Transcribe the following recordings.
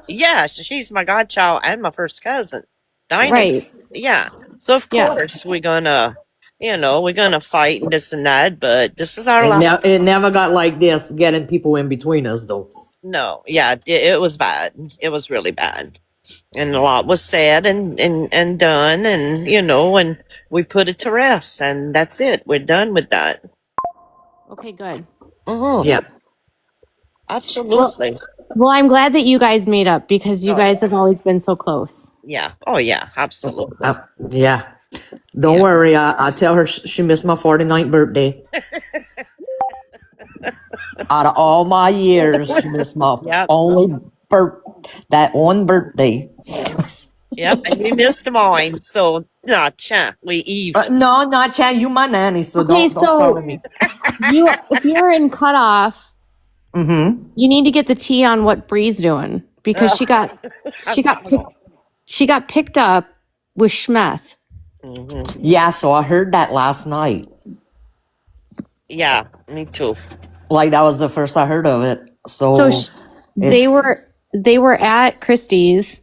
Yeah, she's my godchild and my first cousin. Dinah. Right. Yeah. So of Yeah. course we're gonna, we're gonna fight and this and that, but this is our last. It never got like this, getting people in between us, though. No, yeah, it was bad. It was really bad. And a lot was said and done, and we put it to rest, and that's it. We're done with that. Okay, good. Mm-hmm. Yeah. Absolutely. Well, I'm glad that you guys made up because you guys have always been so close. Yeah. Oh, yeah. Absolutely. Yeah. Don't worry. I tell her she missed my 49th birthday. Out of all my years, she missed my only that one birthday. Yep, and you missed mine, so cha, we even. No, not Chad. You my nanny, so don't start with me. If you're in cutoff, Mm-hmm. you need to get the tea on what Bree's doing because she got picked up with Schmeth. Mm-hmm. Yeah, so I heard that last night. Yeah, me too. Like that was the first I heard of it. So they were at Christie's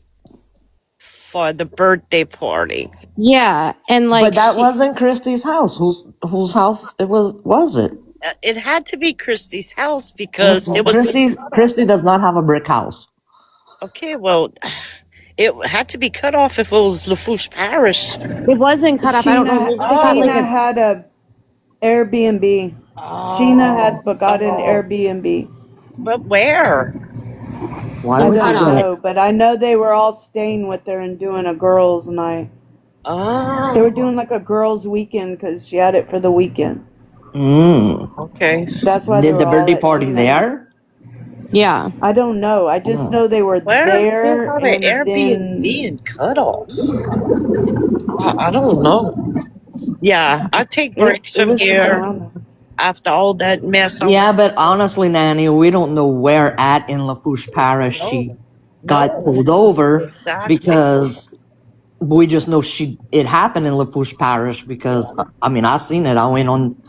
for the birthday party. Yeah, and but that wasn't Christy's house. Whose house it was it? It had to be Christy's house because it was Christy does not have a brick house. Okay, well, it had to be cut off if it was Lafourche Parish. It wasn't cut off. I don't know. Sheena had a Airbnb. Sheena had got an Airbnb. But where? Why I would don't you do know, but I know they were all staying with her and doing a girls' night. Oh. They were doing like a girls' weekend because she had it for the weekend. Okay. That's why. Did the birthday party there? Yeah. I don't know. I just know they were there. Where the Airbnb and cut off? I don't know. Yeah, I take breaks from here after all that mess. Yeah, but honestly, Nanny, we don't know where at in Lafourche Parish she got pulled over because we just know it happened in Lafourche Parish because I mean I seen it. I went on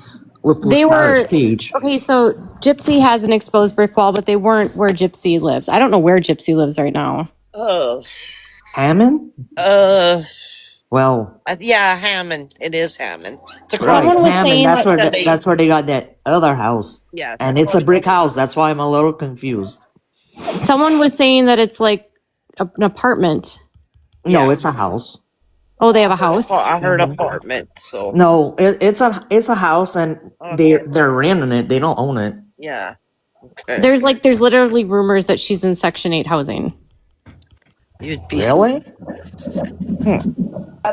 Lafourche Parish page. Okay, so Gypsy has an exposed brick wall, but they weren't where Gypsy lives. I don't know where Gypsy lives right now. Oh, Hammond? Well, yeah, Hammond. It is Hammond. Right, Hammond. That's where they got that other house. Yeah, and it's a brick house. That's why I'm a little confused. Someone was saying that it's like an apartment. No, it's a house. Oh, they have a house. Well, I heard apartment. So no, it's a house, and they're renting it. They don't own it. Yeah. Okay. There's literally rumors that she's in Section 8 housing. You'd be really?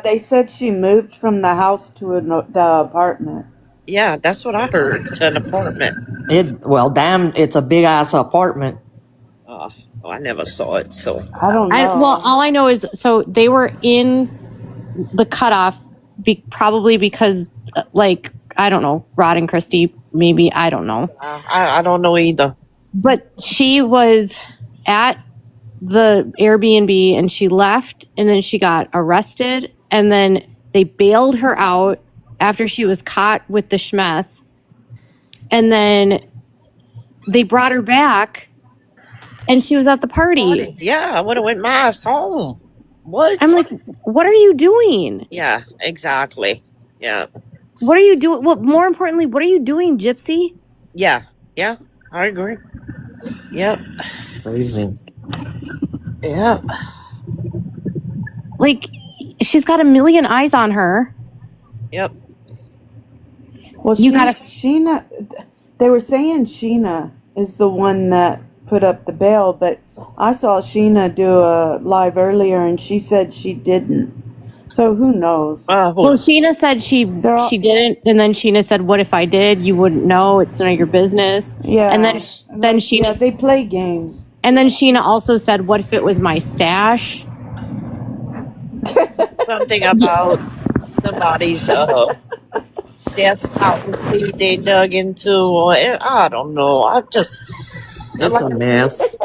They said she moved from the house to the apartment. Yeah, that's what I heard. To an apartment. It's a big ass apartment. Oh, I never saw it, so I don't know. Well, all I know is so they were in the cutoff probably because I don't know, Rod and Christy, maybe, I don't know. I don't know either. But she was at the Airbnb and she left and then she got arrested and then they bailed her out after she was caught with the Schmeth. And then they brought her back and she was at the party. Yeah, I would have went my ass home. What? I'm like, what are you doing? Yeah, exactly. Yeah. What are you doing? Well, more importantly, what are you doing, Gypsy? Yeah, I agree. Yep. Crazy. Yeah. Like, she's got a million eyes on her. Yep. Well, Sheena. They were saying Sheena is the one that put up the bail, but I saw Sheena do a live earlier, and she said she didn't. So who knows? Well, Sheena said she didn't, and then Sheena said, "What if I did? You wouldn't know. It's none of your business." Yeah. And then Sheena, they play games. And then Sheena also said, "What if it was my stash?" Something about somebody's death policy they dug into. I don't know. It's a mess.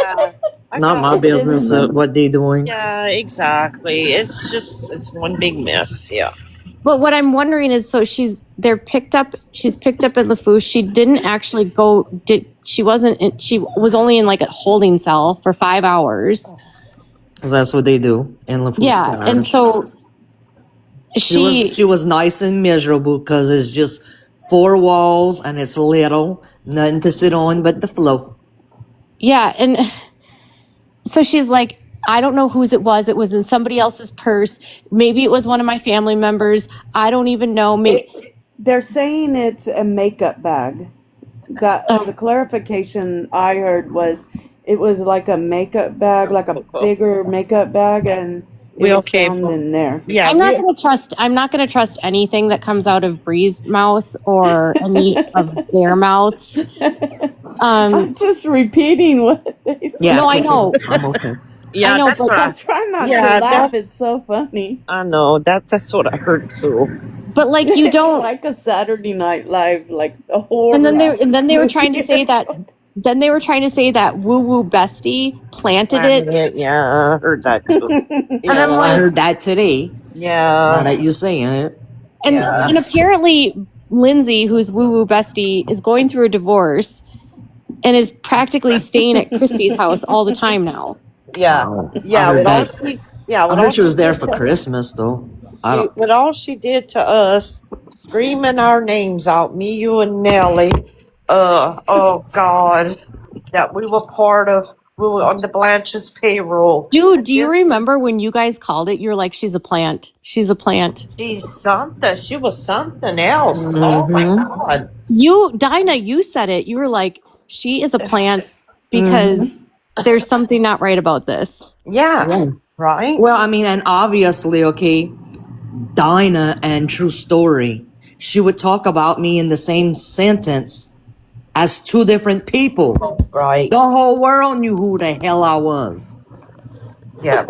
Not my business what they doing. Yeah, exactly. It's one big mess. Yeah. But what I'm wondering is, so she's picked up in Lafourche. She didn't actually go. She was only in like a holding cell for 5 hours. Because that's what they do in Lafourche. Yeah, and so she was nice and miserable because it's just 4 walls and it's little, nothing to sit on but the floor. Yeah, and so she's like, I don't know whose it was. It was in somebody else's purse. Maybe it was one of my family members. I don't even know. They're saying it's a makeup bag. The clarification I heard was it was like a makeup bag, like a bigger makeup bag, and it was found in there. Yeah, I'm not gonna trust anything that comes out of Bree's mouth or any of their mouths. I'm just repeating what they said. Yeah, no, I know. I'm okay. Yeah, I know, that's but what I'm trying not to laugh. It's so funny. I know. That's what I heard too. But like you don't like a Saturday Night Live, like a horror. And then they were trying to say that. Then they were trying to say that Woo Woo Bestie planted it. Yeah, I heard that too. And I'm like, I heard that today. Yeah. Now that you're saying it. And apparently Lindsay, who's Woo Woo Bestie, is going through a divorce and is practically staying at Christy's house all the time now. Yeah. Yeah. I heard she was there for Christmas though. But all she did to us, screaming our names out, me, you, and Nellie. Oh God, that we were on the Blanche's payroll. Dude, do you remember when you guys called it? You're like, she's a plant. She's a plant. She's something. She was something else. Mm-hmm. Oh my God. Dinah, you said it. You were like, she is a plant because there's something not right about this. Yeah. Right. Well, I mean, and obviously, okay, Dinah and True Story, she would talk about me in the same sentence as 2 different people. Right. The whole world knew who the hell I was. Yeah.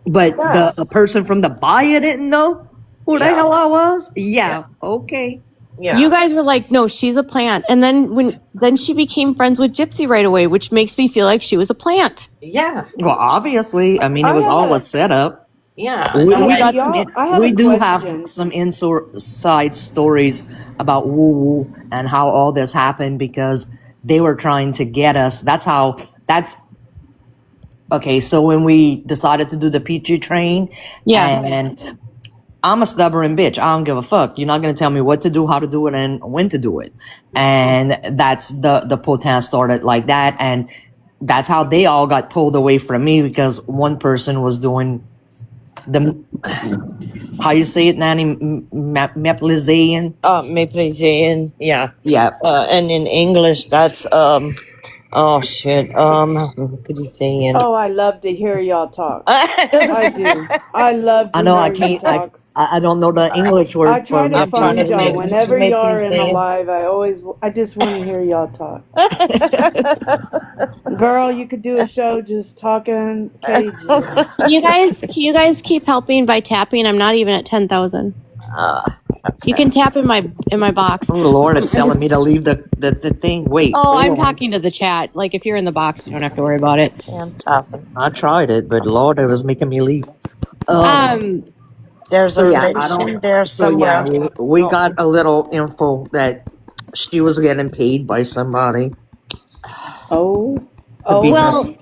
But the person from the buyer didn't know who the hell I was? Yeah. Okay. Yeah. You guys were like, no, she's a plant. And then she became friends with Gypsy right away, which makes me feel like she was a plant. Yeah. Well, obviously, I mean, it was all a setup. Yeah. We do have some inside stories about Woo Woo and how all this happened because they were trying to get us. Okay, so when we decided to do the Peachy Train, and I'm a stubborn bitch. I don't give a fuck. You're not going to tell me what to do, how to do it, and when to do it. And that's the protest started like that. And that's how they all got pulled away from me because one person was doing how you say it, Nanny? Maplization? Maplization, yeah. Yeah. And in English, that's, oh shit, what could you say in? Oh, I love to hear y'all talk. I do. I love to hear you talk. I don't know the English word. I try to find y'all whenever y'all are in a live. I just want to hear y'all talk. Girl, you could do a show just talking cages. You guys keep helping by tapping. I'm not even at 10,000. Okay. You can tap in my box. Oh Lord, it's telling me to leave the thing. Wait. I'm talking to the chat. Like if you're in the box, you don't have to worry about it. Yeah, I'm tapping. I tried it, but Lord, it was making me leave. There's a relation there somewhere. So we got a little info that she was getting paid by somebody. Oh. Well,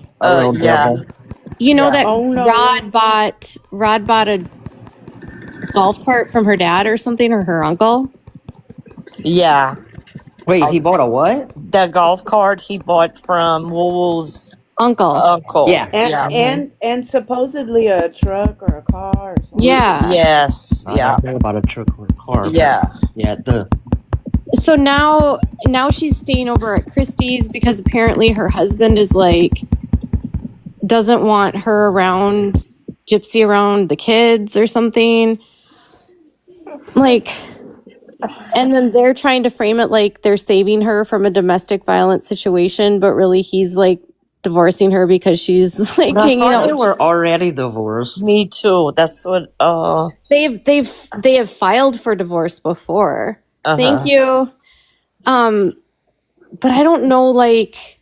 yeah. You know that Rod bought a golf cart from her dad or something, or her uncle. Yeah. Wait, he bought a what? The golf cart he bought from Wool's uncle. Yeah. And supposedly a truck or a car or something. Yeah. Yes. I don't know about a truck or a car. Yeah. Yeah. So now she's staying over at Christie's because apparently her husband is like doesn't want her around, Gypsy around the kids or something. Like, and then they're trying to frame it like they're saving her from a domestic violence situation, but really he's like divorcing her because she's like hanging out. They were already divorced. Me too. That's what. They have filed for divorce before. Thank you. But I don't know. Like,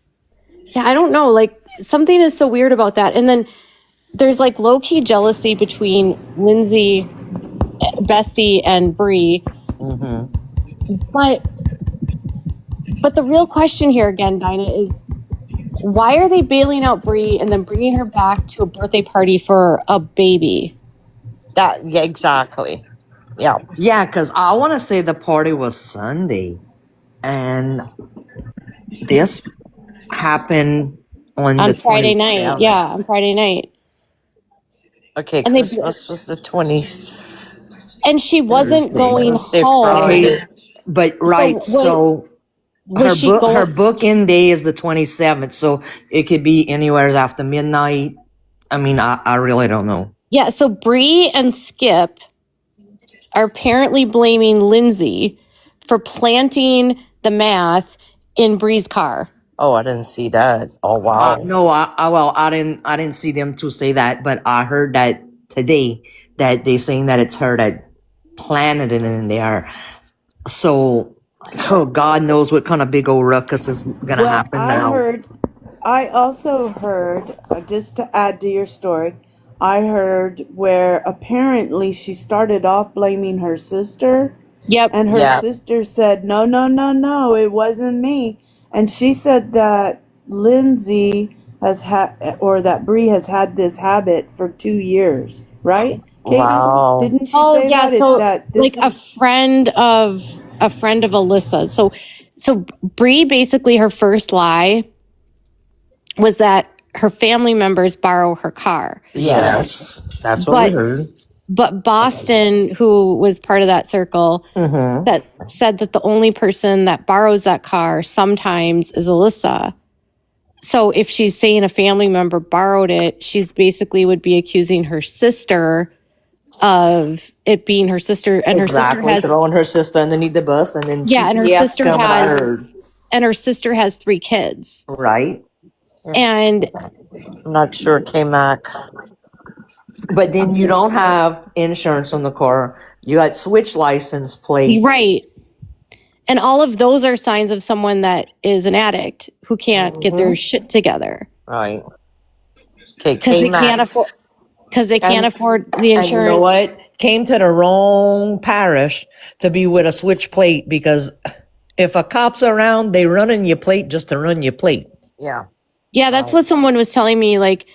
I don't know. Like something is so weird about that. And then there's like low key jealousy between Lindsay Bestie and Bree. But the real question here again, Dinah, is why are they bailing out Bree and then bringing her back to a birthday party for a baby? Yeah, exactly. Yeah. Yeah, because I want to say the party was Sunday, and this happened on the Friday night. 27th. Yeah, on Friday night. Okay, And Christmas was the 20th. And she wasn't Thursday. going Thursday, home. Friday. Okay, but right, so Was she her going? book-in day is the 27th, so it could be anywhere after midnight. I mean, I really don't know. Yeah, so Bree and Skip are apparently blaming Lindsay for planting the math in Bree's car. Oh, I didn't see that. Oh, wow. No, I didn't see them to say that, but I heard that today that they saying that it's her that planted it in there. So, oh, God knows what kind of big old ruckus is gonna happen now. I also heard, just to add to your story, I heard where apparently she started off blaming her sister. Yep. And her sister said, no, it wasn't me. And she said that Lindsay has had, or that Bree has had this habit for 2 years, right? Wow. Caitlin, didn't she say that? So that like a friend of Alyssa's. So Bree, basically her first lie was that her family members borrow her car. Yes, that's what we heard. But Boston, who was part of that circle, that said that the only person that borrows that car sometimes is Alyssa. So if she's saying a family member borrowed it, she basically would be accusing her sister of it being her sister, and her sister has throwing her sister underneath the bus, and then her sister has 3 kids, right? And I'm not sure it came back. But then you don't have insurance on the car. You got switch license plates. Right. And all of those are signs of someone that is an addict who can't get their shit together. Right. Okay, Because they can't afford the insurance. And you know what? Came to the wrong parish to be with a switch plate, because if a cop's around, they running your plate just to run your plate. Yeah. Yeah, that's what someone was telling me, like,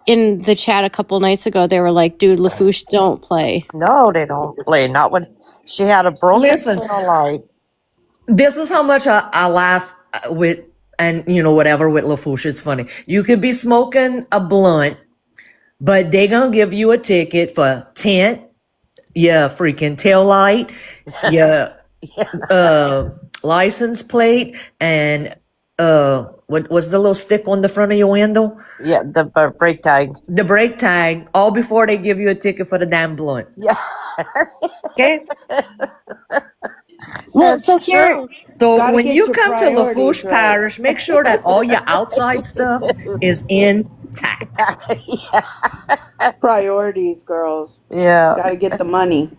in the chat a couple nights ago. They were like, dude, Lafouche don't play. No, they don't play. Not when she had a broken light. This is how much I laugh with, and you know, whatever with Lafouche. It's funny. You could be smoking a blunt, but they gonna give you a ticket for tint, your freaking tail light, your license plate, and what was the little stick on the front of your window? Yeah, the brake tag. The brake tag, all before they give you a ticket for the damn blunt. Yeah. Okay? Well, so here... So when you come to Lafouche Parish, make sure that all your outside stuff is intact. Priorities, girls. Yeah. Gotta get the money.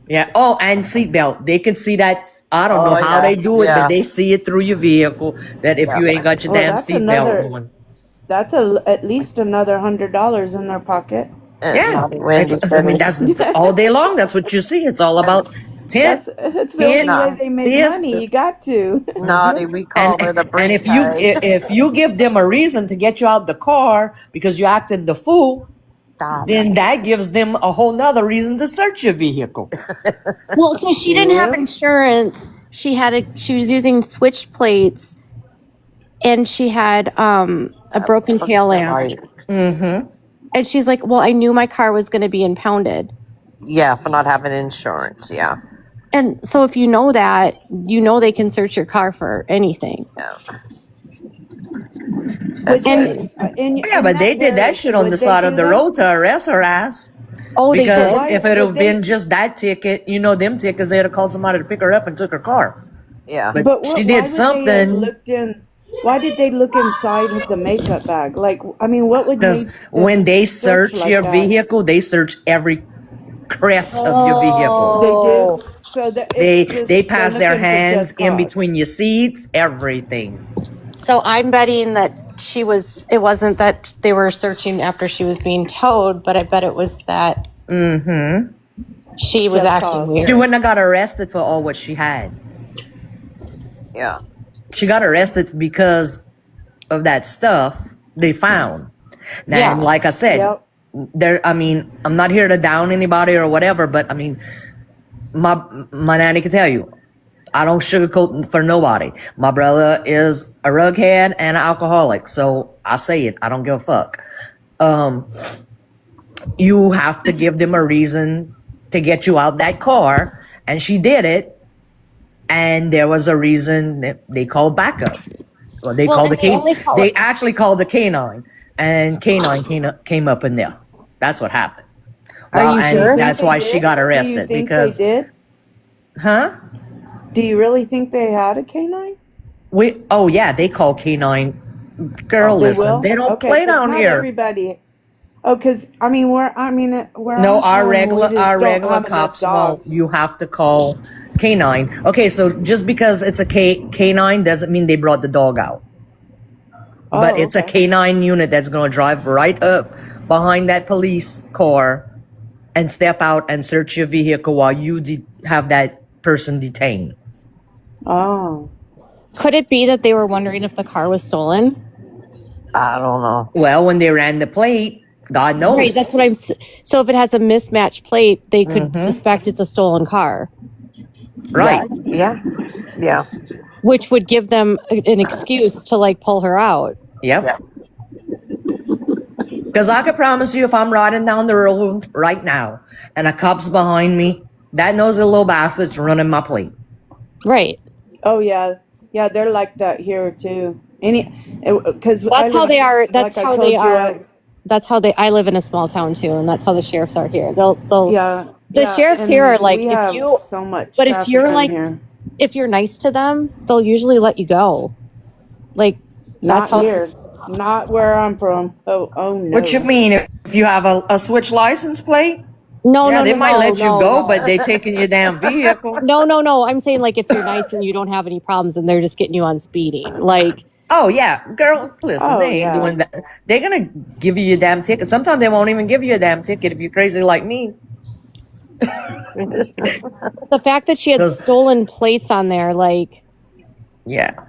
Yeah. Oh, and seatbelt. They can see that. I don't know how they do it, but they see it through your vehicle that if you ain't got your damn seatbelt on. That's at least another $100 in their pocket. Yeah. That's all day long. That's what you see. It's all about tint. It's the only way they make money. You got to. Naughty, we call it a brake And if you give them a reason to get you out the car because you acted the fool, then that gives them a whole nother reason to search your vehicle. Well, so she didn't have insurance. She was using switch plates, and she had a broken tail lamp. Mm-hmm. And she's like, well, I knew my car was going to be impounded. Yeah, for not having insurance, yeah. And so if you know that, you know they can search your car for anything. Yeah. But they did that shit on the side of the road to arrest her ass. Oh, because they did? if it had been just that ticket, you know, them tickets, they'd have called somebody to pick her up and took her car. Yeah. But she did something. Why did they look inside the makeup bag? Like, I mean, what would they... Because when they search your vehicle, they search every crest of your vehicle. They do. So they pass their hands in between your seats, everything. So I'm betting that it wasn't that they were searching after she was being towed, but I bet it was that She was Just acting cause. weird. She wouldn't have got arrested for all what she had. Yeah. She got arrested because of that stuff they found. Now, Yeah. and like I said, Yep. I'm not here to down anybody or whatever, but I mean, my nanny can tell you, I don't sugarcoat for nobody. My brother is a rughead and an alcoholic, so I say it. I don't give a fuck. You have to give them a reason to get you out that car, and she did it. And there was a reason that they called backup. Well, they called the canine. They actually called the canine, and canine came up in there. That's what happened. Are you sure? That's why she got arrested. Do you think because, they did? huh? Do you really think they had a canine? Oh yeah, they call canine. Girl, listen, they don't play down here. Everybody. Oh, because where No, our regular cops won't. You have to call canine. Okay, so just because it's a canine doesn't mean they brought the dog out. But it's a canine unit that's going to drive right up behind that police car and step out and search your vehicle while you have that person detained. Oh. Could it be that they were wondering if the car was stolen? I don't know. Well, when they ran the plate, God knows. Right, that's what so if it has a mismatched plate, they could suspect it's a stolen car. Right. Yeah. Yeah. Which would give them an excuse to like pull her out. Yep. Because I can promise you, if I'm riding down the road right now and a cop's behind me, that nosy little bastard's running my plate. Right. Oh yeah, yeah. They're like that here too. Because that's how they are. That's how they are. That's how they. I live in a small town too, and that's how the sheriffs are here. They'll. Yeah. The sheriffs here are like, if you. So much. But if you're like, if you're nice to them, they'll usually let you go. Like, that's not here. Not where I'm from. Oh no. What you mean? If you have a switch license plate? No, they might let you go, but they taking your damn vehicle. No. I'm saying like if you're nice and you don't have any problems, and they're just getting you on speeding, like. Oh yeah, girl. Listen, they ain't doing that. They're gonna give you your damn ticket. Sometimes they won't even give you a damn ticket if you're crazy like me. The fact that she had stolen plates on there, like. Yeah.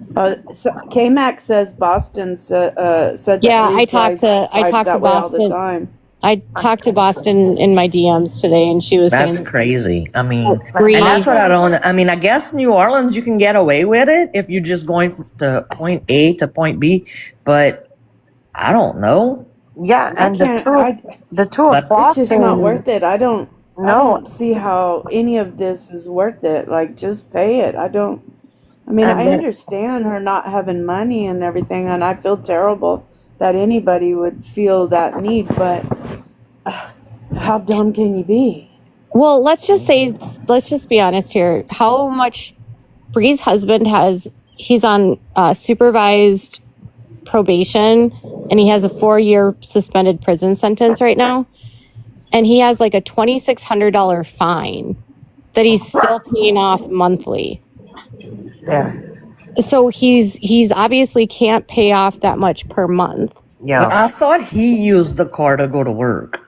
So K-Mac says Boston said that. Yeah, I talked to Boston. I talked to Boston in my DMs today, and she was saying that's crazy. I mean, and that's what I don't. I mean, I guess New Orleans you can get away with it if you're just going to point A to point B, but I don't know. Yeah, and the 2 o'clock it's just not worth it. I don't see how any of this is worth it. Like, just pay it. I understand her not having money and everything, and I feel terrible that anybody would feel that need, but how dumb can you be? Well, let's just be honest here. How much Bree's husband he's on supervised probation, and he has a 4-year suspended prison sentence right now, and he has like a $2,600 fine that he's still paying off monthly. Yeah. So he's obviously can't pay off that much per month. Yeah. But I thought he used the car to go to work.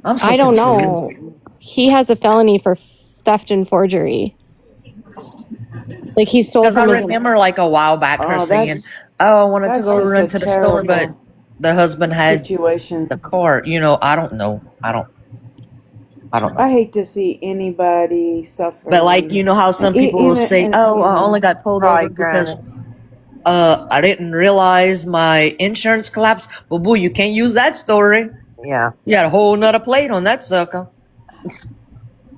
I don't know. He has a felony for theft and forgery. Like he stole from. I remember like a while back her saying, "Oh, I wanted to go run to the store, but the husband had the car." You know, I don't know. I don't know. I hate to see anybody suffer. But like, you know how some people will say, "Oh, I only got pulled over because I didn't realize my insurance collapsed." But boo, you can't use that story. Yeah. You got a whole nother plate on that sucker.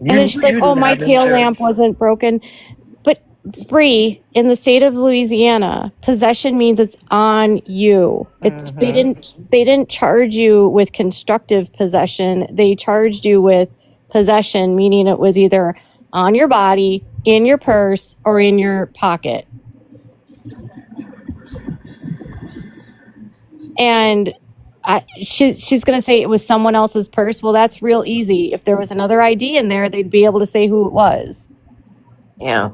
And then she's like, "Oh, my tail lamp wasn't broken." But Bree, in the state of Louisiana, possession means it's on you. They didn't charge you with constructive possession. They charged you with possession, meaning it was either on your body, in your purse, or in your pocket. And she's going to say it was someone else's purse. Well, that's real easy. If there was another ID in there, they'd be able to say who it was. Yeah.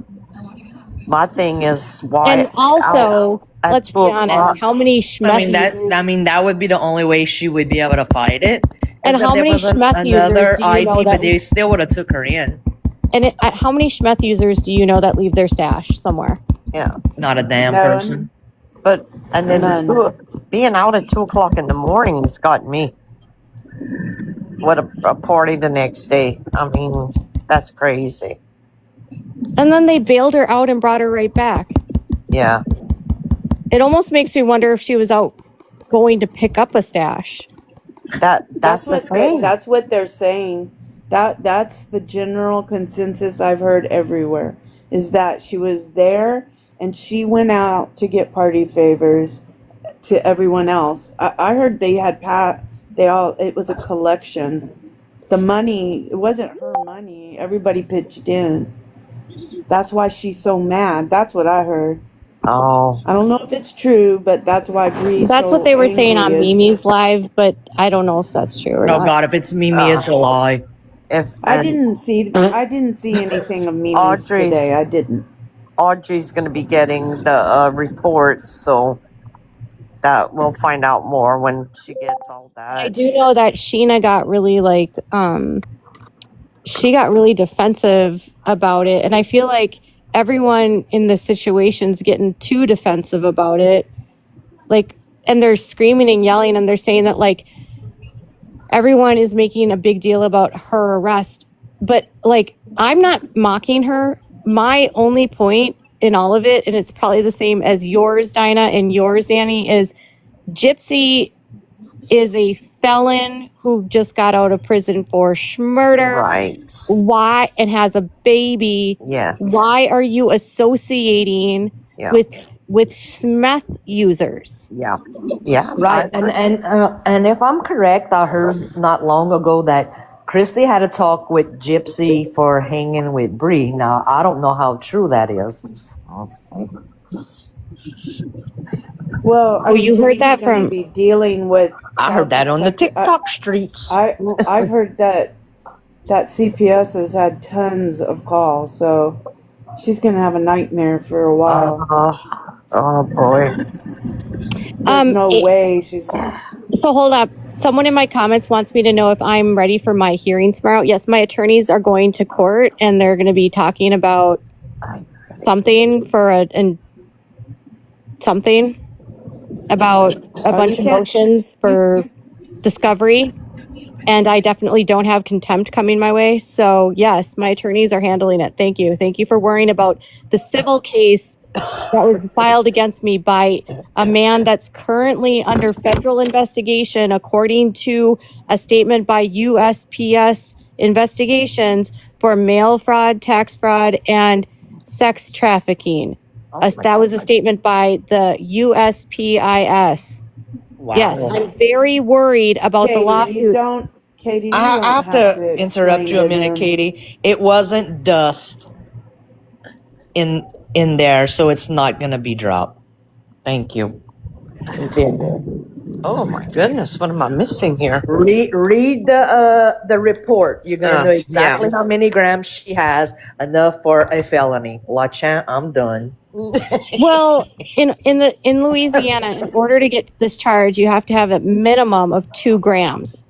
My thing is why. And also, let's be honest, how many schmutzies... that would be the only way she would be able to fight it, And how many Schmeth users another do you know ID, that? but they still would have took her in. And how many Schmeth users do you know that leave their stash somewhere? Yeah. Not a damn None. person. But, and then None. being out at 2 o'clock in the morning has got me. What a party the next day. I mean, that's crazy. And then they bailed her out and brought her right back. Yeah. It almost makes me wonder if she was out going to pick up a stash. That's the thing. That's what they're saying. That's the general consensus I've heard everywhere, is that she was there and she went out to get party favors to everyone else. I heard they had it was a collection. The money, it wasn't her money. Everybody pitched in. That's why she's so mad. That's what I heard. Oh. I don't know if it's true, but that's why Bree's That's so what they were saying on angry is- Mimi's live, but I don't know if that's true or No, not. God, if it's Mimi, it's a lie. I didn't see anything of Mimi's Audrey's- today. I didn't. Audrey's going to be getting the report, so that we'll find out more when she gets all I that. do know that Sheena got really she got really defensive about it, and I feel like everyone in the situation's getting too defensive about it. Like, and they're screaming and yelling, and they're saying that like everyone is making a big deal about her arrest, but like I'm not mocking her. My only point in all of it, and it's probably the same as yours, Dinah, and yours, Danny, is Gypsy is a felon who just got out of prison for murder. Right. Why, and has a baby. Yeah. Why are you associating Yeah. with Smith users? Yeah. Yeah. Right, and if I'm correct, I heard not long ago that Christy had a talk with Gypsy for hanging with Bree. Now, I don't know how true that is. Well, I mean, you heard Gypsy's that gonna from- be dealing with. I heard that on the Child TikTok streets. I've heard that CPS has had tons of calls, so she's gonna have a nightmare for a while. Oh boy. There's no way she's. So hold up. Someone in my comments wants me to know if I'm ready for my hearing tomorrow. Yes, my attorneys are going to court and they're going to be talking about something something about a bunch of motions for discovery. And I definitely don't have contempt coming my way. So yes, my attorneys are handling it. Thank you. Thank you for worrying about the civil case that was filed against me by a man that's currently under federal investigation, according to a statement by USPS investigations for mail fraud, tax fraud, and sex trafficking. That was a statement by the USPIS. Wow. Yes, I'm very worried about the lawsuit. Katie, you I don't have to interrupt explain you a to minute, them. Katie. It wasn't dust in there, so it's not gonna be dropped. Thank you. Oh my goodness, what am I missing here? Read the report. You're gonna know exactly yeah. how many grams she has, enough for a felony. Watcha, I'm done. Well, in Louisiana, in order to get this charge, you have to have a minimum of 2 grams.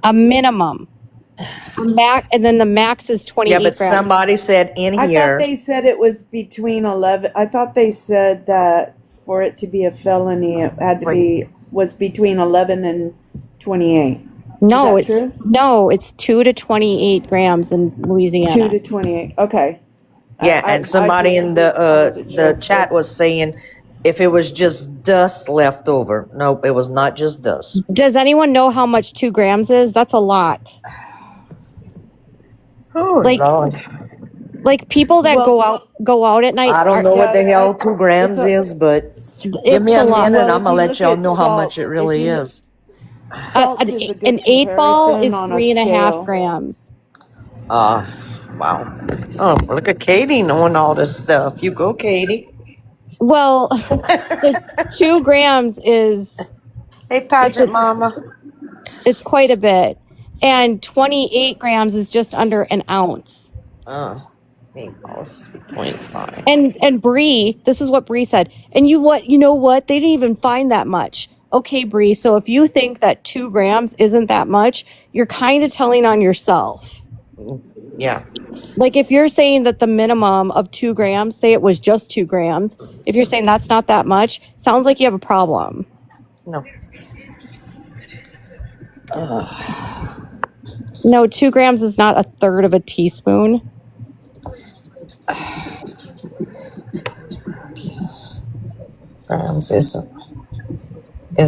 A minimum. And then the max is 28 Yeah, but grams. somebody said in I here. thought they said it was between 11. I thought they said that for it to be a felony, it had to was between 11 and 28. No, Is that true? it's 2 to 28 grams in Louisiana. 2 to 28. Okay. Yeah, and somebody in the sure. chat was saying if it was just dust left over. Nope, it was not just dust. Does anyone know how much 2 grams is? That's a lot. Oh Lord. Like people that go out at night. I don't know what the yeah, hell 2 grams is, but give me a lot. minute and Well, I'm gonna if you let look y'all at know how salt, much it really if you look- is. Salt is a good An 8 ball is comparison on a 3.5 scale. grams. Wow. Oh, look at Katie knowing all this stuff. You go, Katie. Well, so 2 grams is Hey, pageant mama. it's quite a bit, and 28 grams is just under an ounce. 8 balls, 3.5. And Bree, this is what Bree said. And you know what? They didn't even find that much. okay, Bree, so if you think that 2 grams isn't that much, you're kind of telling on yourself. Yeah. Like if you're saying that the minimum of 2 grams, say it was just 2 grams, if you're saying that's not that much, sounds like you have a problem. No. No, 2 grams is not a third of a teaspoon. Grams is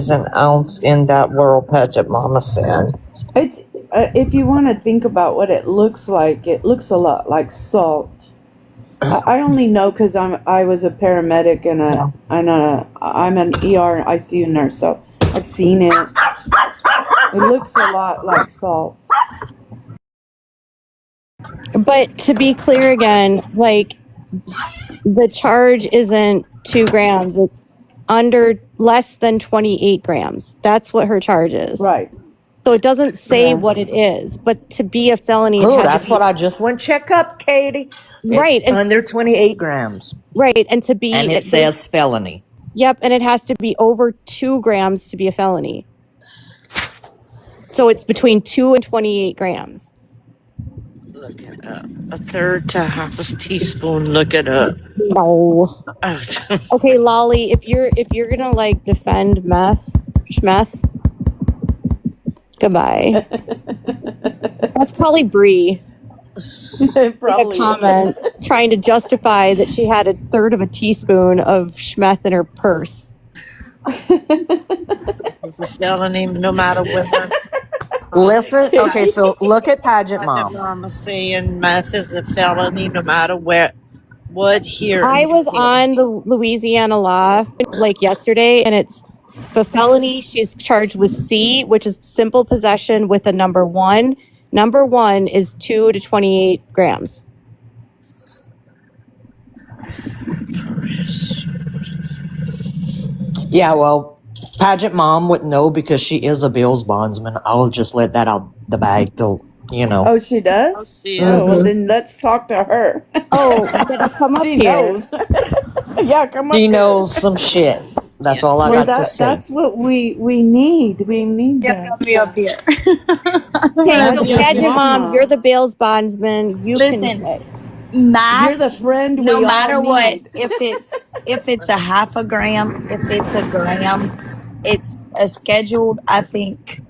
an ounce in that world, Paget Mama said. It's if you want to think about what it looks a lot like salt. I only know because I was a paramedic and I'm an ER and ICU nurse, so I've seen it. It looks a lot like salt. But to be clear again, like the charge isn't 2 grams, it's under less than 28 grams. That's what her charge is. Right. So it doesn't say what it is, but to be a felony, Oh, that's what I just went check up, Katie. Right, It's under 28 grams. right, and to be And it says felony. Yep, and it has to be over 2 grams to be a felony. So it's between 2 and 28 grams. Look it up. A third to half a teaspoon. Look it up. No. Okay, Lolly, if you're gonna like defend schmeth, goodbye. That's probably Bree. Probably. A comment trying to justify that she had a third of a teaspoon of schmeth in her purse. It's a felony no matter what. Listen, okay, so look at Paget Paget Mom. Mama saying meth is a felony no matter what here. I was on the Louisiana law like yesterday, and it's the felony. She's charged with C, which is simple possession with a number 1. Number 1 is 2 to 28 grams. Yeah, well, Paget Mom would know because she is a Bills bondsman. I'll just let that out the bag till, Oh, she does? She Oh, well, then let's talk to her. Oh, come up She here. knows. Yeah, come up she here. knows some shit. That's all I Well, got to say. that's what we need. We need that. Me up here. Okay, so Yeah, Paget Mama. Mom, you're the Bales bondsman. You Listen, can say. math. You're the friend No we all matter what, need. if it's a half a gram, if it's a gram, it's a scheduled. I think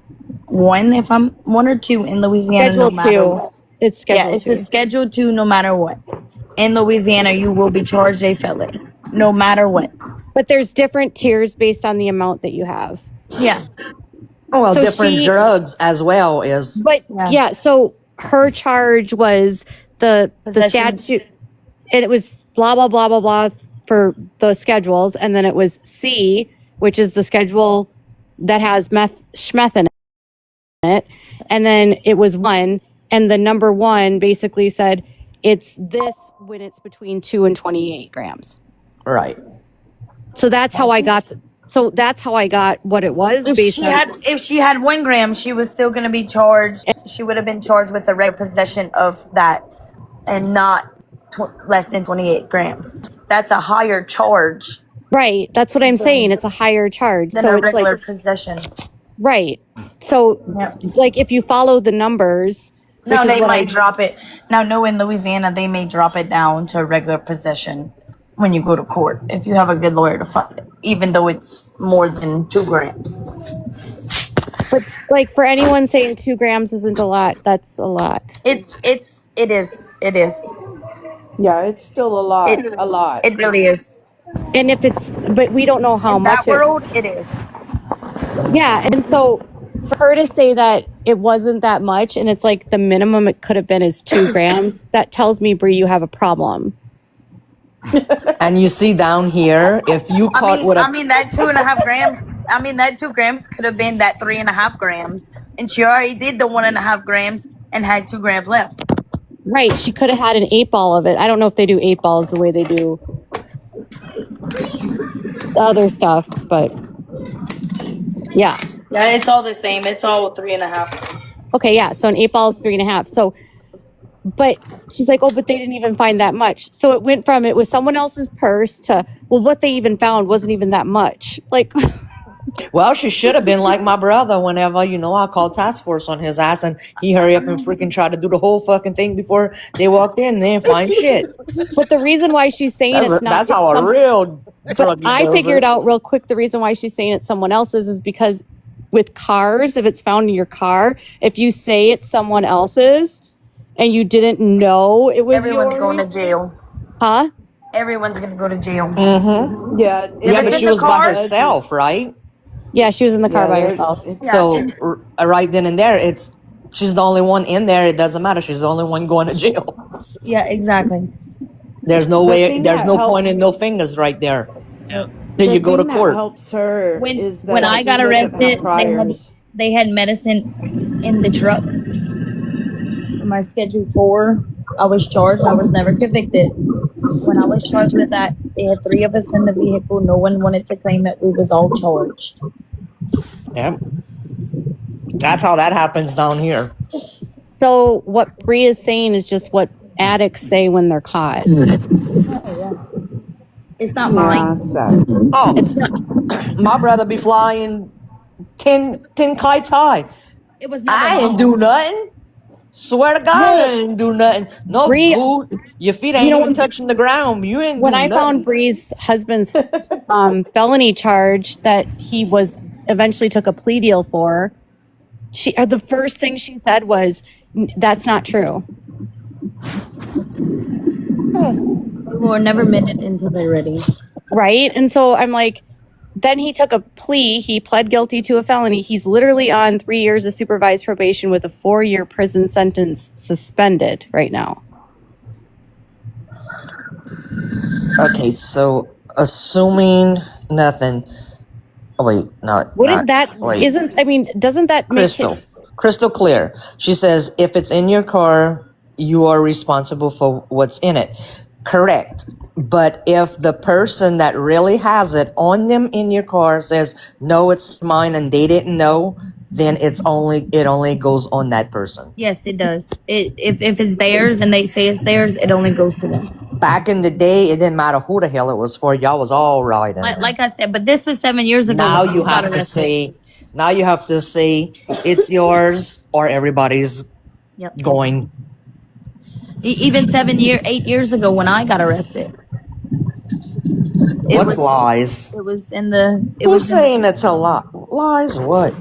1, if I'm 1 or 2 in Louisiana. Schedule no matter 2. what. It's schedule Yeah, it's 2. a schedule 2 no matter what. In Louisiana, you will be charged a felony no matter what. But there's different tiers based on the amount that you have. Yeah. Well, So different drugs as well is. But yeah, so her charge was the Possession. statute, and it was blah blah blah blah blah for the schedules, and then it was C, which is the schedule that has schmeth in it, and then it was 1, and the number 1 basically said it's this when it's between 2 and 28 grams. Right. So that's how I got. So that's how I got what it was. If she had 1 gram, she was still going to be charged. She would have been charged with the regular possession of that, and not less than 28 grams. That's a higher charge Right. That's what I'm saying. It's a higher charge. than So a it's regular like, possession. right. So like if you follow the numbers, No, which is they what might drop it. Now, no, in Louisiana, they may drop it down to a regular possession when you go to court. If you have a good lawyer to fight it, even though it's more than 2 grams. But like for anyone saying 2 grams isn't a lot, that's a lot. It is. Yeah, it's still a lot. It really is. And if it's, but we don't know how In much. that world, it is. Yeah. And so for her to say that it wasn't that much and it's like the minimum it could have been is 2 grams, that tells me, Bree, you have a problem. And you see down here, if you caught with a I mean, that 2.5 grams. I mean, that 2 grams could have been that 3.5 grams, and she already did the 1.5 grams and had 2 grams left. Right. She could have had an 8 ball of it. I don't know if they do 8 balls the way they do the other stuff, but yeah. Yeah, it's all the same. It's all 3.5. Okay, yeah. So an 8 ball is 3.5. So, but she's like, oh, but they didn't even find that much. So it went from it was someone else's purse to, well, what they even found wasn't even that much. Like, Well, she should have been like my brother whenever, I called task force on his ass and he hurry up and freaking try to do the whole fucking thing before they walked in. They didn't find shit. But the reason why she's saying it's not, That's how a real druggie I does figured it. out real quick the reason why she's saying it's someone else's is because with cars, if it's found in your car, if you say it's someone else's and you didn't know it was Everyone's yours, going to jail. huh? Everyone's gonna go to jail. Mm-hmm. Yeah. Yeah, but it's she in the was by car, herself, right? Yeah, she was in the car by herself. So right then and there, she's the only one in there. It doesn't matter. She's the only one going to jail. Yeah, exactly. There's no The way. thing There's that no helped- pointing no fingers right there. Yeah. Till you go to thing that court. helps her When- is that when I she got doesn't have arrested, priors. They had medicine in the truck. For my Schedule 4, I was charged. I was never convicted. When I was charged with that, they had 3 of us in the vehicle. No one wanted to claim it. We was all charged. Yeah. That's how that happens down here. So what Bree is saying is just what addicts say when they're caught. It's not Yeah, mine. it's sad. Oh, It's not. my brother be flying 10 kites high. It was never I mine. ain't do nothing. Swear to God, I ain't do nothing. No, Bree- boo. Your feet ain't even touching the ground. You ain't When do I nothing. found Bree's husband's felony charge that he was eventually took a plea deal for, the first thing she said was, "That's not true." People are never minute until they're ready. Right? And so I'm like, then he took a plea. He pled guilty to a felony. He's literally on 3 years of supervised probation with a 4-year prison sentence suspended right now. Okay, so assuming nothing. Oh, wait, no. Wouldn't that, wait. doesn't that make Crystal clear. She says if it's in your car, you are responsible for what's in it. Correct. But if the person that really has it on them in your car says, no, it's mine, and they didn't know, then it only goes on that person. Yes, it does. If it's theirs and they say it's theirs, it only goes to them. Back in the day, it didn't matter who the hell it was for. Y'all was all right. Like I said, but this was 7 years ago. Now when you I got have to arrested. say it's yours or everybody's Yep. going. Even 8 years ago when I got arrested. What's lies? It was in the. It Who's was in- saying it's a lie? Lies what?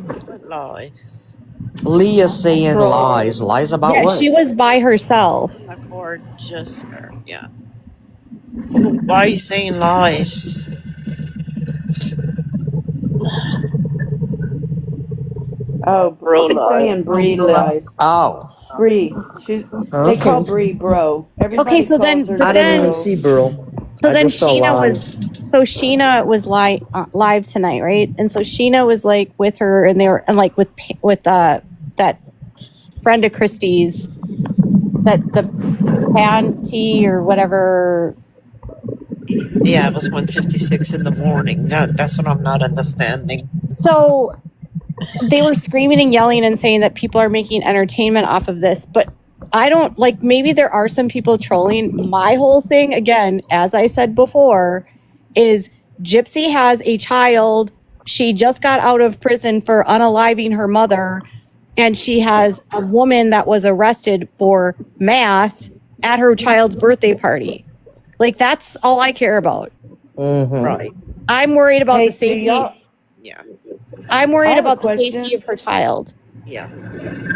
Lies. Leah's saying lies. Lies about Yeah, what? she was by herself. Or just her. Yeah. Why are you saying lies? Oh, Bro she's lies. saying Bree lies. Oh, Bree. They Okay. call Bree bro. Everybody Okay, so calls then- her but I didn't then- even see Burl. So I then just saw lies. Sheena was live tonight, right? And so Sheena was like with her, and they were and like with that friend of Christie's, that the panty or whatever. Yeah, it was 1:56 in the morning. No, that's what I'm not understanding. So they were screaming and yelling and saying that people are making entertainment off of this, but I don't like, maybe there are some people trolling. My whole thing, again, as I said before, is Gypsy has a child. She just got out of prison for unaliving her mother, and she has a woman that was arrested for math at her child's birthday party. Like, that's all I care about. Mm-hmm. Right. I'm worried about Hey, the safety. Yeah. I'm I worried have a about the question. safety of her child. Yeah.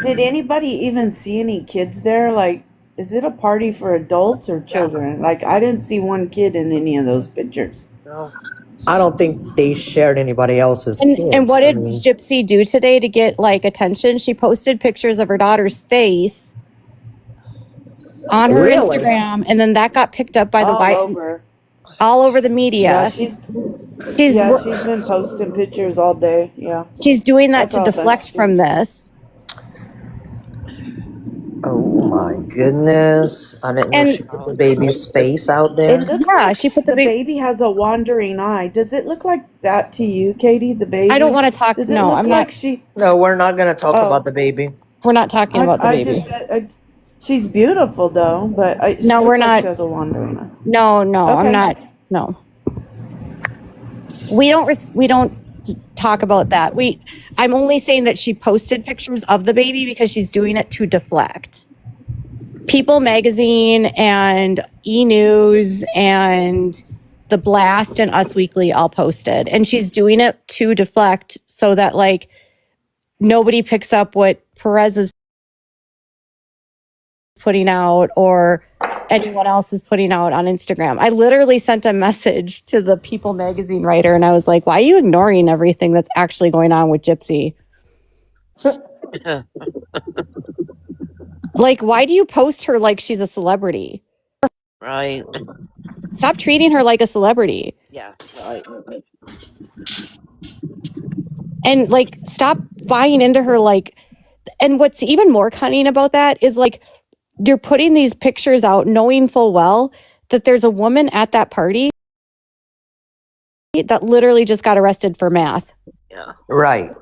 Did anybody even see any kids there? Like, is it a party for adults or children? Like, I didn't see one kid in any of those pictures. No. I don't think they shared anybody else's kids. And what I did mean, Gypsy do today to get like attention? She posted pictures of her daughter's face on her Really? Instagram, and then that got picked up by the all over the media. Yeah, she's she's been posting pictures all day. Yeah. she's doing that That's to all deflect thanks. from this. oh my goodness! I didn't know And- she put the baby's face out It there. looks Yeah, like she put the the baby has a wandering eye. Does it look like that to you, Katie? The baby? I don't want to talk. Does it No, look I'm like not. she? No, we're not gonna talk Oh. about the baby. We're not talking about the I baby. just said she's beautiful though, but it No, looks we're like not. She has a wandering eye. No, Okay. I'm not. No. We don't talk about that. I'm only saying that she posted pictures of the baby because she's doing it to deflect. People Magazine and E! News and The Blast and Us Weekly all posted. And she's doing it to deflect so that, like, nobody picks up what Perez is putting out or anyone else is putting out on Instagram. I literally sent a message to the People Magazine writer and I was like, why are you ignoring everything that's actually going on with Gypsy? Like, why do you post her like she's a celebrity? Right. Stop treating her like a celebrity. Yeah, right. And, like, stop buying into her, like, and what's even more cunning about that is, like, you're putting these pictures out knowing full well that there's a woman at that party that literally just got arrested for math. Yeah. Right.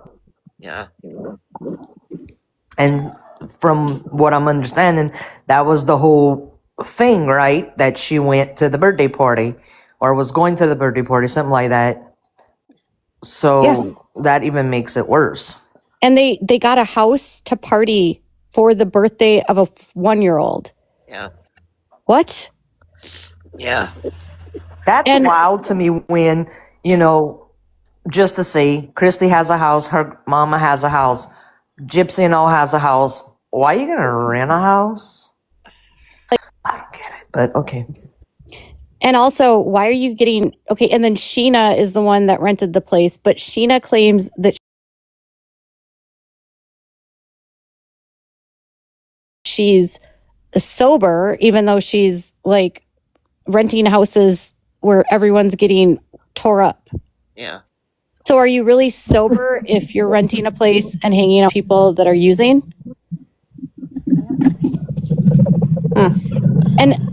Yeah. And from what I'm understanding, that was the whole thing, right? That she went to the birthday party or was going to the birthday party, something like that. So that even makes it worse. And they got a house to party for the birthday of a 1-year-old. Yeah. What? Yeah. That's wild to me when, you know, just to say, Christy has a house, her mama has a house, Gypsy and all has a house. Why are you going to rent a house? I don't get it, but okay. And also, why are you getting... Okay, and then Sheena is the one that rented the place, but Sheena claims that she's sober, even though she's, like, renting houses where everyone's getting tore up. Yeah. So are you really sober if you're renting a place and hanging out with people that are using?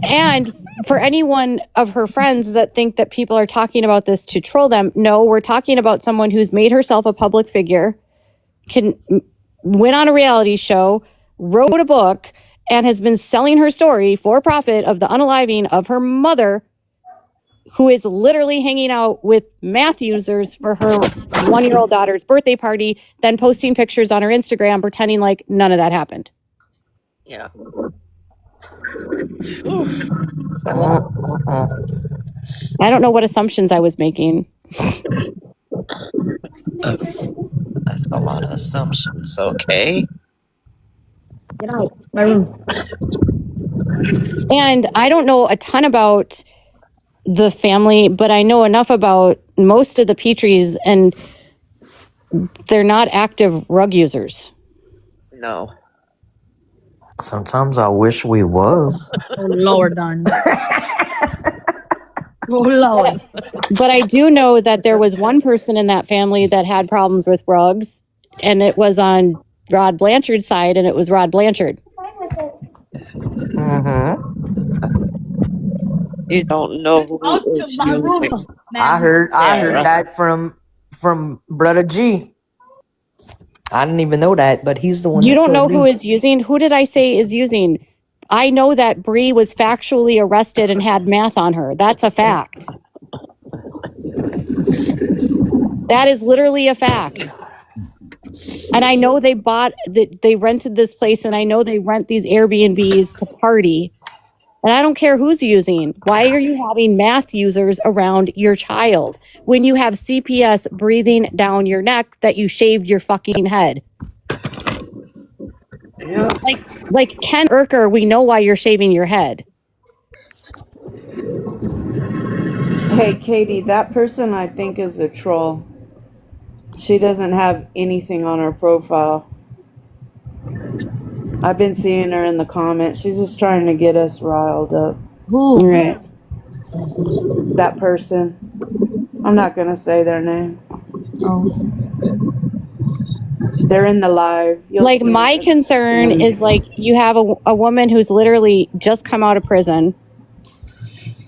And for anyone of her friends that think that people are talking about this to troll them, no, we're talking about someone who's made herself a public figure, went on a reality show, wrote a book, and has been selling her story for profit of the unaliving of her mother, who is literally hanging out with math users for her 1-year-old daughter's birthday party, then posting pictures on her Instagram pretending like none of that happened. Yeah. I don't know what assumptions I was making. That's a lot of assumptions. Okay. Get out my room. And I don't know a ton about the family, but I know enough about most of the Petries, and they're not active rug users. No. Sometimes I wish we was. Oh, Lord, Don. Oh, Lord. But I do know that there was one person in that family that had problems with rugs, and it was on Rod Blanchard's side, and it was Rod Blanchard. You don't know who is using. I heard that from Brother G. I didn't even know that, but he's the one. You don't know who is using? Who did I say is using? I know that Bree was factually arrested and had math on her. That's a fact. That is literally a fact. And I know they rented this place, and I know they rent these Airbnbs to party. And I don't care who's using. Why are you having math users around your child when you have CPS breathing down your neck that you shaved your fucking head? Yeah. Like Ken Urker, we know why you're shaving your head. Hey, Katie, that person I think is a troll. She doesn't have anything on her profile. I've been seeing her in the comments. She's just trying to get us riled up. Who? Right. That person. I'm not going to say their name. Oh. They're in the live. Like, my concern is, like, you have a woman who's literally just come out of prison,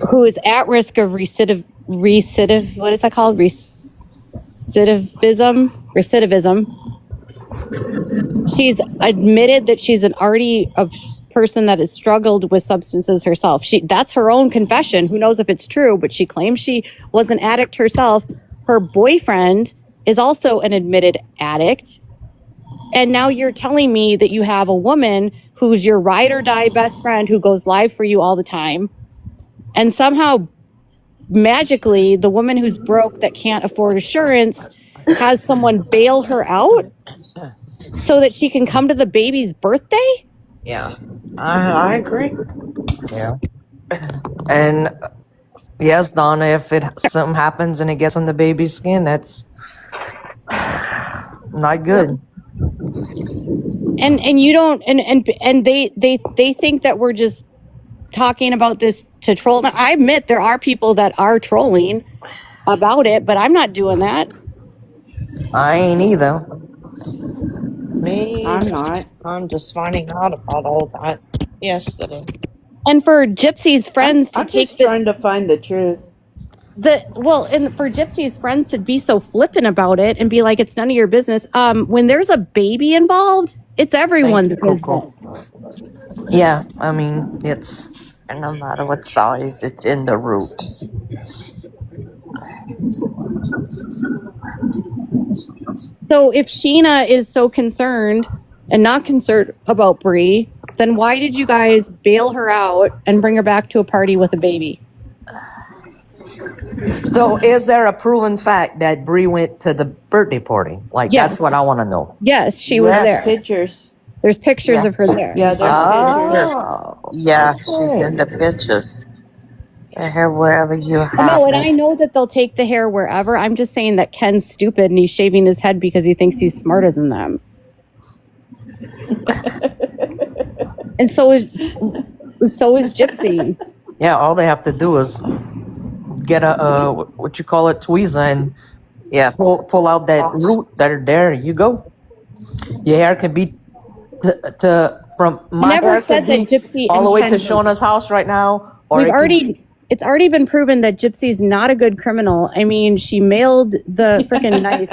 who is at risk of recidivism. What is that called? Recidivism. She's admitted that she's already a person that has struggled with substances herself. That's her own confession. Who knows if it's true, but she claims she was an addict herself. Her boyfriend is also an admitted addict. And now you're telling me that you have a woman who's your ride or die best friend who goes live for you all the time. And somehow, magically, the woman who's broke that can't afford insurance has someone bail her out so that she can come to the baby's birthday? Yeah, I agree. Yeah. And yes, Donna, if something happens and it gets on the baby's skin, that's not good. And you don't and they think that we're just talking about this to troll. Now, I admit there are people that are trolling about it, but I'm not doing that. I ain't either. Me, I'm not. I'm just finding out about all that yesterday. And for Gypsy's friends I'm to take just trying to find the truth. and for Gypsy's friends to be so flippant about it and be like, it's none of your business. When there's a baby involved, it's everyone's business. Yeah, I mean, it's... And no matter what size, it's in the roots. So if Sheena is so concerned and not concerned about Bree, then why did you guys bail her out and bring her back to a party with a baby? So is there a proven fact that Bree went to the birthday party? Like, Yes. that's what I want to know. Yes, she was Yes. there. Pictures. There's pictures of her there. Yeah, there's pictures. Oh, Yeah, okay. she's in the pictures. And her wherever you have No, and it. I know that they'll take the hair wherever. I'm just saying that Ken's stupid and he's shaving his head because he thinks he's smarter than them. And so is Gypsy. Yeah, all they have to do is get a what you call it, tweezer, and Yeah. pull out that root that are there. You go. Your hair can be from my never hair said can that be Gypsy all the way to intended- Shona's house right now. Or It's already been proven that Gypsy's not a good criminal. I mean, she mailed the freaking knife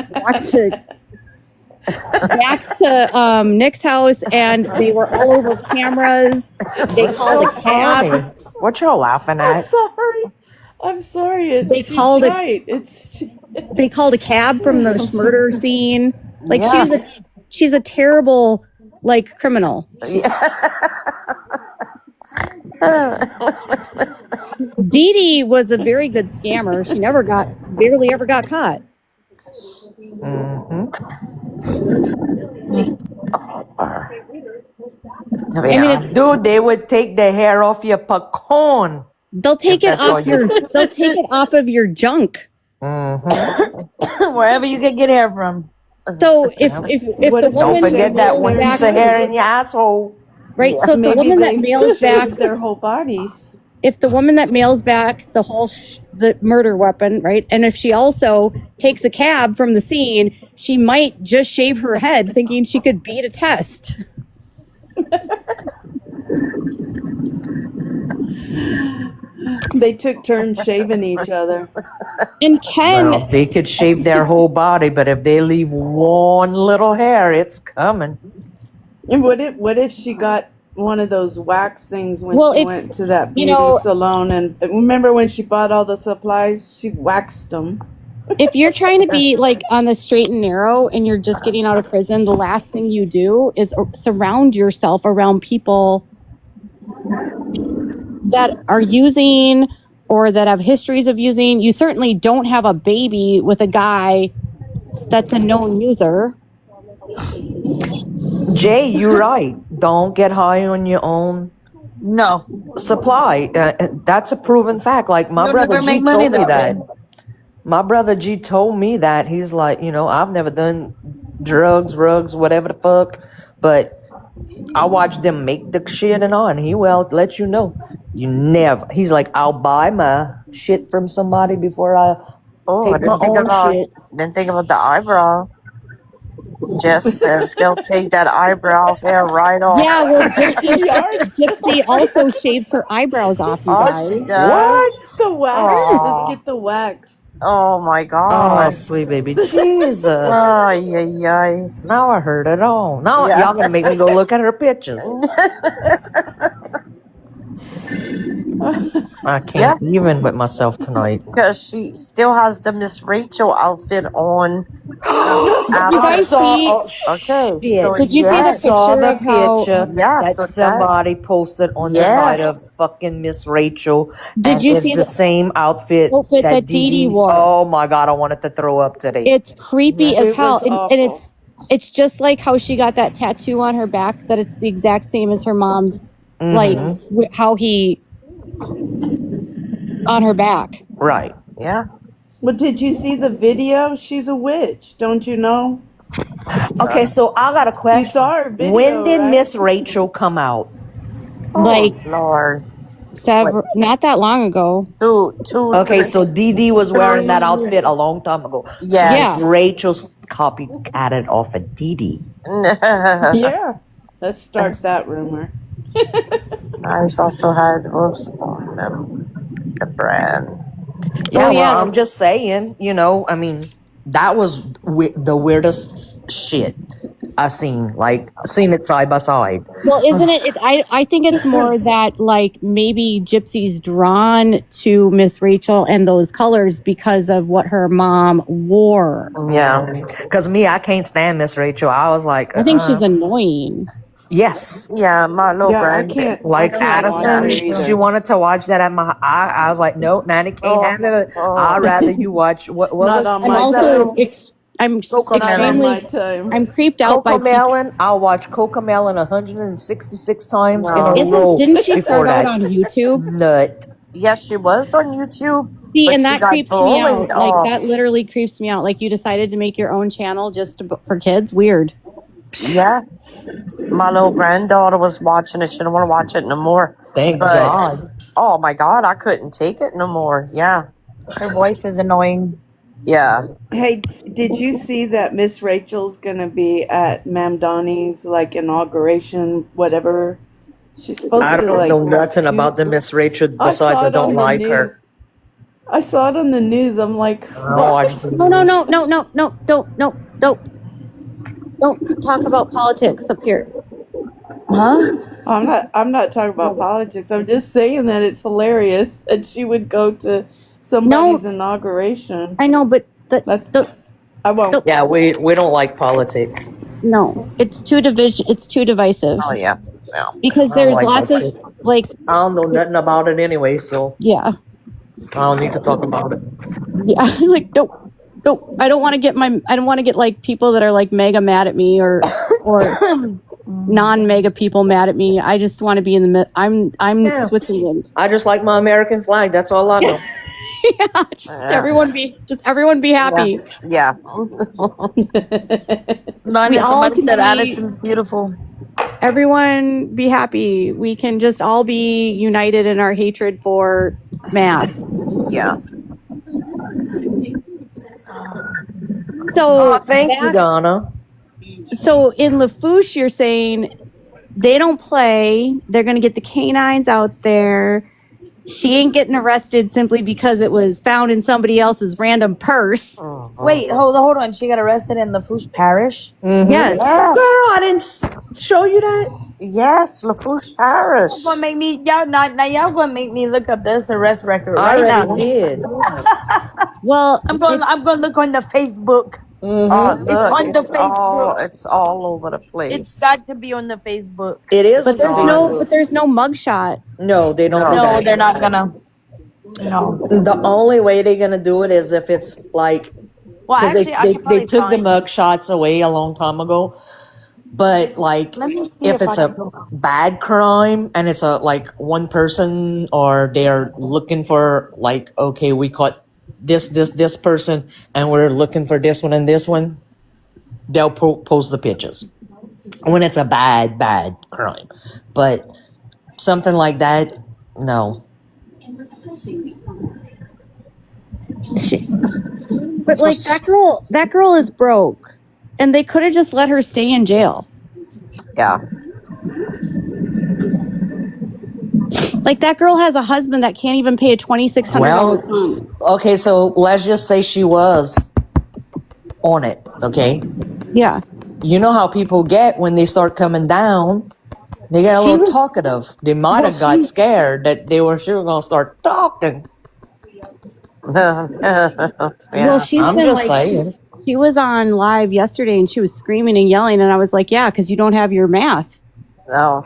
back to Nick's house, and they were all over cameras. They called a cab. funny. What y'all laughing at? I'm sorry. They She's called it- right. They called a cab from the murder scene. Like Yeah. she's a terrible criminal. Dee Dee was a very good scammer. She barely ever got caught. Mm-hmm. Dude, they would take the hair off your pecan. They'll take it That's all off they'll take it off of your junk. Mm-hmm. Wherever you can get hair from. So if What the if- woman Don't forget that one back, piece of hair in your asshole. right? So if the Maybe woman that they mails back shaved their whole bodies. if the woman that mails back the whole the murder weapon, right? And if she also takes a cab from the scene, she might just shave her head thinking she could beat a test. They took turns shaving each other. And Ken, Well, they could shave their whole body, but if they leave one little hair, it's coming. And what if she got one of those wax things when Well, she it's- went to that you beauty know- salon? And remember when she bought all the supplies, she waxed them. if you're trying to be on the straight and narrow and you're just getting out of prison, the last thing you do is surround yourself around people that are using or that have histories of using. You certainly don't have a baby with a guy that's a known user. Jay, you're right. Don't get high on your own No. supply. That's a proven fact. Like my You'll brother never G make money told me that that. way. My brother G told me that. He's like, I've never done drugs, rugs, whatever the fuck, but I watched them make the shit and all, and he will let you know. You never. He's like, I'll buy my shit from somebody before I take my own shit. Didn't think about the eyebrow. Jess says he'll take that eyebrow hair right off. Yeah, well, Gypsy also shaves her eyebrows off, you Oh, guys. she does. The wax. Aw. Just get the wax. Oh my Oh, God. sweet baby Jesus. Ay, ay, ay. Now I heard it all. Now Yeah. y'all gonna make me go look at her pictures. I can't even with myself tonight. Because she still has the Miss Rachel outfit on. You guys see? Okay, Shit. so Did you see I the saw the picture of how? picture Yeah, that so that- somebody posted on the Yes. side of fucking Miss Rachel. Did and you it's see the same outfit that Dee Dee wore? Oh my god, I wanted to throw up today. It's creepy Yeah, as it hell, was and awful. it's just like how she got that tattoo on her back. That it's the exact same as her mom's, like how he on her back. Right. Yeah. But did you see the video? She's a witch, don't you know? Okay, so I got a You question. saw her video, When did right? Miss Rachel come out? Like Lord. not that long ago. Two. Okay, so Dee Dee was wearing that outfit a long time ago. Yes. So Miss Rachel's copycatted off of Dee Dee. Yeah. Let's start that rumor. Knives also had roofs on them. The brand. Yeah, Oh, yeah. well, I'm just saying, I mean, that was the weirdest shit I've seen. Like, seen it side by side. Well, isn't it? I think it's more that like maybe Gypsy's drawn to Miss Rachel and those colors because of what her mom wore. Yeah. Because me, I can't stand Miss Rachel. I was like, I think she's annoying. yes. Yeah, my little Yeah, I grand. can't. Like I can't watch Addison, her either. she wanted to watch that at my. I was like, no, Nanny can't handle it. I'd rather you watch what Not was. on I'm my also time. I'm Not on my extremely time. I'm creeped out by people. Cocomelon. I'll watch Cocomelon 166 times in a row. Didn't she before start out that. on YouTube? Nut. Yes, she was on YouTube. See, but and she that got creeps me bullied out. Like off. that literally creeps me out. Like you decided to make your own channel just for kids. Weird. Yeah. My little granddaughter was watching it. She didn't want to watch it no more. Thank But- God. Oh my God, I couldn't take it no more. Yeah. Her voice is annoying. Yeah. Hey, did you see that Miss Rachel's gonna be at Mam Donnie's like inauguration, whatever? She's supposed I to don't like. know nothing about the Miss Rachel besides I it don't on the like news. her. I saw it on the news. I'm like, No, Don't talk about politics up here. Huh? I'm not talking about politics. I'm just saying that it's hilarious that she would go to somebody's inauguration. I know, but I won't. Yeah, we don't like politics. no, it's too divisive. Oh yeah. Yeah. Because I don't there's like lots that of shit. like I don't know nothing about it anyway, so yeah. I don't need to talk about it. Yeah, like no, I don't want to get like people that are like mega mad at me or non-mega people mad at me. I just want to be in the mid. I'm Yeah. Switzerland. I just like my American flag. That's all I know. Yeah, everyone be happy. Yeah. We all Somebody can said be- Addison's beautiful. Everyone be happy. We can just all be united in our hatred for math. Yeah. So Thank you, Donna. So in Lafourche, you're saying they don't play. They're going to get the canines out there. She ain't getting arrested simply because it was found in somebody else's random purse. Wait, hold on. She got arrested in Lafourche Parish? Mhm. Yes. Yes. Girl, I didn't show you that. Yes. Lafourche Parish. Y'all gonna make me y'all gonna make me look up this arrest record I right already now. did. Well, I'm gonna look on the Facebook. Mhm. Oh, look, on the it's all over the place. It's got to be on the Facebook. It is. but there's on no Facebook. mugshot. No, they don't. do No, that. they're not gonna. No. The only way they're gonna do it is if it's like Well, because actually, I they could probably took the find- mug shots away a long time ago. But like, Let me see if it's I a can- bad crime and it's a like one person or they're looking for like, okay, we caught this person and we're looking for this one and this one, they'll post the pictures when it's a bad crime. But something like that, no. But like that girl is broke, and they could have just let her stay in jail. Yeah. Like that girl has a husband that can't even pay a $2,600 Well, fine. okay, so let's just say she was on it, okay? Yeah. You know how people get when they start coming down, They got a She little was- talkative. They might Well, have got she- scared that she were going to start talking. Well, she's I'm been just like, saying. she was on live yesterday and she was screaming and yelling. And I was like, yeah, because you don't have your math. No.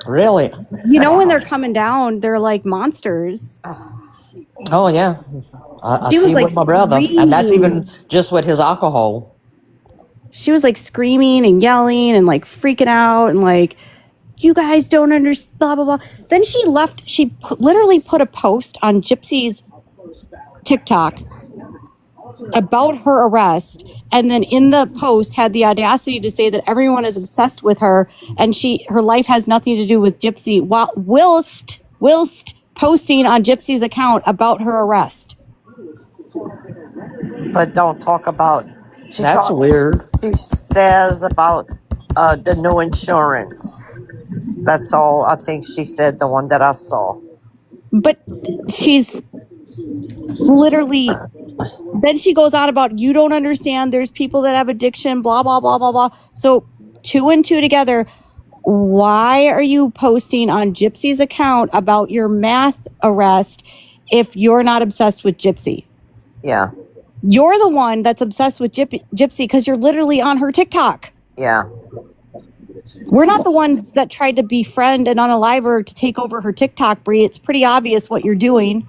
Really? You know, when they're coming down, they're like monsters. Oh, yeah. I She was, see like, with my brother. And that's even just with his alcohol. She was like screaming and yelling and like freaking out and like, you guys don't understand, blah, blah, blah. Then she left. She literally put a post on Gypsy's TikTok about her arrest. And then in the post had the audacity to say that everyone is obsessed with her and her life has nothing to do with Gypsy whilst posting on Gypsy's account about her arrest. But don't talk about. That's weird. She says about the new insurance. That's all I think she said, the one that I saw. But she's literally, then she goes on about, you don't understand, there's people that have addiction, blah, blah, blah, blah, blah. So 2 and 2 together, why are you posting on Gypsy's account about your math arrest if you're not obsessed with Gypsy? Yeah. You're the one that's obsessed with Gypsy because you're literally on her TikTok. Yeah. We're not the ones that tried to befriend and unalive her to take over her TikTok, Brie. It's pretty obvious what you're doing.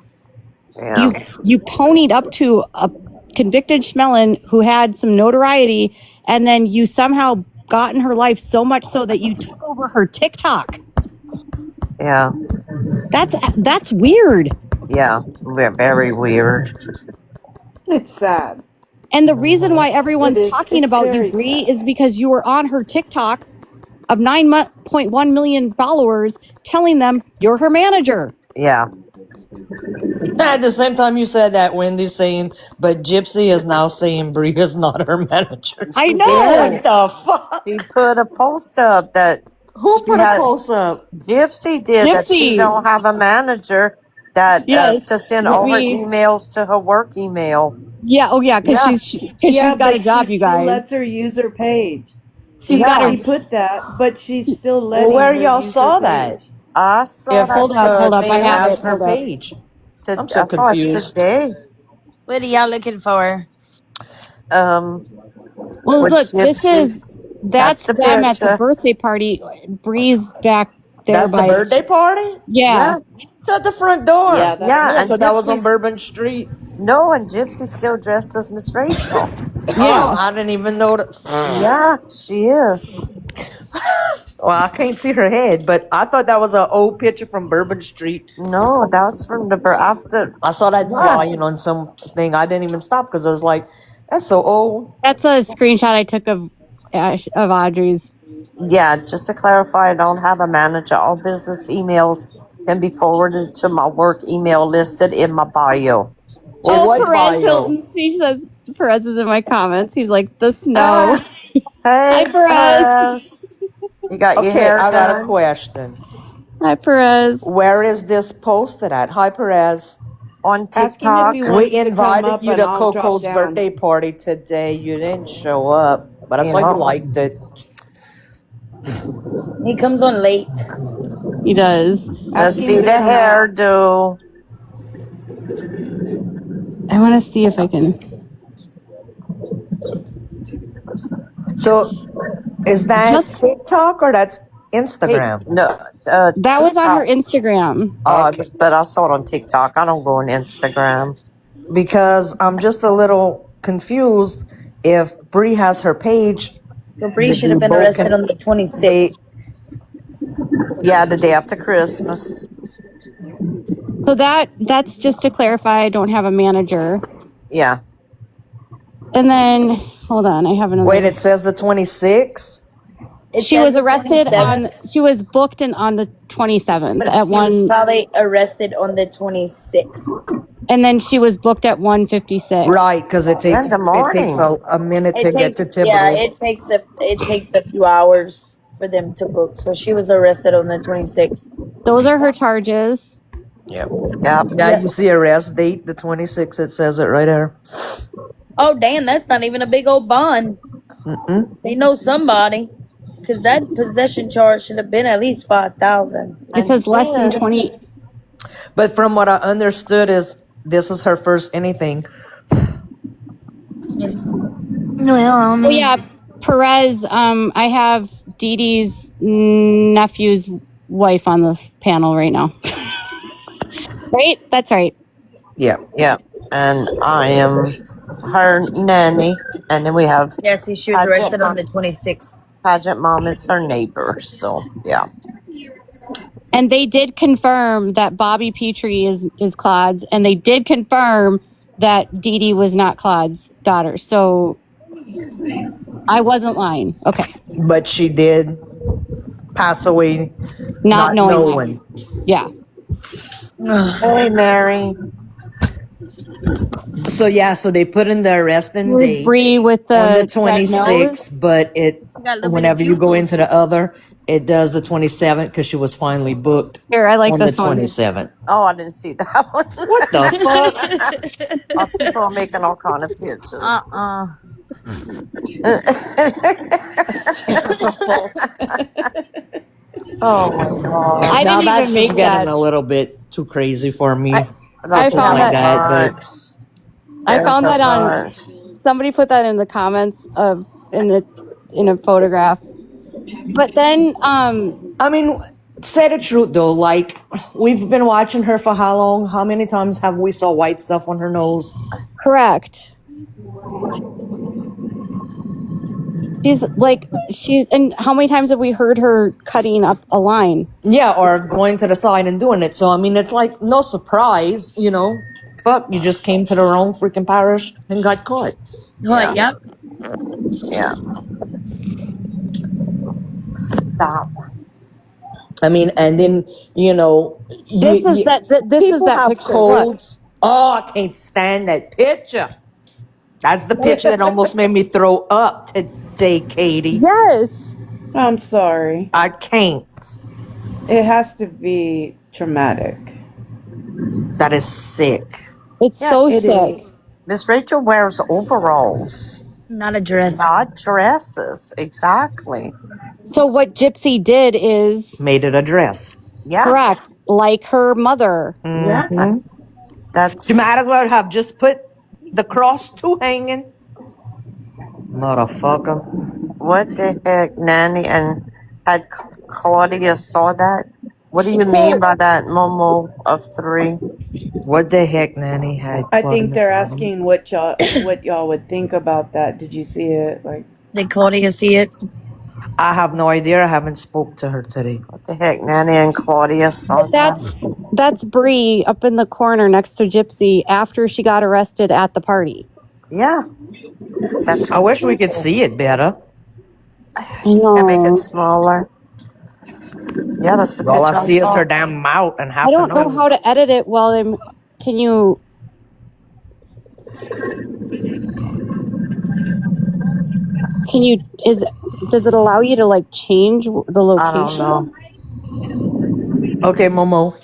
Yeah. You ponied up to a convicted schmelin who had some notoriety, and then you somehow got in her life so much so that you took over her TikTok. Yeah. That's weird. Yeah. Very weird. It's sad. And the reason why everyone's talking about you, very Brie, sad. is because you were on her TikTok of 9.1 million followers telling them you're her manager. Yeah. At the same time you said that, Wendy's saying, but Gypsy is now saying Brie is not her manager. I know. What the fuck? She put a post up that Who put a post up? Gypsy did, that she Gypsy. don't have a manager, that Yes. to send all her We- emails to her work email. Yeah, oh yeah, because she's got but a job, she you still guys. lets her use her page. She's got She her. put that, but she's still letting. Well, where her y'all use saw her that? page. I saw that hold up, I Thing have has it, her hold up. page. I'm so I saw it confused. today. What are y'all looking for? Well, with look, this Gypsy. is that's the them at the picture. birthday party. Bree's back there That's by the birthday party? Yeah. Shut the front door. Yeah, that's- Yeah, I and thought that was on Gypsy's- Bourbon Street. No, and Gypsy's still dressed as Miss Rachel. Oh, I didn't even know that. Yeah, she is. Well, I can't see her head, but I thought that was an old picture from Bourbon Street. No, that was from the after. I saw that flying on something. I didn't even stop because I was like, that's so old. That's a screenshot I took of Audrey's. Yeah, just to clarify, I don't have a manager. All business emails can be forwarded to my work email listed in my bio. Well, what Perez bio? Hilton. She says Perez is in my comments. He's like the snow. Hey, Hi, Perez. Perez. You got your Okay, hair I got a done? question. Hi, Perez. Where is this posted at? Hi, Perez. On Ask him if TikTok. he wants We to come invited up you and to I'll drop Coco's down. birthday party today. You didn't show up, but I saw Yeah. you liked it. He comes on late. He does. Let's Ask him see to the come out. hairdo. I want to see if I can. So, is that Just- TikTok or that's Instagram? No, That was on her TikTok. Instagram. Okay. But I saw it on TikTok. I don't go on Instagram. Because I'm just a little confused. If Bree has her page, So Bree should have been Both arrested can- on the 26th. Yeah, the day after Christmas. So that's just to clarify. I don't have a manager. Yeah. And then hold on, I have another. wait, it says the 26th? It She says was the arrested 27th, she was booked on the 27th but at she was 1, probably arrested on the 26th. and then she was booked at 1:56. Right, because it takes In the a minute to get to Thibodeau. Yeah, it takes a few hours for them to book. So she was arrested on the 26th. Those are her charges. Yeah. Yeah, you see arrest date, the 26th, it says it right there. Oh damn, that's not even a big old bond. They know somebody. Because that possession charge should have been at least 5,000. It says less than 20. But from what I understood is this is her first anything. Well, Oh yeah, Perez. I have Dee Dee's nephew's wife on the panel right now. Right? That's right. Yeah. Yeah. And I am her nanny. And then we have yeah, see, she was arrested on the 26th. Pageant Mom is her neighbor. So, yeah. And they did confirm that Bobby Petrie is Claude's, and they did confirm that Dee Dee was not Claude's daughter. So I wasn't lying. Okay. But she did pass away Not knowing. Yeah. Hey, Mary. So yeah, so they put in the arresting date Bree with the on the red 26th, but it Got a whenever you go pupils. into the other, it does the 27th because she was finally booked Here, I like on the this one. 27th. Oh, I didn't see that one. What the fuck? Oh, people are making all kind of pictures. Oh my god. I Now didn't that's even just make getting that. a little bit too crazy for me. I That's found like that. that, but I found that on. Somebody put that in the comments of in a photograph. But then, I mean, say the truth though. Like we've been watching her for how long? How many times have we saw white stuff on her nose? correct. And how many times have we heard her cutting up a line? Yeah, or going to the side and doing it. So I mean, it's like no surprise, you know. Fuck, you just came to the wrong freaking parish and got caught. What? Yep. Yeah. Stop. I mean, and then you know, This is that people have picture. Look. colds. Oh, I can't stand that picture. That's the picture that almost made me throw up today, Katie. Yes. I'm sorry. I can't. It has to be traumatic. That is sick. It's so It sick. is. Miss Rachel wears overalls, Not a dress. not dresses. Exactly. So what Gypsy did is Made it a dress. Yeah. correct, like her mother. Yeah. That's You might as well have just put the cross too hanging. Motherfucker. what the heck, Nanny and had Claudia saw that? What do you mean by that, Momo of 3? What the heck, Nanny had? I think Claudia's they're body? asking what y'all would think about that. Did you see it? Like, Did Claudia see it? I have no idea. I haven't spoke to her today. What the heck, Nanny and Claudia saw that? That's Bree up in the corner next to Gypsy after she got arrested at the party. Yeah. That's I wish we could see it better. I know. Can make it smaller. Yeah, that's the All I picture see is saw. her damn mouth and half I don't a know nose. how to edit it while I'm. Can you? Can you? Does it allow you to like change the I don't location? know. Okay, Momo.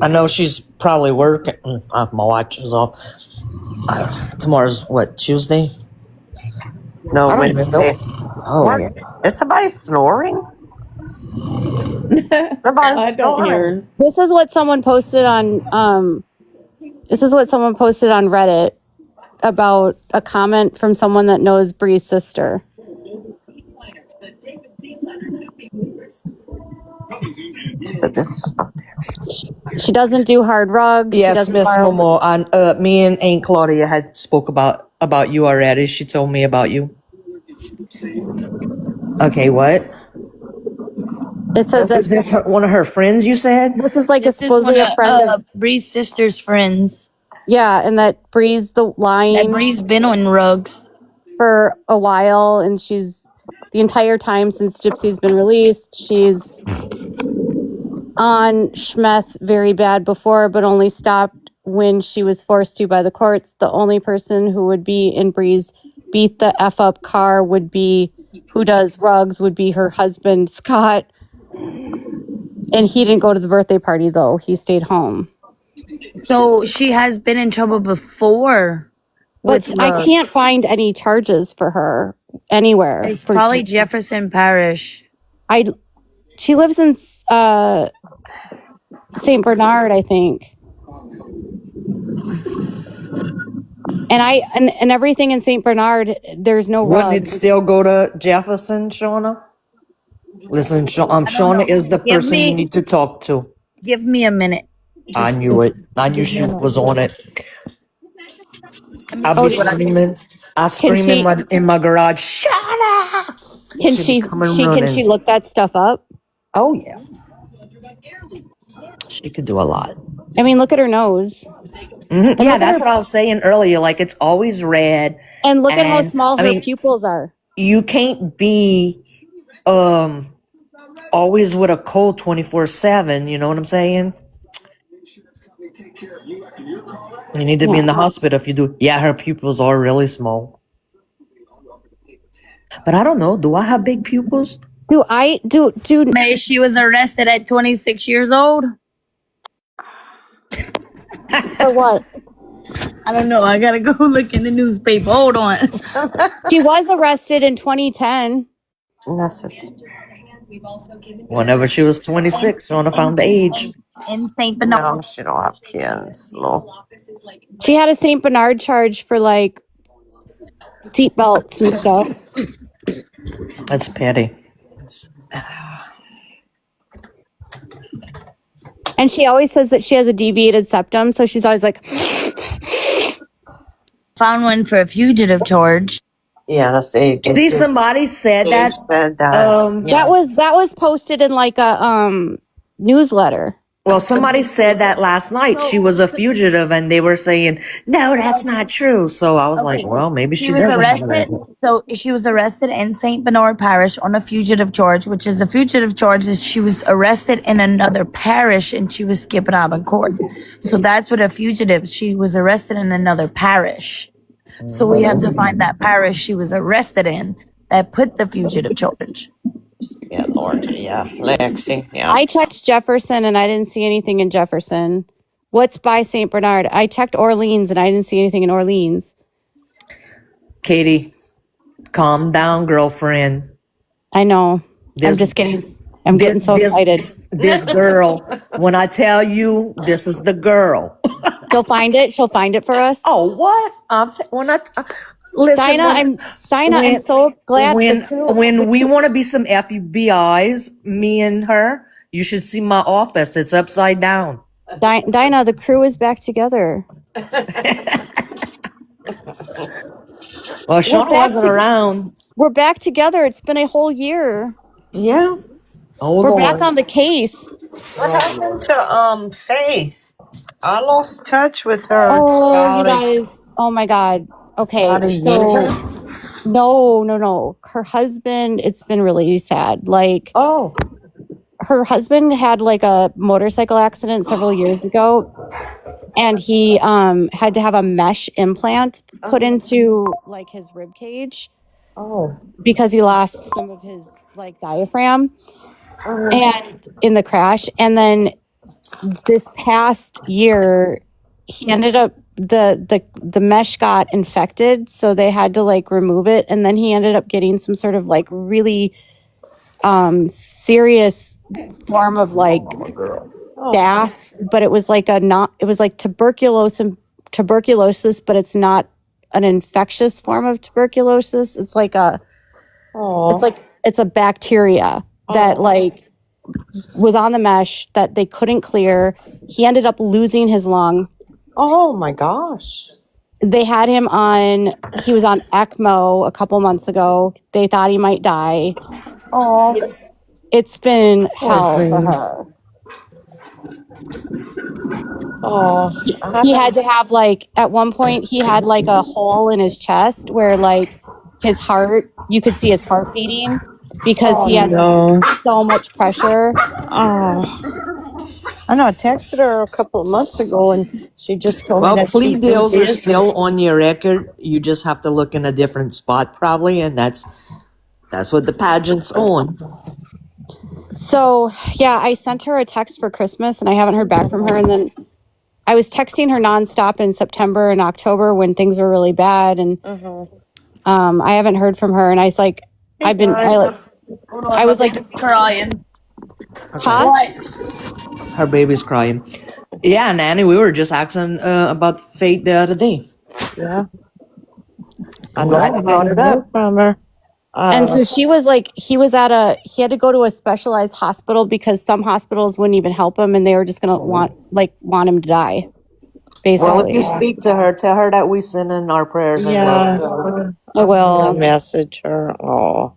I know she's probably working. My watch is off. Tomorrow's what, Tuesday? No, I don't even Wednesday. know. Oh, What? yeah. Is somebody snoring? I Somebody's don't snoring. hear. This is what someone posted on. This is what someone posted on Reddit about a comment from someone that knows Bree's sister. Put this up there. She doesn't do hard rugs. She Yes, doesn't Miss borrow- Momo. And me and Aunt Claudia had spoke about you already. She told me about you. Okay, what? It says Is this one of her friends? You said? this is like This is supposedly one a friend. of Bree's sister's friends. Yeah, and that Bree's the That lying Bree's been on rugs. for a while, and she's the entire time since Gypsy's been released, she's on Schmeth very bad before, but only stopped when she was forced to by the courts. The only person who would be in Bree's beat the F up car would be who does rugs would be her husband, Scott. And he didn't go to the birthday party though. He stayed home. So she has been in trouble before But I can't find any charges for her anywhere. It's probably Jefferson Parish. She lives in St. Bernard, I think. And everything in St. Bernard, there's no Wouldn't it rugs. still go to Jefferson, Shauna? Listen, Shauna is the person you need to talk to. Give me a minute. I knew it. I knew she was on it. I'll be screaming. I scream in my garage, Shauna! Can she look that stuff up? Oh, yeah. She could do a lot. I mean, look at her nose. Mm-hmm. Yeah, that's what I was saying earlier. Like, it's always red. And look at how small her pupils are. You can't be always with a cold 24/7. You know what I'm saying? You need to be in the hospital if you do. Yeah, her pupils are really small. But I don't know. Do I have big pupils? Maybe she was arrested at 26 years old. For what? I don't know. I gotta go look in the newspaper. Hold on. She was arrested in 2010. Yes, it's whenever she was 26, Shauna found the age. In St. Bernard. no, she don't have kids. No. She had a St. Bernard charge for like seatbelts and stuff. That's petty. And she always says that she has a deviated septum, so she's always like. Found one for a fugitive charge. Yeah, see, somebody said that. That was posted in like a newsletter. Well, somebody said that last night. She was a fugitive, and they were saying, "No, that's not true." So I was like, "Well, maybe she was doesn't." arrested. So she was arrested in St. Bernard Parish on a fugitive charge, which is a fugitive charge. Is she was arrested in another parish and she was skipping out of court. So that's what a fugitive. She was arrested in another parish. So we have to find that parish she was arrested in that put the fugitive charge. Yeah, Lord. Yeah, Lexi. Yeah. I checked Jefferson and I didn't see anything in Jefferson. What's by St. Bernard? I checked Orleans and I didn't see anything in Orleans. Katie, calm down, girlfriend. I know. I'm just kidding. I'm getting so excited. This girl, when I tell you, this is the girl. She'll find it. She'll find it for us. Oh, what? Listen, Dinah, I'm so glad. When we want to be some FBIs, me and her, you should see my office. It's upside down. Dinah, the crew is back together. Well, Shauna wasn't around. We're back together. It's been a whole year. Yeah. We're back on the case. What happened to Faith? I lost touch with her. Oh, you guys. Oh my God. Okay. So no. Her husband, it's been really sad. Like, her husband had like a motorcycle accident several years ago, and he had to have a mesh implant put into like his rib cage. Because he lost some of his like diaphragm and in the crash. And then this past year he ended up the mesh got infected, so they had to like remove it, and then he ended up getting some sort of like really serious form of like staph, but it was like tuberculosis, but it's not an infectious form of tuberculosis. It's like it's a bacteria that like was on the mesh that they couldn't clear. He ended up losing his lung. Oh my gosh. They had him he was on ECMO a couple months ago. They thought he might die. It's been hell for her. He had to have like, at one point he had like a hole in his chest where like his heart, you could see his heart beating because he had so much pressure. I know. I texted her a couple of months ago, and she just told me that plea deals are still on your record. You just have to look in a different spot, probably, and that's what the pageant's on. So yeah, I sent her a text for Christmas, and I haven't heard back from her. And then I was texting her nonstop in September and October when things were really bad, and I haven't heard from her. And I was like, I was like crying. huh? Her baby's crying. Yeah, Nanny, we were just asking about Faith the other day. Yeah. I know. I brought it up from her. And so she was like, he had to go to a specialized hospital because some hospitals wouldn't even help him, and they were just gonna want him to die. Basically. Well, if you speak to her, tell her that we send in our prayers and love to her. I will. Message her. Oh.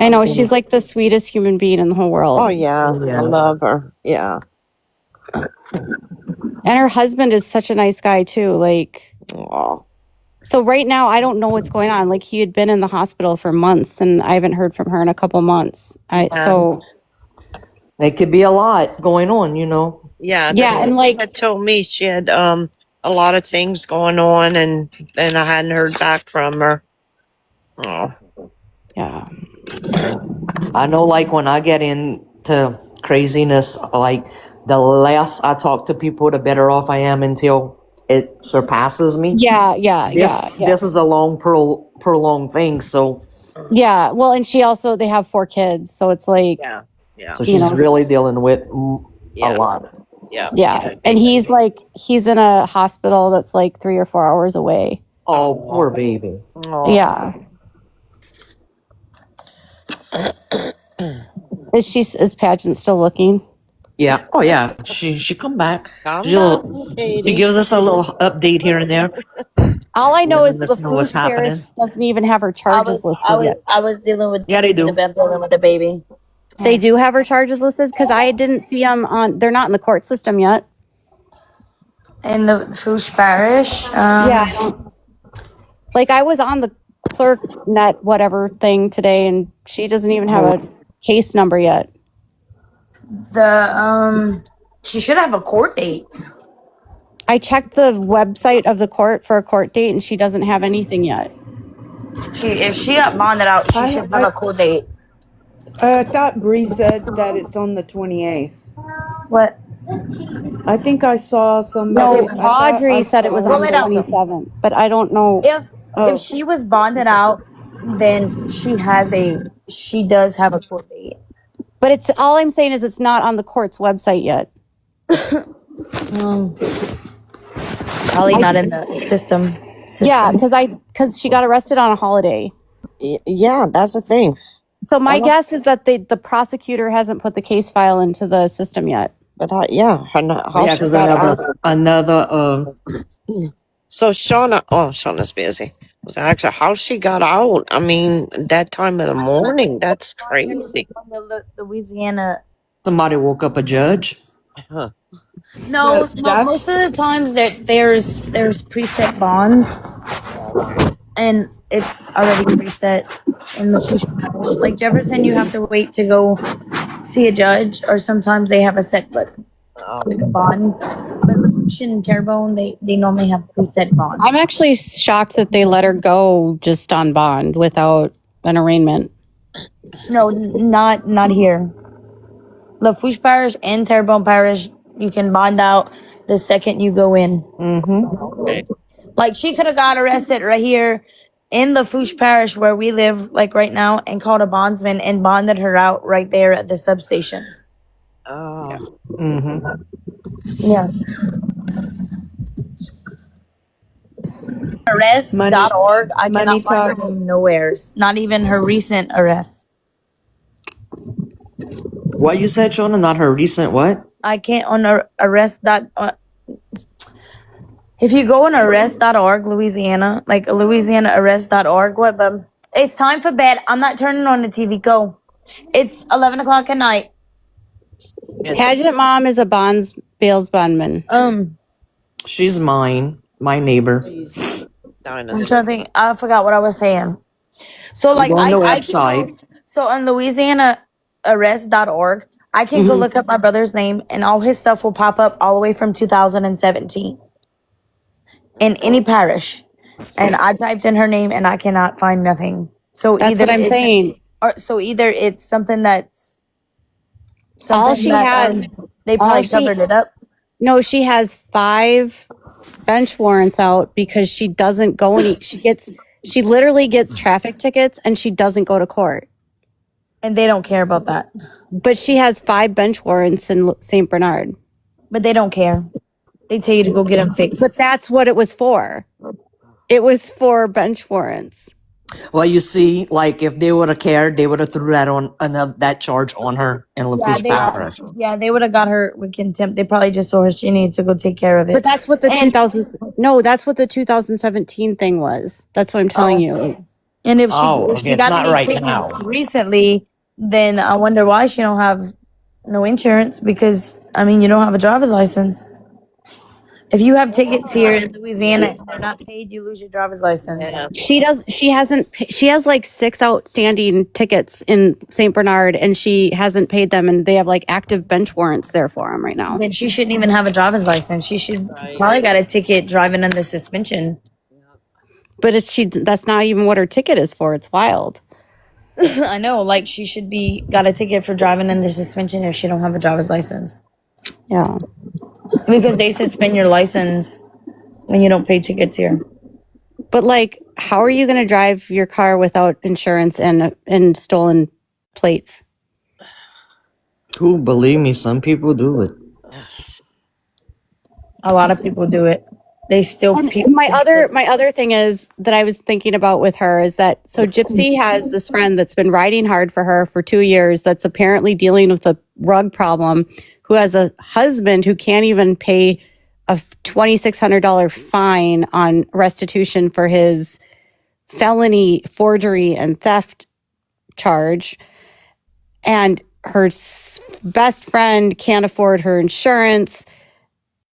I know, she's like the sweetest human being in the whole world. Oh yeah. I love her. Yeah. And her husband is such a nice guy too. Like, Oh. so right now I don't know what's going on. Like, he had been in the hospital for months, and I haven't heard from her in a couple months. So it could be a lot going on, you know. Yeah. and like, had told me she had a lot of things going on, and I hadn't heard back from her. Oh. yeah. I know, like, when I get into craziness, like, the less I talk to people, the better off I am until it surpasses me. This is a long, prolonged thing, so. Yeah, well, and they have 4 kids, so it's like. Yeah. So she's really dealing with a lot. Yeah. And he's in a hospital that's like 3 or 4 hours away. Oh, poor baby. Oh. Yeah. Is Pageant still looking? Yeah. Oh, yeah. She come back. She She gives us a little update here and there. All I know is Let us know what's LaFouche Parish happening. doesn't even have her charges listed yet. I was dealing with Yeah, they do. dealing with the baby. They do have her charges listed because I didn't see them on. They're not in the court system yet. In the Foosh Parish. Like, I was on the clerk net whatever thing today, and she doesn't even have a case number yet. She should have a court date. I checked the website of the court for a court date, and she doesn't have anything yet. If she got bonded out, she should have a court date. I thought Bree said that it's on the 28th. What? I think I saw somebody. No, Audrey said it was on the 27th, but I don't know. If she was bonded out, then she does have a court date. But it's all I'm saying is it's not on the court's website yet. Probably not in the system. Yeah, because she got arrested on a holiday. Yeah, that's the thing. So my guess is that the prosecutor hasn't put the case file into the system yet. But because another. So Shauna's busy. Was actually how she got out. I mean, that time of the morning. That's crazy. Louisiana. Somebody woke up a judge. Huh. No, most of the times there's preset bonds, and it's already preset in the Foosh Parish. Like Jefferson, you have to wait to go see a judge, or sometimes they have a set bond. But Foosh and Terrebonne, they normally have preset bonds. I'm actually shocked that they let her go just on bond without an arraignment. No, not here. Lafourche Parish and Terrebonne Parish, you can bond out the second you go in. Okay. Like, she could have got arrested right here in Lafourche Parish where we live, like right now, and called a bondsman and bonded her out right there at the substation. Oh. Yeah. Arrest.org. I cannot find her nowhere. Not even her recent arrest. What you said, Shona? Not her recent what? I can't on arrest. If you go on arrest.org, Louisiana, like louisianaarrest.org, it's time for bed. I'm not turning on the TV. Go. It's 11 o'clock at night. Pageant mom is a bails bondman. She's my neighbor. I'm trying to think. I forgot what I was saying. So like on the website. So on louisianaarrest.org, I can go look up my brother's name, and all his stuff will pop up all the way from 2017 in any parish. And I typed in her name, and I cannot find nothing. So that's what I'm saying. So either it's something that's all she has. They probably covered it up. No, she has 5 bench warrants out because she doesn't go she literally gets traffic tickets and she doesn't go to court. And they don't care about that. But she has 5 bench warrants in St. Bernard. But they don't care. They tell you to go get them fixed. But that's what it was for. It was for bench warrants. Well, you see, like if they would have cared, they would have threw that on that charge on her in Lafourche Parish. Yeah, they would have got her with contempt. They probably just told her she needed to go take care of it. But that's what the 2017 thing was. That's what I'm telling you. And if she got not any right tickets now. recently, then I wonder why she don't have no insurance, because I mean you don't have a driver's license. If you have tickets here in Louisiana and they're not paid, you lose your driver's license. Yeah. She has like 6 outstanding tickets in St. Bernard and she hasn't paid them, and they have like active bench warrants there for them right now. Then she shouldn't even have a driver's license. She should probably got a ticket driving under suspension. But that's not even what her ticket is for. It's wild. I know, like she should be got a ticket for driving under suspension if she don't have a driver's license. Yeah. Because they suspend your license when you don't pay tickets here. But like, how are you going to drive your car without insurance and stolen plates? Who, believe me, some people do it. A lot of people do it. They still. My other thing is that I was thinking about with her is that so Gypsy has this friend that's been riding hard for her for 2 years that's apparently dealing with a rug problem, who has a husband who can't even pay a $2,600 fine on restitution for his felony forgery and theft charge. And her best friend can't afford her insurance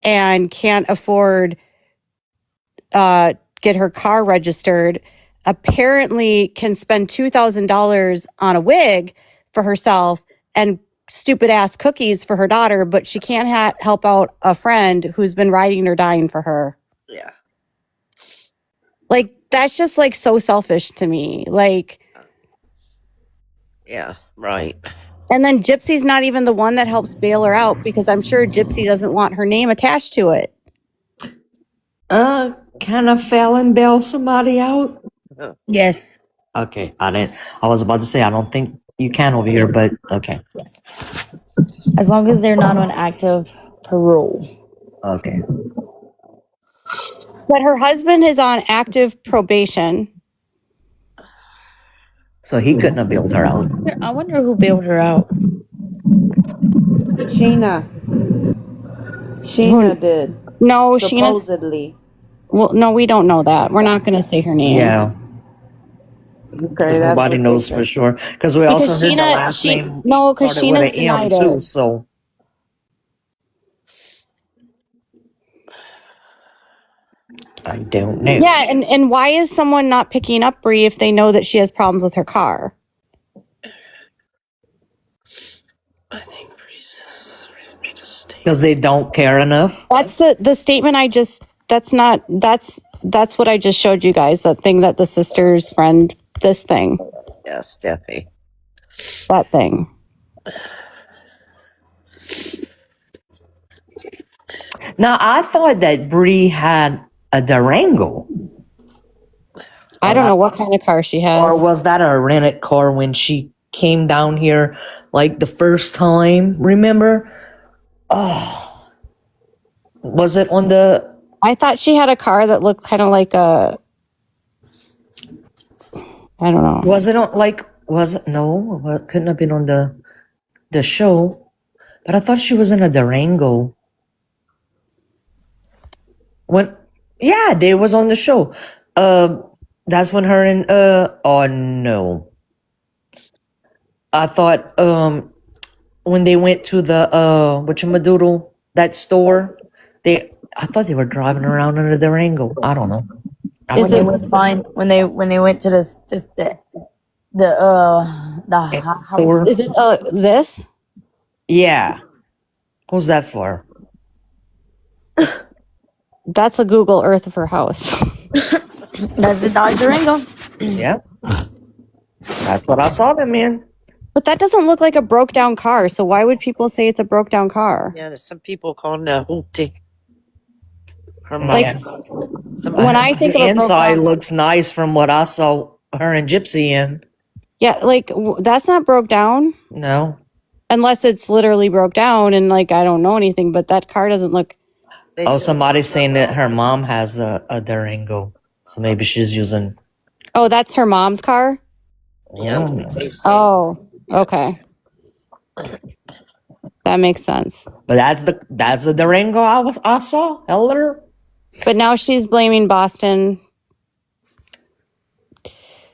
and can't afford get her car registered. Apparently can spend $2,000 on a wig for herself and stupid ass cookies for her daughter, but she can't help out a friend who's been riding or dying for her. Yeah. Like, that's just like so selfish to me. Like, Yeah, right. and then Gypsy's not even the one that helps bail her out, because I'm sure Gypsy doesn't want her name attached to it. Can a felon bail somebody out? Yes. Okay, I was about to say, I don't think you can over here, but okay. Yes. As long as they're not on active parole. Okay. But her husband is on active probation. So he couldn't have bailed her out. I wonder who bailed her out. Sheena did. No, supposedly. Well, no, we don't know that. We're not going to say her name. Yeah. Okay, nobody knows for sure. Because we also heard the last name. No, because Sheena's denied it. Too, so. I don't know. Yeah, and why is someone not picking up Bree if they know that she has problems with her car? I think Bree's made a statement. Because they don't care enough. That's the statement I just. That's what I just showed you guys. That thing that the sister's friend. This thing. Yeah, Steffi. That thing. Now I thought that Bree had a Durango. I don't know what kind of car she has. Or was that a rented car when she came down here, like the first time? Remember? Oh, was it on the? I thought she had a car that looked kind of like a. I don't know. Was it on like? Was it no? It couldn't have been on the show. But I thought she was in a Durango. When yeah, they was on the show. That's when her and oh no. I thought when they went to the whatchamadoodle, that store, I thought they were driving around in a Durango. I don't know. Is They it? were fine when they went to the house. Store? Is it this? Yeah. Who's that for? That's a Google Earth of her house. That's the Dodge Durango. Yeah. That's what I saw them in. But that doesn't look like a broke down car. So why would people say it's a broke down car? Yeah, there's some people calling it Hoopty. Her Like, mom. when I think The of a broke inside down, looks nice from what I saw her and Gypsy in. yeah, like that's not broke down No. unless it's literally broke down and like I don't know anything. But that car doesn't look. They Oh, said- somebody's saying that her mom has a Durango. So maybe she's using. Oh, that's her mom's car. Yeah. They said- Oh, okay. That makes sense. But that's the Durango I saw earlier. But now she's blaming Boston.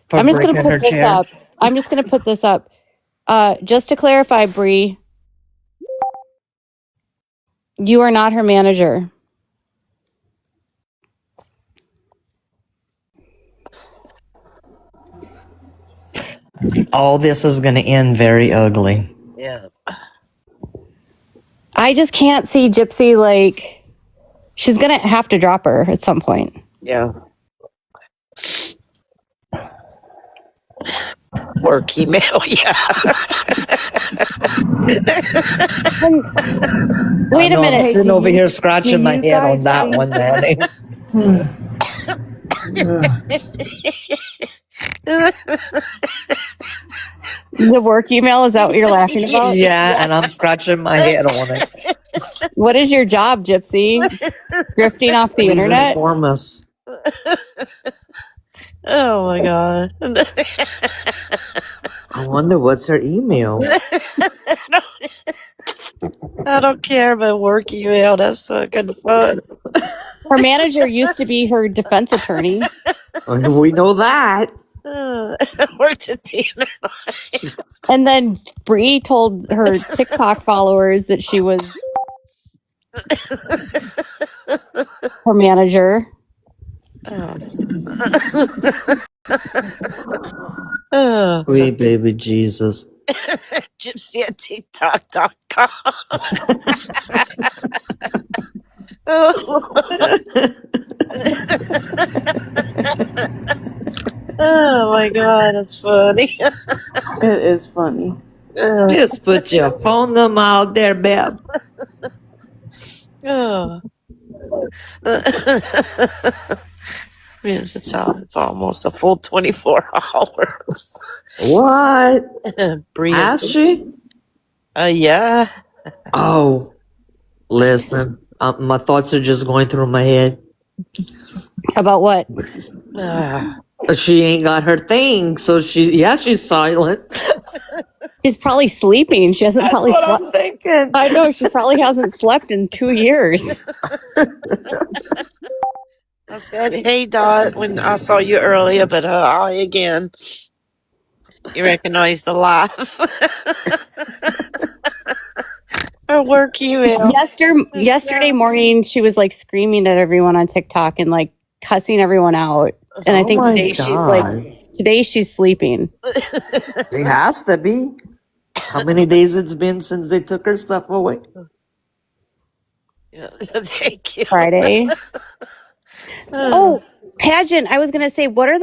For I'm just going breaking to her put this chair. up. I'm just going to put this up. Just to clarify, Bree, you are not her manager. All this is going to end very ugly. Yeah. I just can't see Gypsy like she's going to have to drop her at some point. Yeah. Work email, yeah. Wait I a know, I'm minute. sitting over here scratching my you head on guys that think- one, Danny. The work email, is that what you're laughing about? Yeah, and I'm scratching my head on it. What is your job, Gypsy? Drifting off the Please internet? inform us. Oh my god. I wonder what's her email. I don't care about work email. That's fucking fun. Her manager used to be her defense attorney. We know that. Worked at dinner. And then Bree told her TikTok followers that she was her manager. Sweet baby Jesus. Gypsy at TikTok.com. Oh my god, that's funny. It is funny. Just put your phone number out there, babe. Oh. Yes, it's almost a full 24 hours. What? Bree Has has she? yeah. Oh, listen. My thoughts are just going through my head. About what? She ain't got her thing, so she's silent. She's probably sleeping. She hasn't That's probably what slept. I'm thinking. I know, she probably hasn't slept in 2 years. I said, hey, Dot, when I saw you earlier, but hi again. You recognize the laugh. Her work email. Yesterday morning, she was like screaming at everyone on TikTok and like cussing everyone out. And I think today she's sleeping. She has to be. How many days it's been since they took her stuff away? Yeah, thank you. Friday. Oh, pageant. I was going to say, what are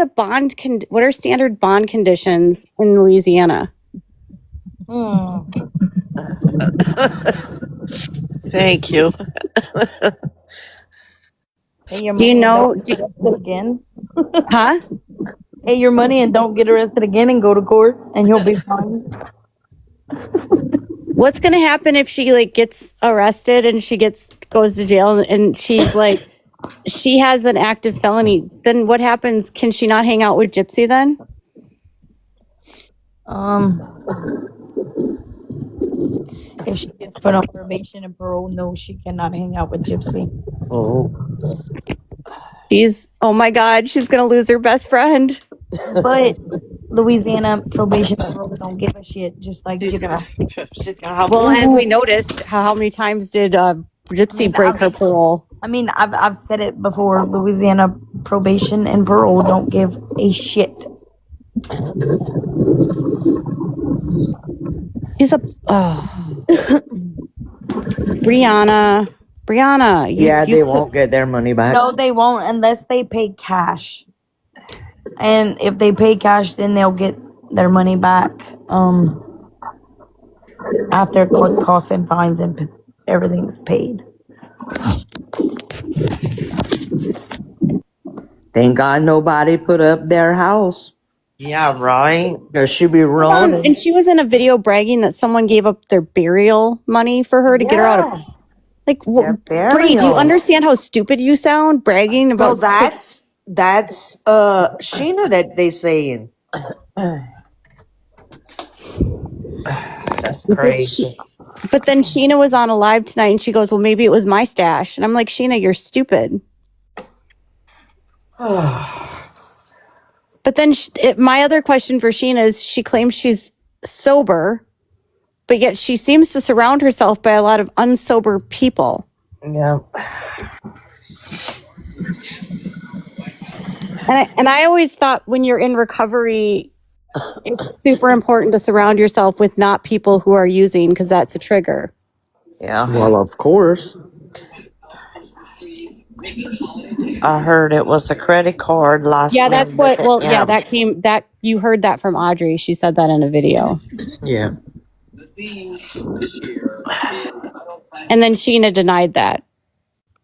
standard bond conditions in Louisiana? Thank you. Pay your Do you money and know? don't get arrested again. Huh? Pay your money and don't get arrested again and go to court and you'll be fine. What's going to happen if she like gets arrested and she goes to jail and she's like, she has an active felony? Then what happens? Can she not hang out with Gypsy then? If she gets put on probation and parole, no, she cannot hang out with Gypsy. Oh. Oh my God, she's going to lose her best friend. But Louisiana probation and parole don't give a shit. Just like She's Gypsy. gonna have Well, as we noticed, how many times did Gypsy break her parole? I mean, I've said it before. Louisiana probation and parole don't give a shit. She's a Brianna. They won't get their money back. No, they won't unless they pay cash. And if they pay cash, then they'll get their money back. after court costs and fines and everything's paid. Thank God nobody put up their house. Yeah, right. There should be running. And she was in a video bragging that someone gave up their burial money for her to get her out of. Like, Bree, do you understand how stupid you sound bragging about? So that's Sheena that they saying. That's crazy. But then Sheena was on a live tonight and she goes, well, maybe it was my stash. And I'm like, Sheena, you're stupid. But then my other question for Sheena is she claims she's sober, but yet she seems to surround herself by a lot of unsober people. Yeah. And I always thought when you're in recovery, it's super important to surround yourself with not people who are using, because that's a trigger. Yeah. Well, of course. I heard it was a credit card last. Yeah, that's what. Well, yeah, that you heard that from Audrey. She said that in a video. Yeah. And then Sheena denied that.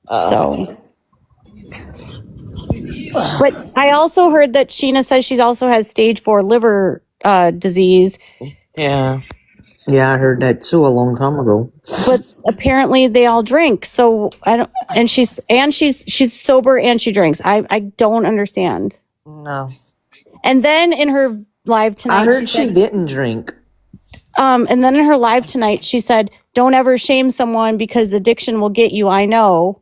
So. But I also heard that Sheena says she also has stage 4 liver disease. Yeah. Yeah, I heard that too a long time ago. But apparently they all drink. So I don't. And she's sober and she drinks. I don't understand. No. And then in her live tonight, I heard she didn't drink. And then in her live tonight, she said, "Don't ever shame someone because addiction will get you. I know."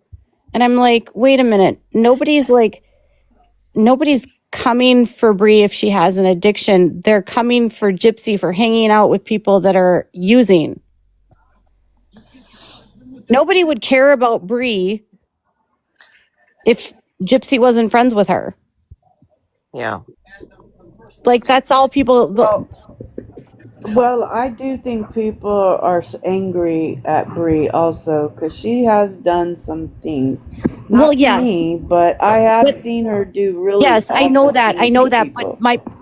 And I'm like, wait a minute. Nobody's coming for Bree if she has an addiction. They're coming for Gypsy for hanging out with people that are using. Nobody would care about Bree if Gypsy wasn't friends with her. Yeah. Like, that's all people... Well, I do think people are angry at Bree also because she has done some things. Not to me, but I have seen her do really. Yes, I know that.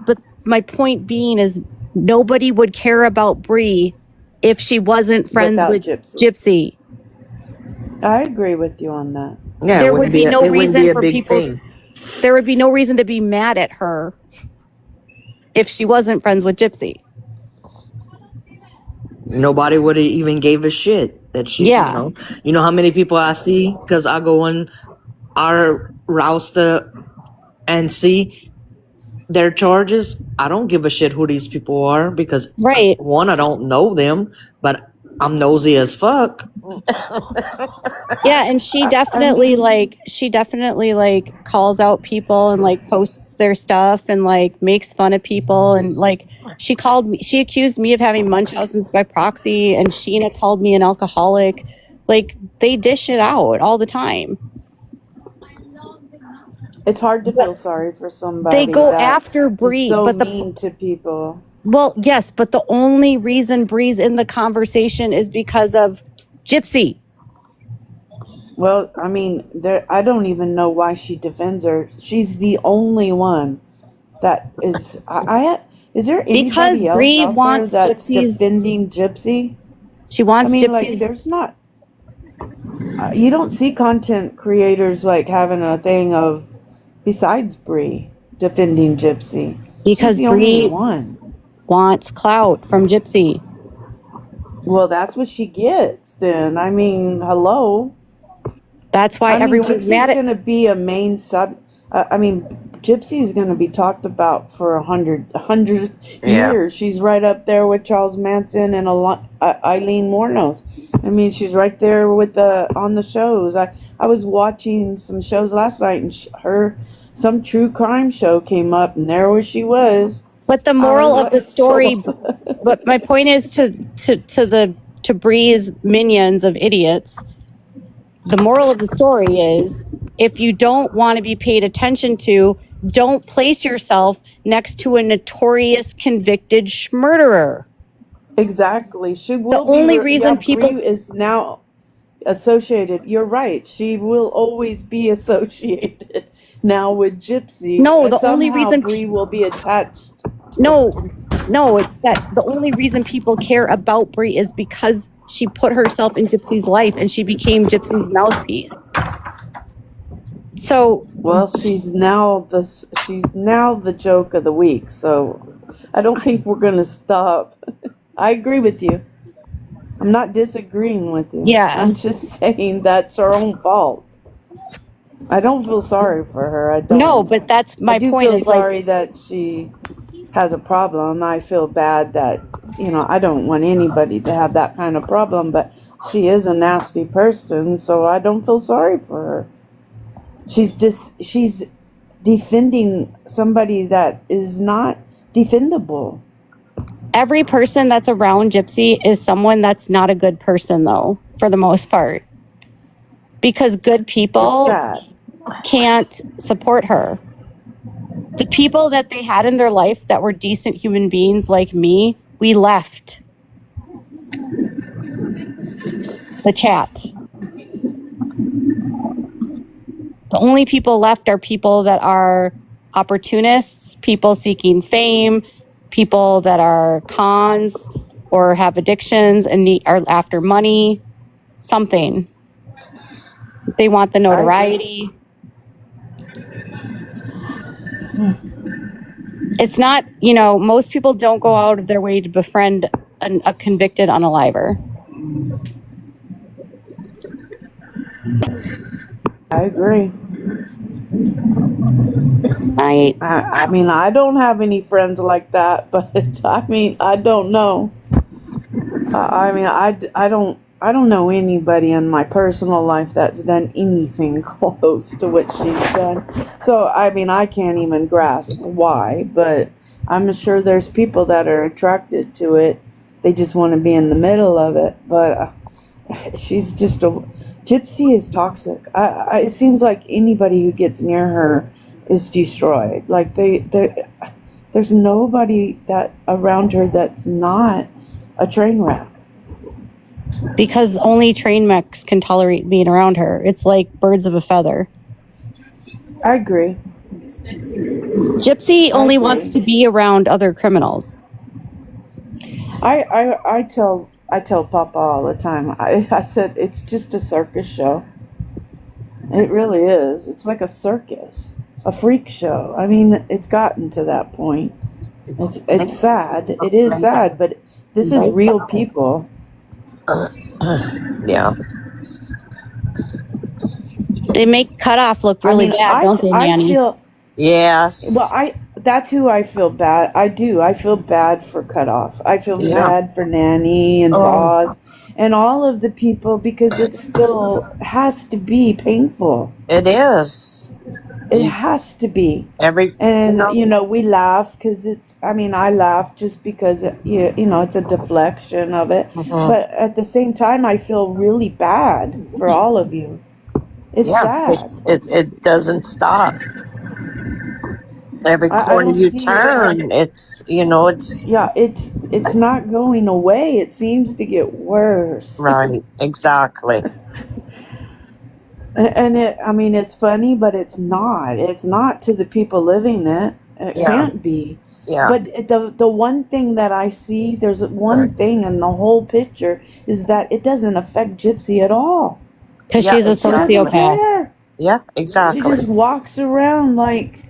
But my point being is nobody would care about Bree if she wasn't friends with Gypsy. I agree with you on that. Yeah, there would be no reason for people. Thing. There would be no reason to be mad at her if she wasn't friends with Gypsy. Nobody would have even gave a shit that she, you know how many people I see because I go on our roster and see their charges. I don't give a shit who these people are because one, I don't know them, but I'm nosy as fuck. Yeah, and she definitely calls out people and like posts their stuff and like makes fun of people and like she accused me of having Munchausen's by proxy and Sheena called me an alcoholic. Like they dish it out all the time. It's hard to feel sorry for somebody. They go after Bree, so mean to people. Well, yes, but the only reason Bree's in the conversation is because of Gypsy. Well, I mean, I don't even know why she defends her. She's the only one that is. Is there anybody else Bree out wants there that's Gypsy's, defending Gypsy? She wants Gypsy's. Like, there's not. You don't see content creators like having a thing of besides Bree defending Gypsy because She's the Bree only one. Wants clout from Gypsy. Well, that's what she gets then. I mean, hello. That's why everyone's mad at... Gypsy's going to be a main Gypsy is going to be talked about for 100 years. She's right up there with Charles Manson and Eileen Wuornos. I mean, she's right there with on the shows. I was watching some shows last night and some true crime show came up and there she was. But the moral of the story, but my point is to Bree's minions of idiots. The moral of the story is if you don't want to be paid attention to, don't place yourself next to a notorious convicted murderer. Exactly. She will. The only reason people Bree is now associated. You're right. She will always be associated now with Gypsy. No, the only reason Bree will be attached. No, No, it's that the only reason people care about Brie is because she put herself in Gypsy's life and she became Gypsy's mouthpiece. So, well, she's now the joke of the week. So I don't think we're gonna stop. I agree with you. I'm not disagreeing with you. yeah. I'm just saying that's her own fault. I don't feel sorry for her. I don't. No, but that's my I do point feel is like, sorry that she has a problem. I feel bad that, I don't want anybody to have that kind of problem, but she is a nasty person, so I don't feel sorry for her. She's defending somebody that is not defendable. every person that's around Gypsy is someone that's not a good person, though, for the most part. Because good people It's sad. can't support her. The people that they had in their life that were decent human beings like me, we left the chat. The only people left are people that are opportunists, people seeking fame, people that are cons or have addictions and are after money, something. They want the notoriety. It's not, most people don't go out of their way to befriend a convicted unaliver. I agree. I I don't have any friends like that, but I don't know. I don't know anybody in my personal life that's done anything close to what she's done. So, I can't even grasp why, but I'm sure there's people that are attracted to it. They just want to be in the middle of it, but she's just Gypsy is toxic. It seems like anybody who gets near her is destroyed. Like there's nobody that around her that's not a train wreck. Because only train wrecks can tolerate being around her. It's like birds of a feather. I agree. Gypsy only wants to be around other criminals. I tell Papa all the time. I said it's just a circus show. It really is. It's like a circus, a freak show. It's gotten to that point. It's sad. It is sad, but this is real people. Yeah. They make Cutoff look really bad, don't they, Nanny? Yes. Well, that's who I feel bad. I do. I feel bad for Cutoff. I feel bad for Nanny and Boz and all of the people because it still has to be painful. It is. It has to be. We laugh because I laugh just because it's a deflection of it. But at the same time, I feel really bad for all of you. It's sad. It doesn't stop. Every corner you turn, it's not going away. It seems to get worse. Right, exactly. And it's funny, but it's not. It's not to the people living it. It can't be. Yeah. But the one thing that I see, there's one thing in the whole picture, is that it doesn't affect Gypsy at all. Because she's a sociopath. Yeah, exactly. She just walks around like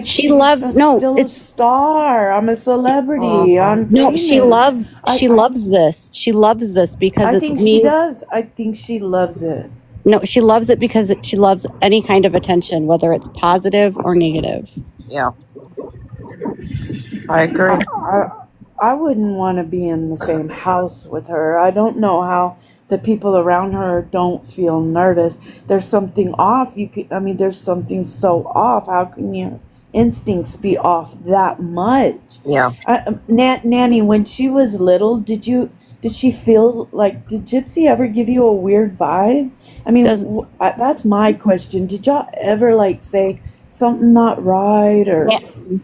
she loves still a star. I'm a celebrity. I'm famous. She loves this. She loves this because she does. I think she loves it. No, she loves it because she loves any kind of attention, whether it's positive or negative. Yeah. I agree. I wouldn't want to be in the same house with her. I don't know how the people around her don't feel nervous. There's something off. There's something so off. How can your instincts be off that much? Yeah. Nanny, when she was little, did she feel like, did Gypsy ever give you a weird vibe? That's my question. Did y'all ever say something not right or?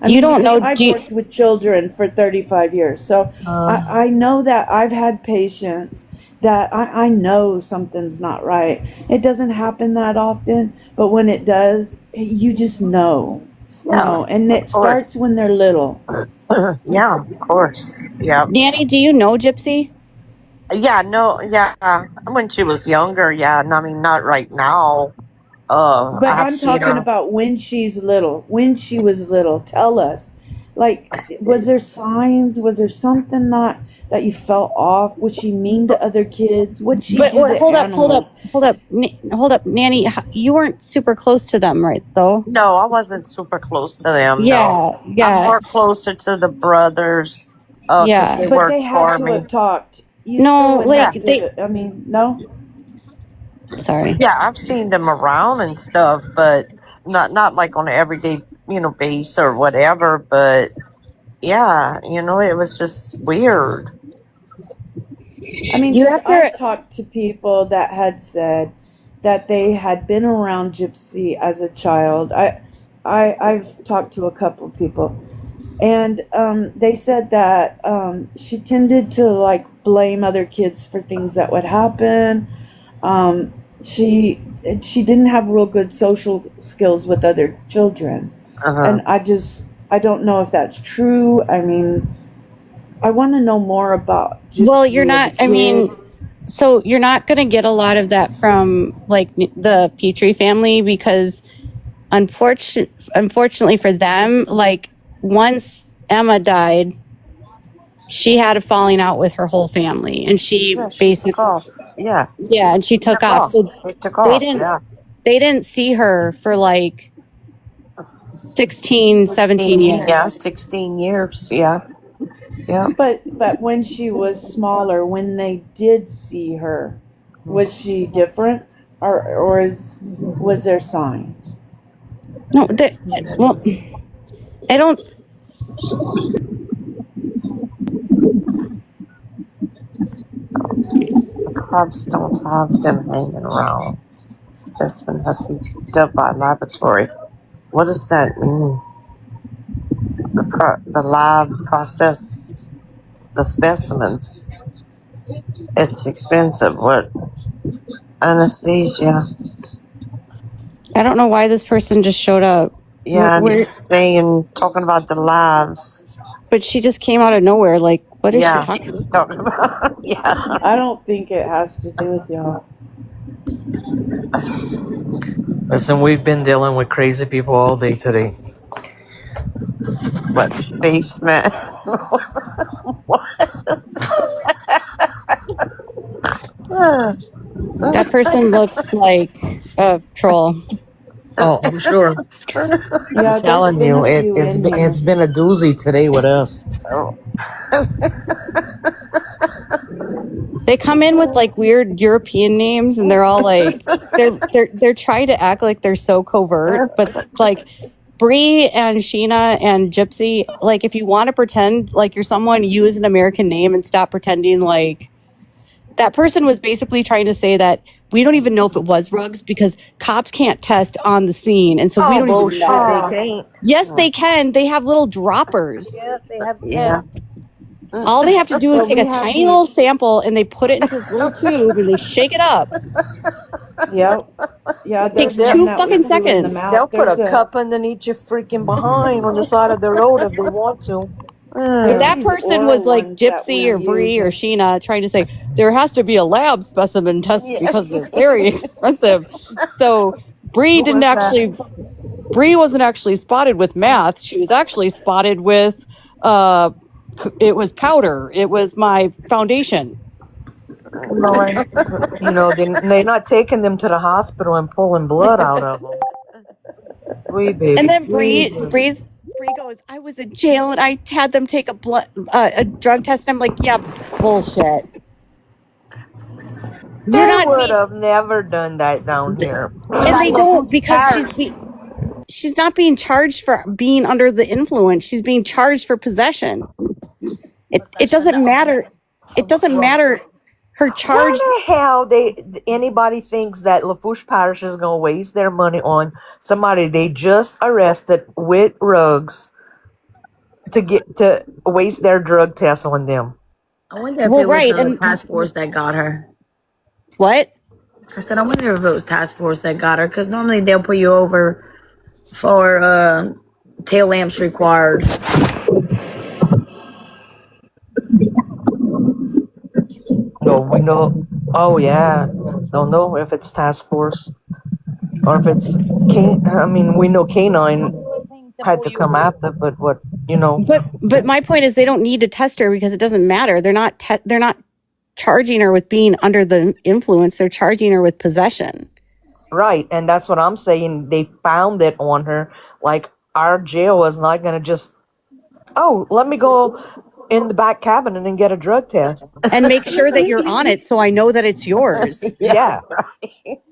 You don't know. I've worked with children for 35 years, so I know that I've had patients that I know something's not right. It doesn't happen that often, but when it does, you just know. And it starts when they're little. Yeah, of course. Yeah. Nanny, do you know Gypsy? Yeah, no, yeah. When she was younger, yeah. I mean, not right now. But I've I'm seen talking her. about when she's little. When she was little, tell us. Like, was there signs? Was there something not that you felt off? Was she mean to other kids? What'd she But do to animals? hold up, Nanny. You weren't super close to them, right? Though. No, I wasn't super close to them. No, Yeah, I'm yeah, more closer to the brothers, because yeah. they But they worked had for to me. have talked. You still No, wouldn't Yeah, like have they. to. I mean, no. Sorry. yeah. I've seen them around and stuff, but not like on an everyday, base or whatever. But yeah, it was just weird. I mean, You because have I've to. talked to people that had said that they had been around Gypsy as a child. I've talked to a couple of people, and they said that she tended to like blame other kids for things that would happen. Um, she didn't have real good social skills with other children, Uh huh. and I don't know if that's true. I mean, I want to know more about Well, you're Gypsy as a not. I kid. mean, so you're not going to get a lot of that from like the Petrie family because, unfortunately for them, like once Emma died, she had a falling out with her whole family, and she Yeah, she took basically, off. Yeah, yeah, and she took took off. off. So She took they off. didn't Yeah. they didn't see her for like 16, 17 years. Yeah, 16 years. Yeah. Yeah. But when she was smaller, when they did see her, was she different, or was there signs? No, well, I don't. Crabs don't have them hanging around. Specimen has to be picked up by laboratory. What does that mean? The lab process the specimens. It's expensive. What? Anesthesia. I don't know why this person just showed up. Yeah, and Where, talking about the labs. but she just came out of nowhere. Like, what is she Yeah, talking about? talking about. Yeah. I don't think it has to do with y'all. Listen, we've been dealing with crazy people all day today. What spaceman? What? That person looks like a troll. Oh, I'm sure. Yeah, I'm telling there's been you, a few in here. it's been a doozy today with us. They come in with like weird European names, and they're all like, they're trying to act like they're so covert, but like Bree and Sheena and Gypsy, like if you want to pretend like you're someone, use an American name and stop pretending like that person was basically trying to say that we don't even know if it was Ruggs because cops can't test on the scene, and so we don't bullshit. even know. They can't. Yes, they can. They have little droppers. Yeah, they have. Yeah. All they have to do is Well, take we a have tiny little these. sample and they put it into this little tube and they shake it up. Yep. Yeah, Takes there's 2 one that fucking we do in the seconds. mouth. They'll put There's a cup underneath your freaking behind on the side of the road if they want to. But There's that these person oral was like ones that we Gypsy or Bree use. or Sheena trying to say there has to be a lab specimen test because they're very expensive. So Bree Who was that? Bree wasn't actually spotted with meth. She was actually spotted with it was powder. It was my foundation. Lord. You know, they're not taking them to the hospital and pulling blood out of them. Wee baby. And then Bree Jesus. goes, I was in jail and I had them take a drug test. And I'm like, yeah, bullshit. You're They not would have never done that down here. and they don't because she's not being charged for being under the influence. She's being charged for possession. It doesn't matter. It doesn't matter. Her charge. Why the hell anybody thinks that Lafourche Parish is gonna waste their money on somebody they just arrested with drugs to waste their drug test on them? I wonder if Well, it was right, the and task force that got her. what? I said, I wonder if it was task force that got her, because normally they'll put you over for tail lamps required. So we know. Oh yeah, don't know if it's task force or if it's I mean, we know canine had to come after, but what But my point is, they don't need to test her because it doesn't matter. They're not charging her with being under the influence. They're charging her with possession. Right, and that's what I'm saying. They found it on her. Like, our jail is not going to just, oh, let me go in the back cabinet and get a drug test. And make sure that you're on it so I know that it's yours. Yeah.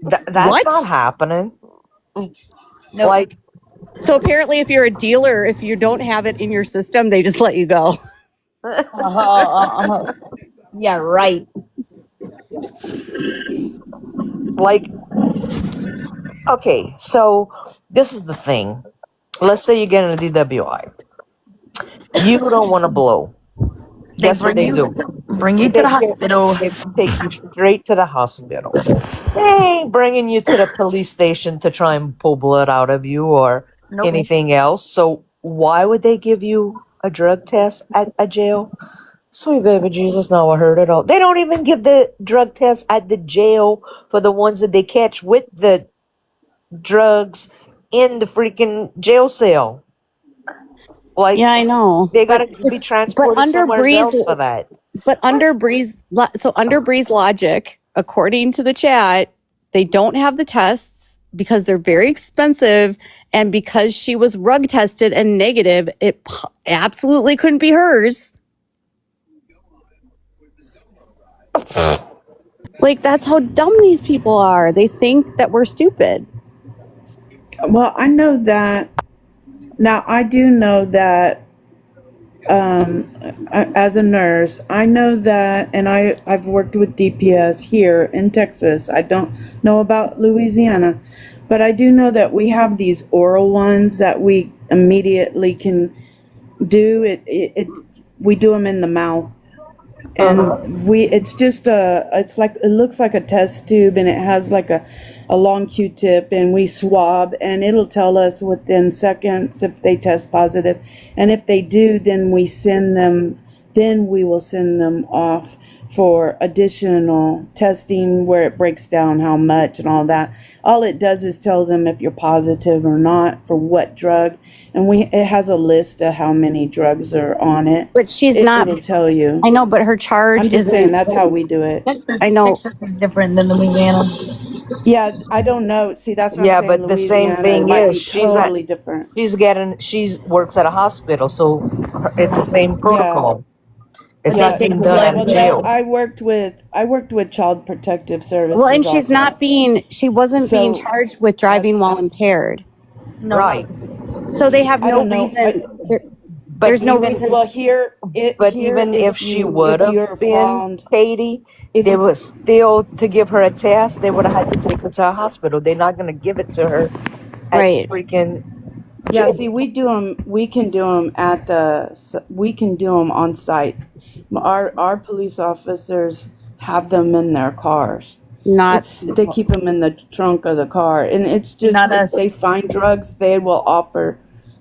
That's What? not happening. No. Like, So apparently, if you're a dealer, if you don't have it in your system, they just let you go. Yeah, right. like, okay, so this is the thing. Let's say you get in a DWI. You don't want to blow. Guess what they do? Bring you to the hospital. They take you straight to the hospital. They ain't bringing you to the police station to try and pull blood out of you or Nope. anything else. So why would they give you a drug test at a jail? Sweet baby Jesus, now I heard it all. They don't even give the drug test at the jail for the ones that they catch with the drugs in the freaking jail cell. Like, Yeah, I know. they gotta be transported somewhere else for that. But under Bree's logic, according to the chat, they don't have the tests because they're very expensive, and because she was rug tested and negative, it absolutely couldn't be hers. Like, that's how dumb these people are. They think that we're stupid. Well, I know that. Now, I do know that as a nurse, I know that, and I've worked with DPS here in Texas. I don't know about Louisiana, but I do know that we have these oral ones that we immediately can do. We do them in the mouth. And it's just it looks like a test tube, and it has like a long Q-tip, and we swab, and it'll tell us within seconds if they test positive. And if they do, then we will send them off for additional testing where it breaks down how much and all that. All it does is tell them if you're positive or not for what drug. And it has a list of how many drugs are on it. But It'll tell you. I know, but her charge I'm just saying that's how we do it. I know. Texas is different than Louisiana. Yeah, I don't know. See, that's what I'm saying. But the same thing is totally different. She works at a hospital, so it's the same protocol. It's not being done at a jail. I worked with Child Protective Services. Well, and she wasn't being charged with driving while impaired. No. Right. So they have no reason. There's no reason. Well, even if she would have been, Katie, they was still to give her a test. They would have had to take her to a hospital. They're not going to give it to her. Right. Freaking. Yeah. See, we do them. We can do them we can do them on site. Our police officers have them in their cars. They keep them in the trunk of the car, and it's just if they find drugs, they will offer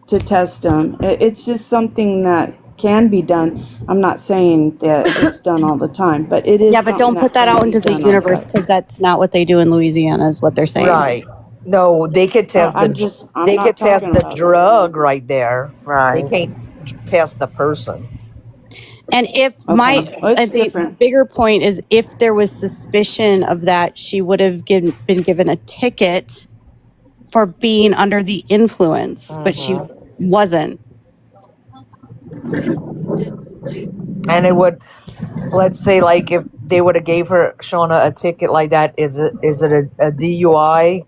to test them. It's just something that can be done. I'm not saying that it's done all the time, but it is. Yeah, but don't put that out into the universe, because that's not what they do in Louisiana, is what they're saying. Right. No, they could test the drug right there. Right. They can't test the person. And if the bigger point is, if there was suspicion of that, she would have been given a ticket for being under the influence, but she wasn't. And it would, let's say, like, if they would have gave her Shauna a ticket like that, is it a DUI?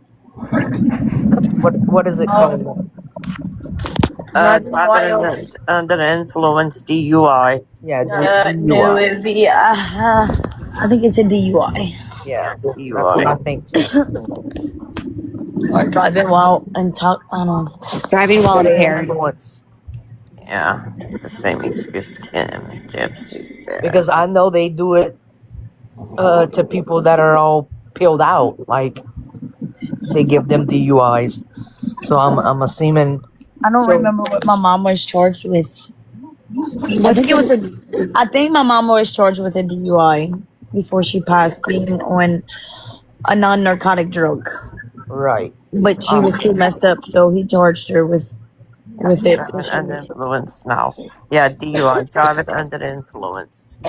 What is it called? Under the influence, DUI. Yeah, no, it'd be. I think it's a DUI. Yeah, DUI. That's what I think too. Or driving while Driving while impaired. Yeah, it's the same excuse Kim Gypsy said. Because I know they do it to people that are all peeled out. Like, they give them DUIs. So I'm assuming. I don't remember what my mom was charged with. I think my mom was charged with a DUI. before she passed, being on a non-narcotic drug. Right. But she was still messed up, so he charged her with it. Under influence now. Yeah, DUI, driving under the influence.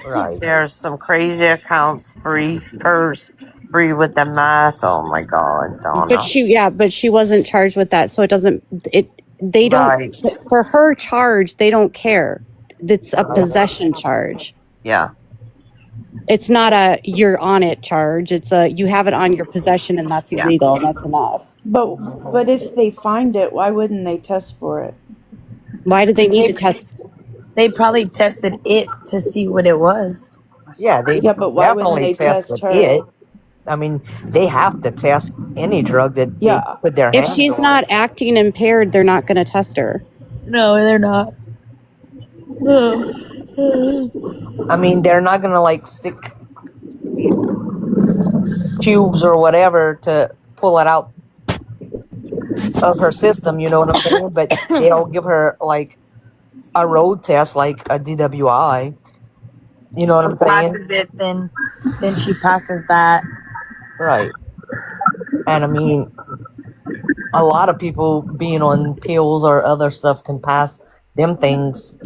Right. There's some crazy accounts. Bree with the math. Oh my God, Donna. But she wasn't charged with that, so it doesn't. They don't. Right. For her charge, they don't care. It's a possession charge. Yeah. It's not a you're on it charge. It's a you have it on your possession, and that's Yeah. illegal, and that's enough. But if they find it, why wouldn't they test for it? Why did they need to test? They probably tested it to see what it was. Yeah, they But why wouldn't definitely they test tested her? it. I mean, they have to test any drug that they put their If hands she's on. not acting impaired, they're not going to test her. No, they're not. I mean, they're not gonna like stick tubes or whatever to pull it out of her system. You know what I'm saying? But they'll give her like a road test, like a DWI. You know what I'm saying? Passes it, then she passes that. Right. And I mean, a lot of people being on pills or other stuff can pass them things.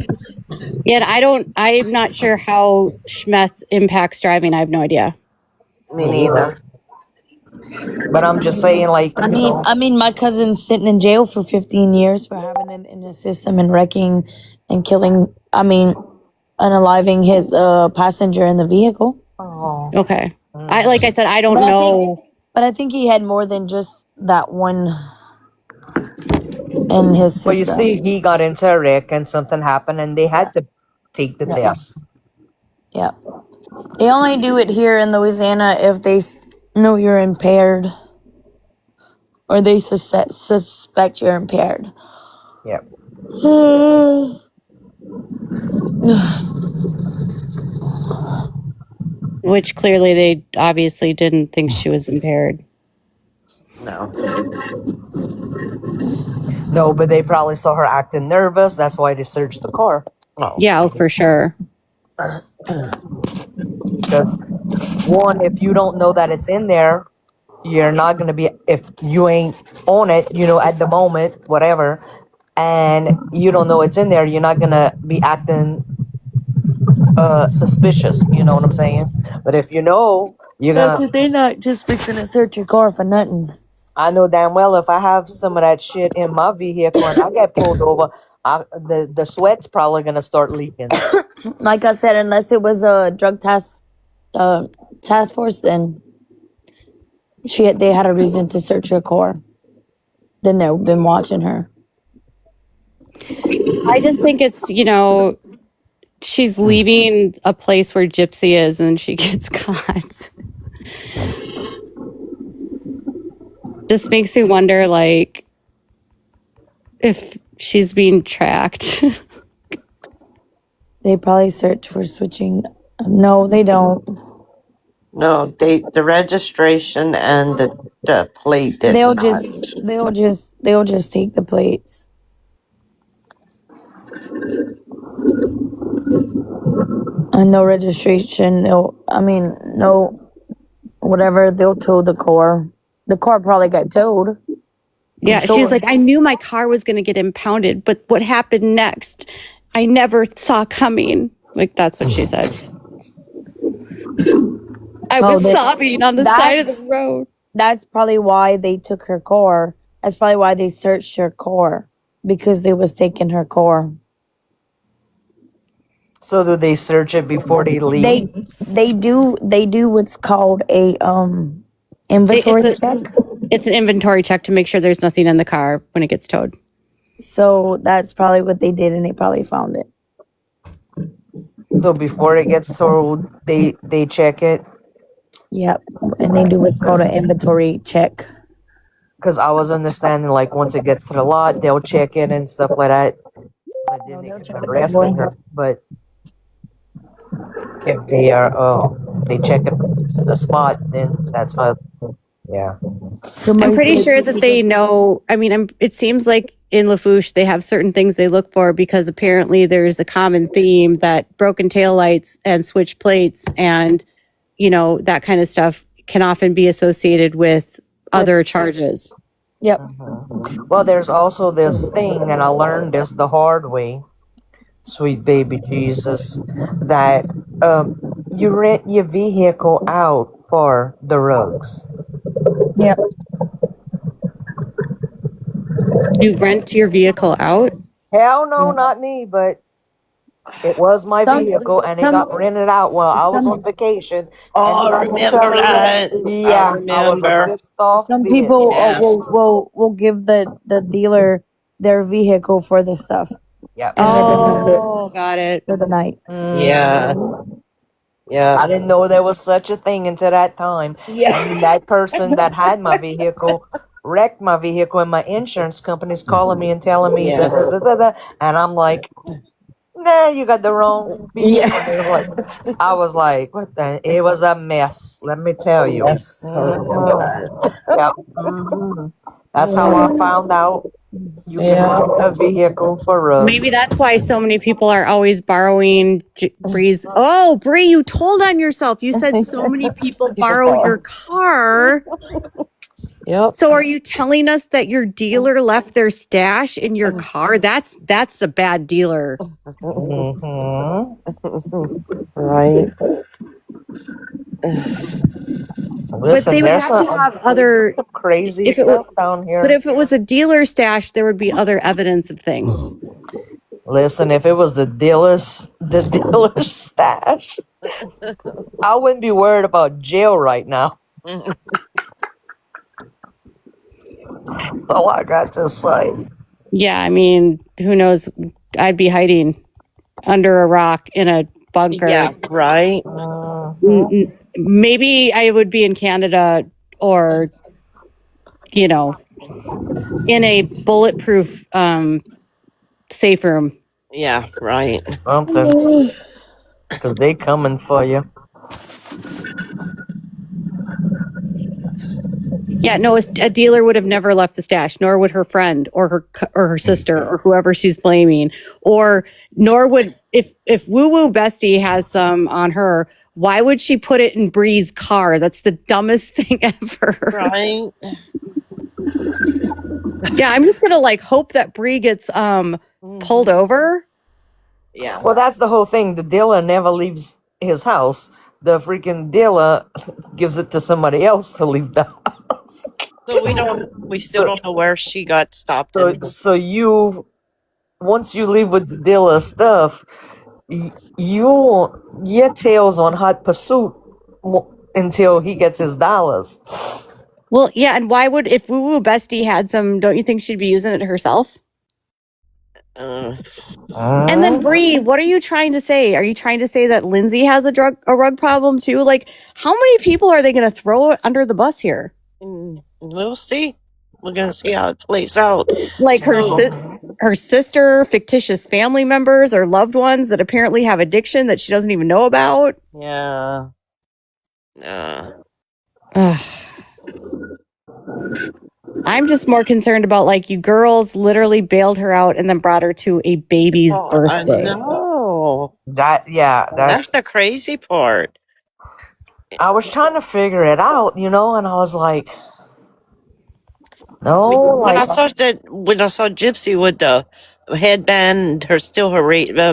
Yeah, I'm not sure how meth impacts driving. I have no idea. Me neither. But I'm just saying, like, I mean, my cousin's sitting in jail for 15 years for having it in his system and wrecking and killing. I mean, unaliving his passenger in the vehicle. oh, Okay. Like I said, I don't know. But I think he had more than just that one in his system. well, you see, he got into a wreck and something happened, and they had to take the test. Yeah. They only do it here in Louisiana if they know you're impaired or they suspect you're impaired. Yep. Which clearly they obviously didn't think she was impaired. No. No, but they probably saw her acting nervous. That's why they searched the car. Oh. Yeah, for sure. Because one, if you don't know that it's in there, you're not going to be, if you ain't on it, you know, at the moment, whatever, and you don't know it's in there, you're not going to be acting suspicious, you know what I'm saying? But if you know, you're going to... Because they're not just fixing to search your car for nothing. I know damn well if I have some of that shit in my vehicle and I get pulled over, the sweat's probably going to start leaking. Like I said, unless it was a drug task force, then they had a reason to search her car. Then they've been watching her. I just think it's, she's leaving a place where Gypsy is and she gets caught. This makes me wonder, like, if she's being tracked. They probably search for switching. No, they don't. No, the registration and the plate did They'll not. just take the plates. And no registration. No, whatever. They'll tow the car. The car probably got towed. Yeah, she's like, I knew my car was going to get impounded, but what happened next, I never saw coming. Like, that's what she said. I was sobbing on the side of the road. That's probably why they took her car. That's probably why they searched her car, because they was taking her car. So do they search it before they leave? They do what's called a inventory check. It's an inventory check to make sure there's nothing in the car when it gets towed. So that's probably what they did, and they probably found it. So before it gets towed, they check it? Yep, and they do what's called an inventory check. Because I was understanding, like, once it gets to the lot, they'll check it and stuff like that. But then they can arrest her. But if they are, they check it the spot, then that's how, yeah. I'm pretty sure that they know. I mean, it seems like in Lafourche, they have certain things they look for because apparently there's a common theme that broken taillights and switch plates and, that kind of stuff can often be associated with other charges. Yep. Well, there's also this thing, and I learned this the hard way, sweet baby Jesus, that you rent your vehicle out for the rugs. Yep. You rent your vehicle out? Hell no, not me, but it was my vehicle, and it got rented out while I was on vacation. Oh, I remember that. Yeah, I was a pissed off Some bitch. people Yes. will give the dealer their vehicle for the stuff Yep. Oh, got it. for the night. Yeah. Yeah. I didn't know there was such a thing until that time. And that person that had my vehicle wrecked my vehicle, and my insurance company's calling me and telling me Yeah. and I'm like, nah, you got the wrong vehicle. I was like, what the? It was a mess. Let me tell you. Yes. I remember that. Yep. That's how I found out you can rent a vehicle for rugs. Maybe that's why so many people are always borrowing Bree's. Oh, Bree, you told on yourself. You said so many people borrow your car. Yep. So are you telling us that your dealer left their stash in your car? That's a bad dealer. Right. But they would have to have other crazy stuff down here. But if it was a dealer stash, there would be other evidence of things. Listen, if it was the dealer's stash, I wouldn't be worried about jail right now. That's all I got to say. Yeah, I mean, who knows? I'd be hiding under a rock in a bunker. Yeah, right. Maybe I would be in Canada or, in a bulletproof safe room. Yeah, right. Something. Because they coming for you. Yeah, no, a dealer would have never left the stash, nor would her friend or her sister or whoever she's blaming, nor would if Woo Woo Bestie has some on her. Why would she put it in Bree's car? That's the dumbest thing ever. Right. Yeah, I'm just gonna hope that Bree gets pulled over. Yeah. Well, that's the whole thing. The dealer never leaves his house. The freaking dealer gives it to somebody else to leave the house. So we still don't know where she got stopped. So once you leave with the dealer stuff, your tail's on hot pursuit until he gets his dollars. Well, yeah, and why would, if Woo Woo Bestie had some, don't you think she'd be using it herself? And then Bree, what are you trying to say? Are you trying to say that Lindsay has a rug problem too? How many people are they going to throw under the bus here? We'll see. We're going to see how it plays out. Her sister, fictitious family members, or loved ones that apparently have addiction that she doesn't even know about. Yeah. I'm just more concerned about you girls literally bailed her out and then brought her to a baby's birthday. I know. That's the crazy part. I was trying to figure it out, and I was like, no. When I saw Gypsy with the headband, her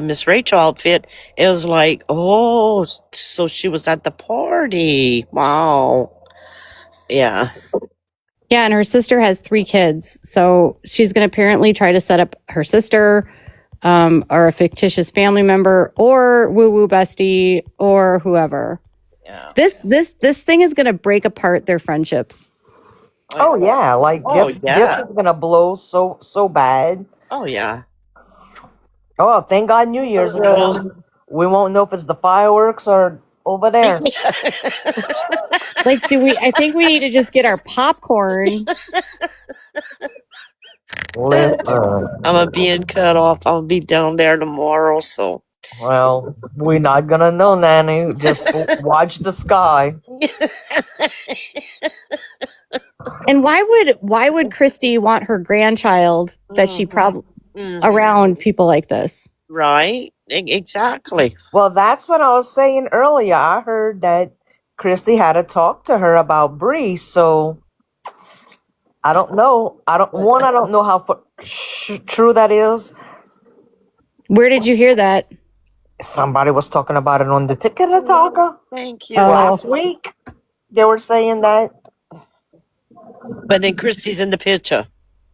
Miss Rachel outfit, it was like, oh, so she was at the party. Wow. Yeah. Yeah, and her sister has 3 kids. So she's going to apparently try to set up her sister or a fictitious family member or Woo Woo Bestie or whoever. Yeah. This thing is going to break apart their friendships. Oh yeah, this is going to blow so bad. Oh yeah. Oh, thank God New Year's. We won't know if it's the fireworks or over there. I think we need to just get our popcorn. I'm being cut off. I'll be down there tomorrow, so. Well, we're not gonna know, Nanny. Just watch the sky. And why would Christy want her grandchild that she probably around people like this? Right? Exactly. Well, that's what I was saying earlier. I heard that Christy had to talk to her about Bree, so I don't know. I don't know how true that is. Where did you hear that? Somebody was talking about it on the Ticket Talker Thank you. last week. They were saying that But then Christy's in the picture.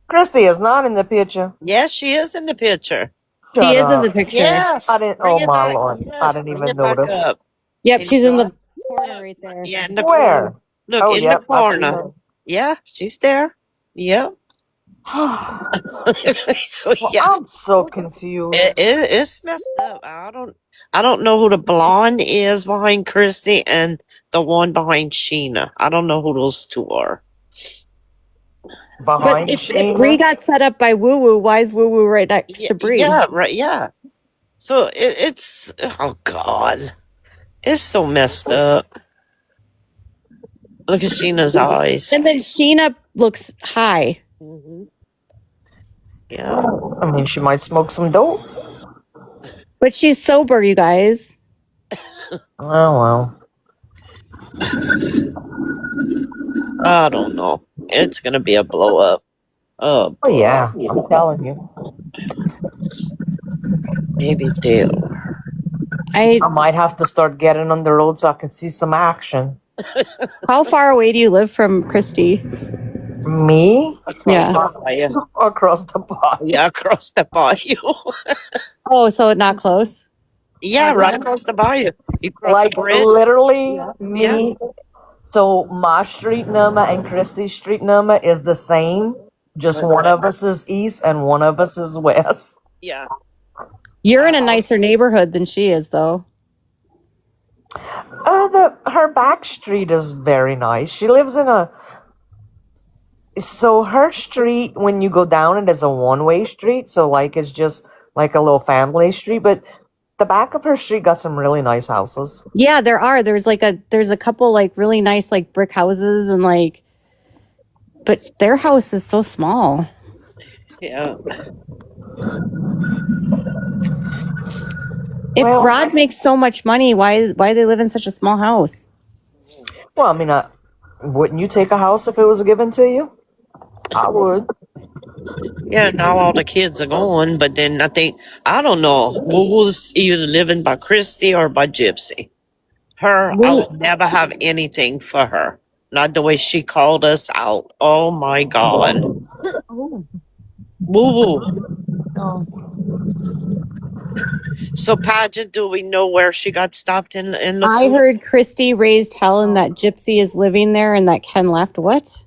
Christy is not in the picture. Yes, she is in the picture. Shut She is in up. the picture. Yes. I didn't. Bring Oh it my back. lord! Yes, I didn't bring even it back notice. up. Yep, Can she's you in not? the corner right there. Yeah, in the Where? corner. Look, Oh, in yep, the I see corner. Yeah, she's there. Yep. So Well, yeah, I'm so confused. it's messed up. I don't know who the blonde is behind Christy and the one behind Sheena. I don't know who those two are. Behind But if Sheena? Bree got set up by Woo Woo, why is Woo Woo right next to Bree? Yeah, right. Yeah. So it's oh god, it's so messed up. Look at Sheena's eyes. And then Sheena looks high. Mm-hmm. Yeah. I mean, she might smoke some dope. But she's sober, you guys. Oh well. I don't know. It's gonna be a blow up. Oh, Oh yeah, I'm telling you. maybe do. I might have to start getting on the road so I can see some action. How far away do you live from Christy? Me? Across Yeah. the bayou. Across the bayou. Yeah, across the bayou. Oh, so not close? Yeah, right across the bayou. You cross Like the bridge. literally me. So my street number and Christy's street number is the same. Just one of us is east and one of us is west. Yeah. You're in a nicer neighborhood than she is, though. Her back street is very nice. She lives in so her street, when you go down it, is a one-way street. So like it's just like a little family street. But the back of her street got some really nice houses. Yeah, there are. There's a couple like really nice like brick houses and like, but their house is so small. Yeah. If Rod makes so much money, why they live in such a small house? Well, I mean, wouldn't you take a house if it was given to you? I would. Yeah, now all the kids are gone, but then I don't know, who's either living by Christy or by Gypsy. I would never have anything for her. Not the way she called us out. Oh my God. Woo. So Pageant, do we know where she got stopped in the I heard Christy raised hell and that Gypsy is living there and that Ken left. What?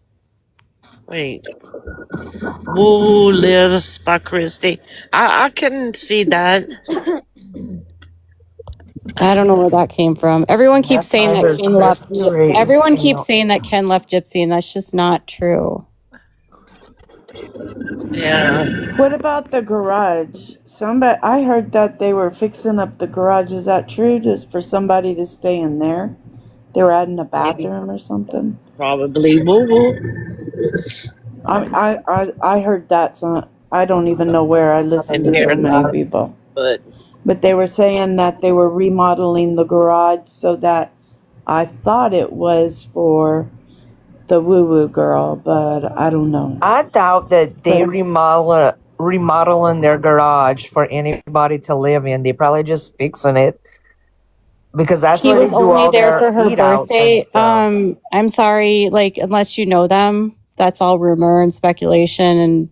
Wait. Woo lives by Christy. I can see that. I don't know where that came from. Everyone keeps saying that Ken left. Everyone keeps saying that Ken left Gypsy, and that's just not true. Yeah. What about the garage? I heard that they were fixing up the garage. Is that true? Just for somebody to stay in there? They were adding a bathroom or something? Probably Woo. I heard that. So I don't even know where. I listened to so many people. But they were saying that they were remodeling the garage so that I thought it was for the woo-woo girl, but I don't know. I doubt that they remodeling their garage for anybody to live in. They probably just fixing it because that's He where was they do only all there their for her eat outs birthday. and stuff. I'm sorry, like unless you know them, that's all rumor and speculation, and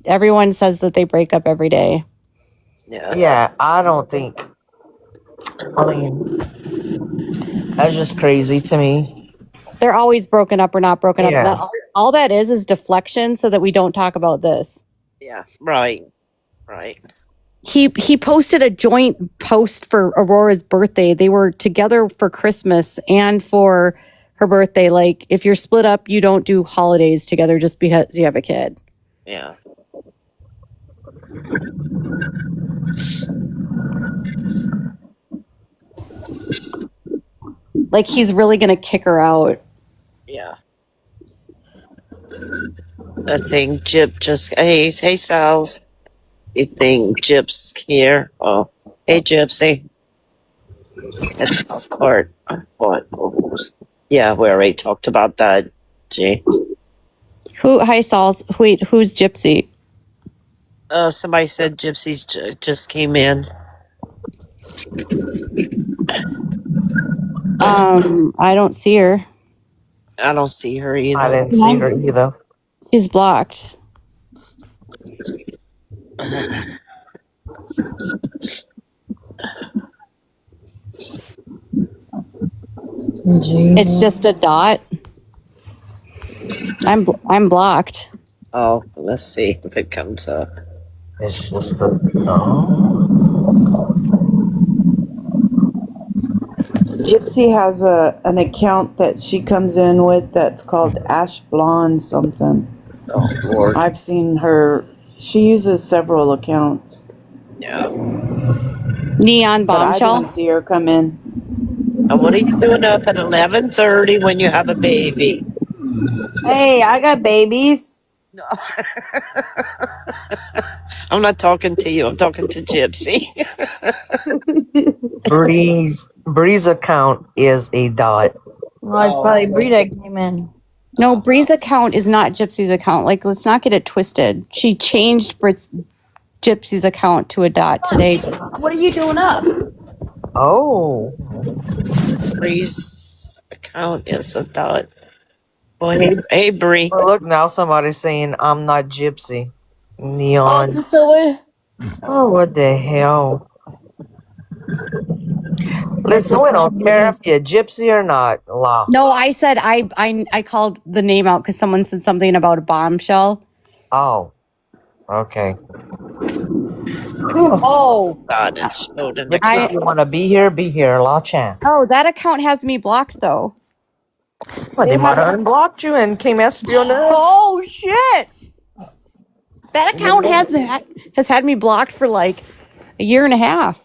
everyone says that they break up every day. Yeah, I don't think. I mean, that's just crazy to me. They're always broken up or not broken Yeah. up. All that is deflection so that we don't talk about this. Yeah, right. He posted a joint post for Aurora's birthday. They were together for Christmas and for her birthday. Like, if you're split up, you don't do holidays together just because you have a kid. Yeah. Like, he's really going to kick her out. Yeah. I think Jip just. Hey, Sal. You think Jip's here? Oh, hey, Gypsy. It's off court. What? Yeah, we already talked about that. Gee. Hi, Saul's. Wait, who's Gypsy? Somebody said Gypsy's just came in. I don't see her. I don't see her either. I didn't see her either. She's blocked. It's just a dot. I'm blocked. Oh, let's see if it comes up. It's just a no. Gypsy has an account that she comes in with that's called Ash Blonde something. Oh Lord. I've seen her. She uses several accounts. Yeah. Neon But I bombshell. didn't see her come in. What are you doing up at 11:30 when you have a baby? Hey, I got babies. No. I'm not talking to you. I'm talking to Gypsy. Bree's account is a dot. Well, it's probably Bree that came in. No, Bree's account is not Gypsy's account. Like, let's not get it twisted. She changed Gypsy's account to a dot today. What are you doing up? Oh. Bree's account is a dot. Well, hey, Bree. Well, look, now somebody's saying I'm not Gypsy. Neon. Oh, what the hell? Listen, we don't care if you're Gypsy or not. La. No, I said I called the name out because someone said something about a bombshell. Oh. Okay. Oh, God, it showed an Gypsy, if you want to be here, La Chan. oh, that account has me blocked though. Well, they might have unblocked you and came espionage. Oh shit! That account has had me blocked for like a year and a half.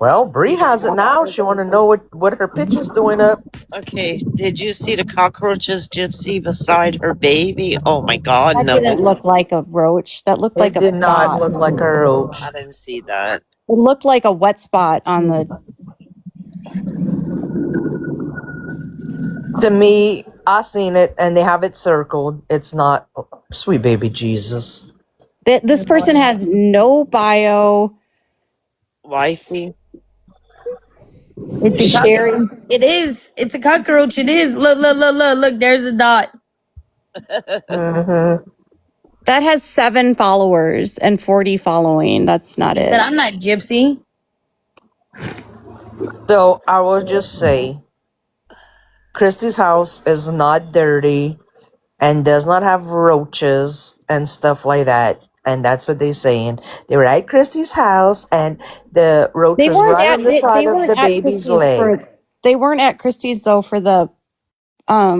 Well, Bree has it now. She want to know what her picture's doing up. Okay, did you see the cockroaches, Gypsy, beside her baby? Oh my God, That no! didn't look like a roach. That looked like It a did not spot. look like a roach. I didn't see that. It looked like a wet spot on the. To me, I seen it and they have it circled. It's not sweet baby Jesus. This person has no bio. Wifey. It's a Sharing. cockroach. It is. It's a cockroach. It is. Look. There's a dot. Mm-hmm. That has 7 followers and 40 following. That's not it. But I'm not Gypsy. So I will just say, Christy's house is not dirty and does not have roaches and stuff like that. And that's what they're saying. They were at Christy's house and the roach was right on the side of the baby's leg. They weren't at Christie's though for the I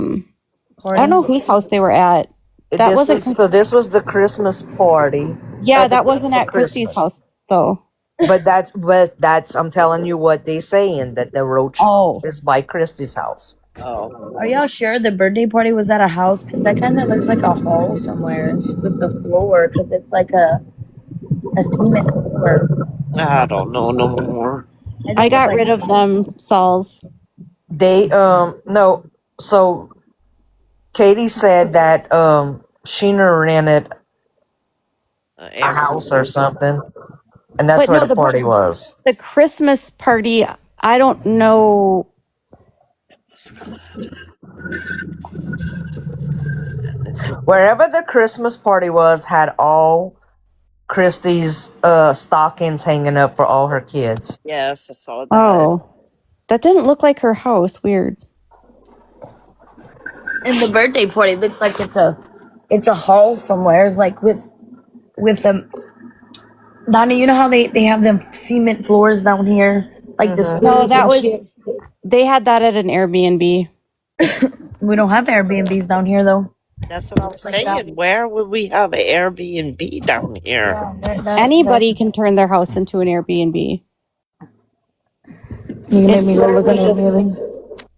don't know whose house they were at. This was the Christmas party. Yeah, that wasn't at Christie's house though. But that's I'm telling you what they're saying, that the roach is by Christy's house. Oh. Are y'all sure the birthday party was at a house? Because that kind of looks like a hall somewhere with the floor. Because it's like a cement floor. I don't know no more. I got rid of them, Sauls. They no. So Katie said that Sheena rented a house or something, and that's where the party was. The Christmas party, I don't know. Wherever the Christmas party was had all Christy's stockings hanging up for all her kids. Yes, I saw that. Oh, that didn't look like her house. Weird. And the birthday party looks like it's a hall somewhere. It's like with them. Donna, you know how they have them cement floors down here, like the schools. No, that was they had that at an Airbnb. We don't have Airbnbs down here though. That's what I'm saying. Where would we have an Airbnb down here? Anybody can turn their house into an Airbnb. You can make me go look at Airbnb.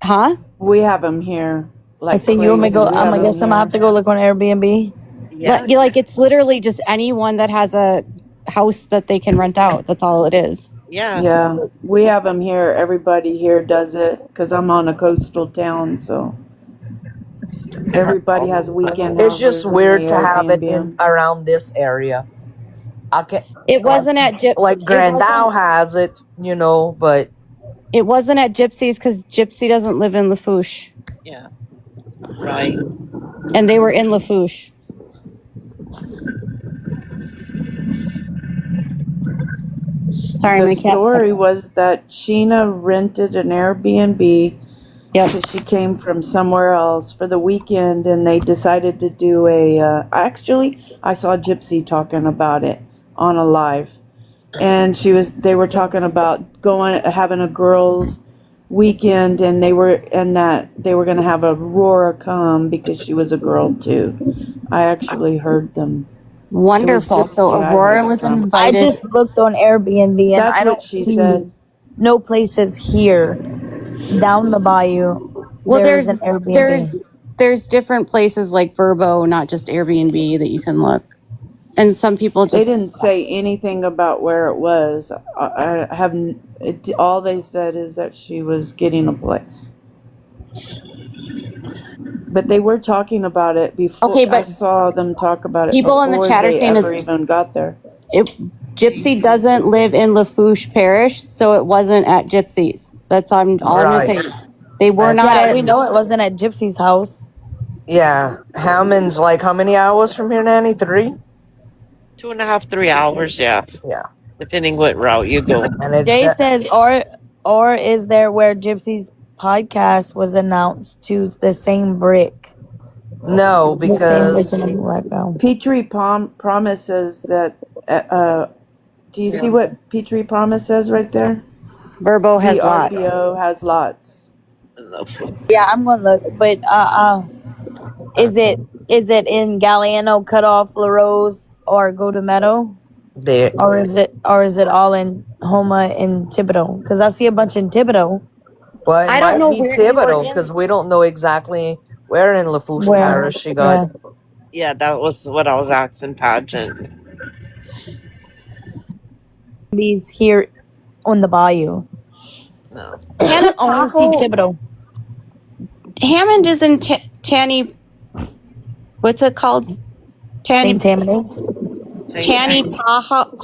Huh? We have them here. I say you want me go. I guess I'm gonna have to go look on Airbnb. Yeah. Like it's literally just anyone that has a house that they can rent out. That's all it is. Yeah. Yeah, we have them here. Everybody here does it because I'm on a coastal town, so everybody has weekend It's houses. just and weird they to have it Airbnb in 'em. around this area. I can It wasn't at like Grandau has it, you know, but It wasn't at Gypsy's because Gypsy doesn't live in Lafourche, Yeah. Right. and they were in Lafourche. Sorry, The my cat. story was that Sheena rented an Airbnb Yep. because she came from somewhere else for the weekend, and they decided to do a. Actually, I saw Gypsy talking about it on a live, and they were talking about having a girls' weekend, and they were going to have Aurora come because she was a girl too. I actually heard them. Wonderful. So Gypsy I Aurora heard was from. I invited. just looked on Airbnb and That's I what don't she see said. no places here down the bayou. Well, There's an Airbnb. there's different places like Verbo, not just Airbnb, that you can look. And some people They just didn't say anything about where it was. I haven't. All they said is that she was getting a place. But they were talking about it before. Okay, I but saw them talk about it people in the before chat are they saying ever it's even got there. Gypsy doesn't live in Lafourche Parish, so it wasn't at Gypsy's. That's all I'm gonna say. They were not Yeah, at. we know it wasn't at Gypsy's house. yeah, Hammond's like how many hours from here, Nanny? 3? 2.5, 3 hours. Yeah. Yeah, Depending what route you go. and it's Jay says, or is there where Gypsy's podcast was announced to the same brick? no, because Petrie promises that. Do you see what Petrie Promise says right there? Verbo has lots. VRBO has lots. Yeah, I'm gonna look. But is it in Galliano, Cutoff, LaRose, or Go to Meadow, there. or is it all in Homa and Thibodeau? Because I see a bunch in Thibodeau. Well, it I don't might know be where you were Thibodeau in. because we don't know exactly where in Lafourche Where? Parish she got. Yeah, that was what I was asking Pageant. He's here on the bayou. No. I only see Thibodeau. Hammond is in Tanny. What's it called? Saint Tammany. Tangipahoa.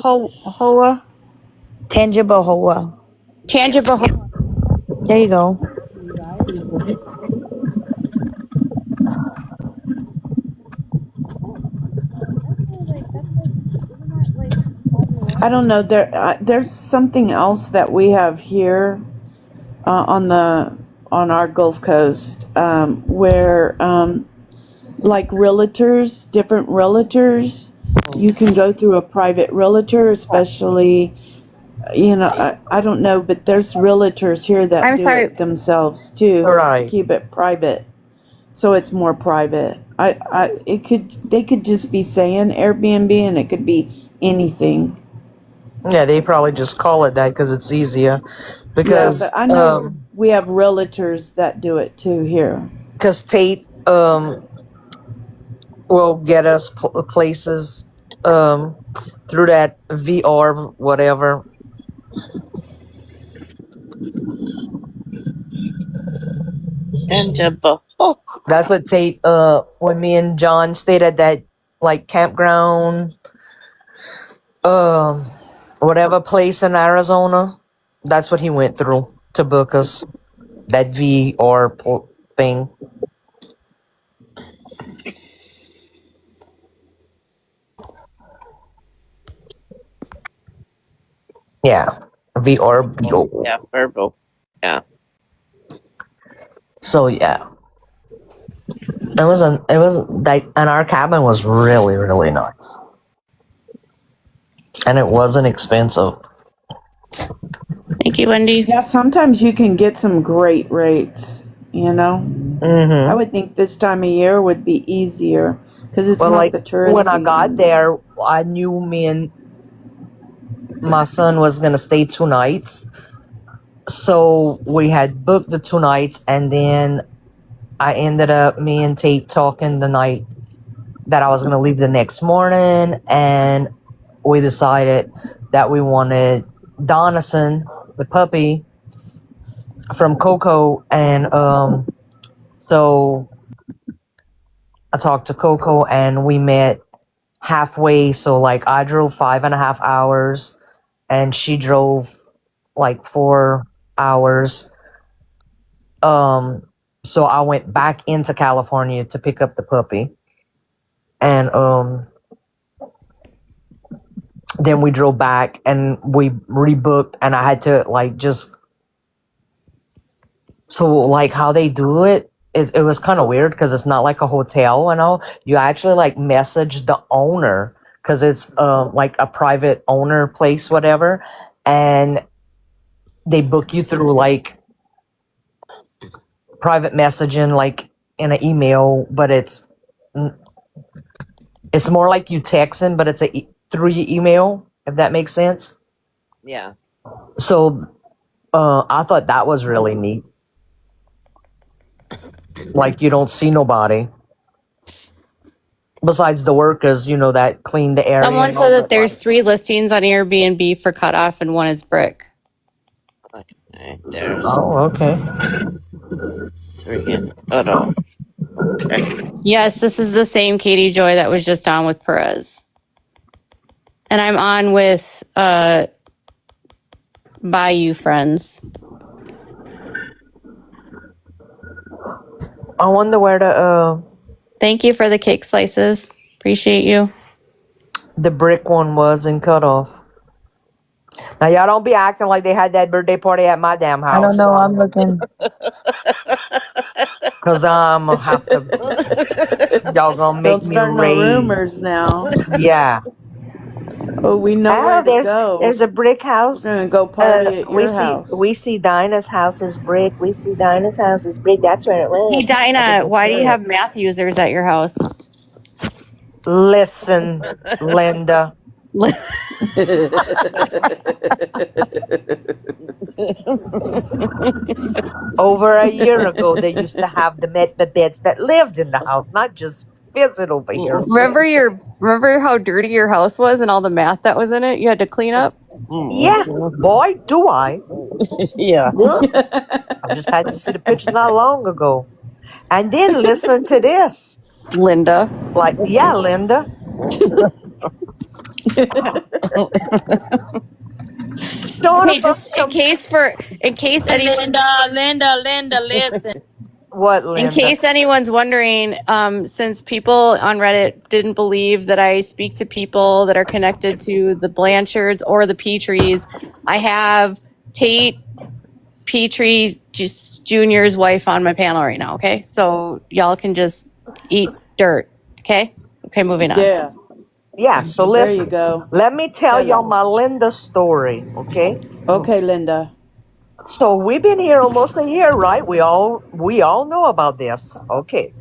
Tangipahoa. Tangipahoa. There you go. I don't know. There's something else that we have here on our Gulf Coast where like realtors, different realtors, you can go through a private realtor, especially. I don't know, but there's realtors here that do it themselves too, Right. to keep it private, so it's more private. They could just be saying Airbnb, and it could be anything. Yeah, they probably just call it that because it's easier. Because but I know we have realtors that do it too here. Because Tate will get us places through that VR whatever. Tangible. Oh, That's what Tate when me and John stayed at that like campground whatever place in Arizona. That's what he went through to book us that VR thing. Yeah, VR. yeah, Verbo. Yeah. So yeah, it was like, and our cabin was really really nice, and it wasn't expensive. Thank you, Wendy. Yeah, sometimes you can get some great rates. Mm-hmm. I would think this time of year would be easier because it's not like the tourist when I season. got there, I knew me and my son was gonna stay 2 nights, so we had booked the 2 nights, and then I ended up me and Tate talking the night that I was going to leave the next morning, and we decided that we wanted Donison, the puppy, from Coco, and so I talked to Coco, and we met halfway. So like I drove 5.5 hours, and she drove like 4 hours. So I went back into California to pick up the puppy, and then we drove back and we rebooked, and I had to like just so like how they do it. It was kind of weird because it's not like a hotel, you know. You actually like message the owner because it's like a private owner place, whatever, and they book you through like private messaging, like in an email, but it's more like you texting, but it's through your email, if that makes sense. Yeah. So I thought that was really neat. Like you don't see nobody besides the workers, you know, that clean the area. Someone said that there's 3 listings on Airbnb for cutoff and 1 is brick. Okay, there's okay. 3 in cutoff. Okay. Yes, this is the same Katie Joy that was just on with Perez. And I'm on with Bayou Friends. I wonder where the Thank you for the cake slices. Appreciate you. the brick one was in cutoff. Now y'all don't be acting like they had that birthday party at my damn house. I don't know. I'm looking. Cause I'm gonna have to. Y'all gonna make Don't me start no rage. rumors now. Yeah. Oh, we know where to go. There's a brick house. We're gonna go party at your house. We see Dinah's house is brick. We see Dinah's house is brick. That's where it was. Hey, Dinah, why do you have math users at your house? Listen, Linda. Over a year ago, they used to have the beds that lived in the house, not just visit over here. Remember how dirty your house was and all the math that was in it? You had to clean up. Yeah, boy, do I. Yeah. I just had to see the pictures not long ago. And then listen to this. Linda. Like, yeah, Linda. Hey, just in case anyone, Linda, listen. What, Linda? in case anyone's wondering, since people on Reddit didn't believe that I speak to people that are connected to the Blanchards or the Petries, I have Tate Petrie Jr.'s wife on my panel right now. Okay, so y'all can just eat dirt. Okay, moving on. Yeah. Yeah, so listen. There you go. Let me tell y'all my Linda story, okay? Okay, Linda. So we've been here almost a year, right? We all know about this. Okay.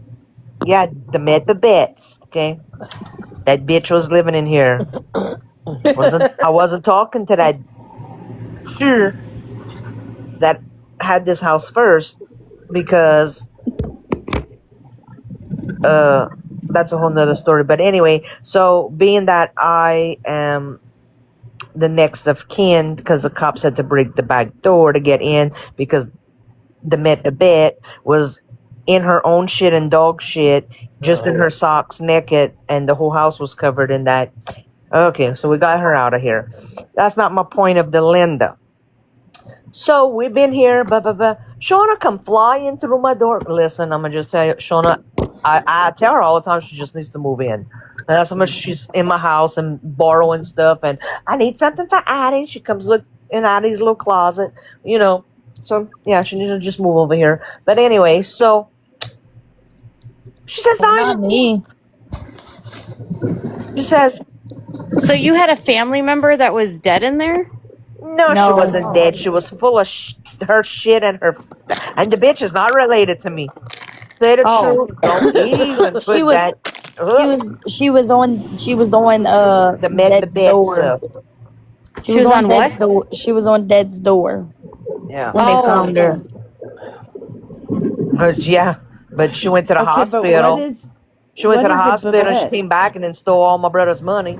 Yeah, the bets, okay? That bitch was living in here. I wasn't talking to that sure that had this house first because that's a whole nother story. But anyway, so being that I am the next of kin, because the cops had to break the back door to get in because the bet was in her own shit and dog shit, just in her socks, naked, and the whole house was covered in that. Okay, so we got her out of here. That's not my point of the Linda. So we've been here, Shauna come flying through my door. Listen, I'm gonna just tell you, Shauna, I tell her all the time she just needs to move in. And that's how much she's in my house and borrowing stuff. And I need something for Addie. She comes look in Addie's little closet, you know. So yeah, she needs to just move over here. But anyway, so she says, Not me. She says, So you had a family member that was dead in there? no, she wasn't dead. She was full of her shit and the bitch is not related to me. Say the truth. Don't even put that. She was on the bed stuff. She was on what? She was on Dead's door Yeah. when they found her. But she went to the hospital. But She went What to the is a hospital and she Babette? came back and then stole all my brother's money.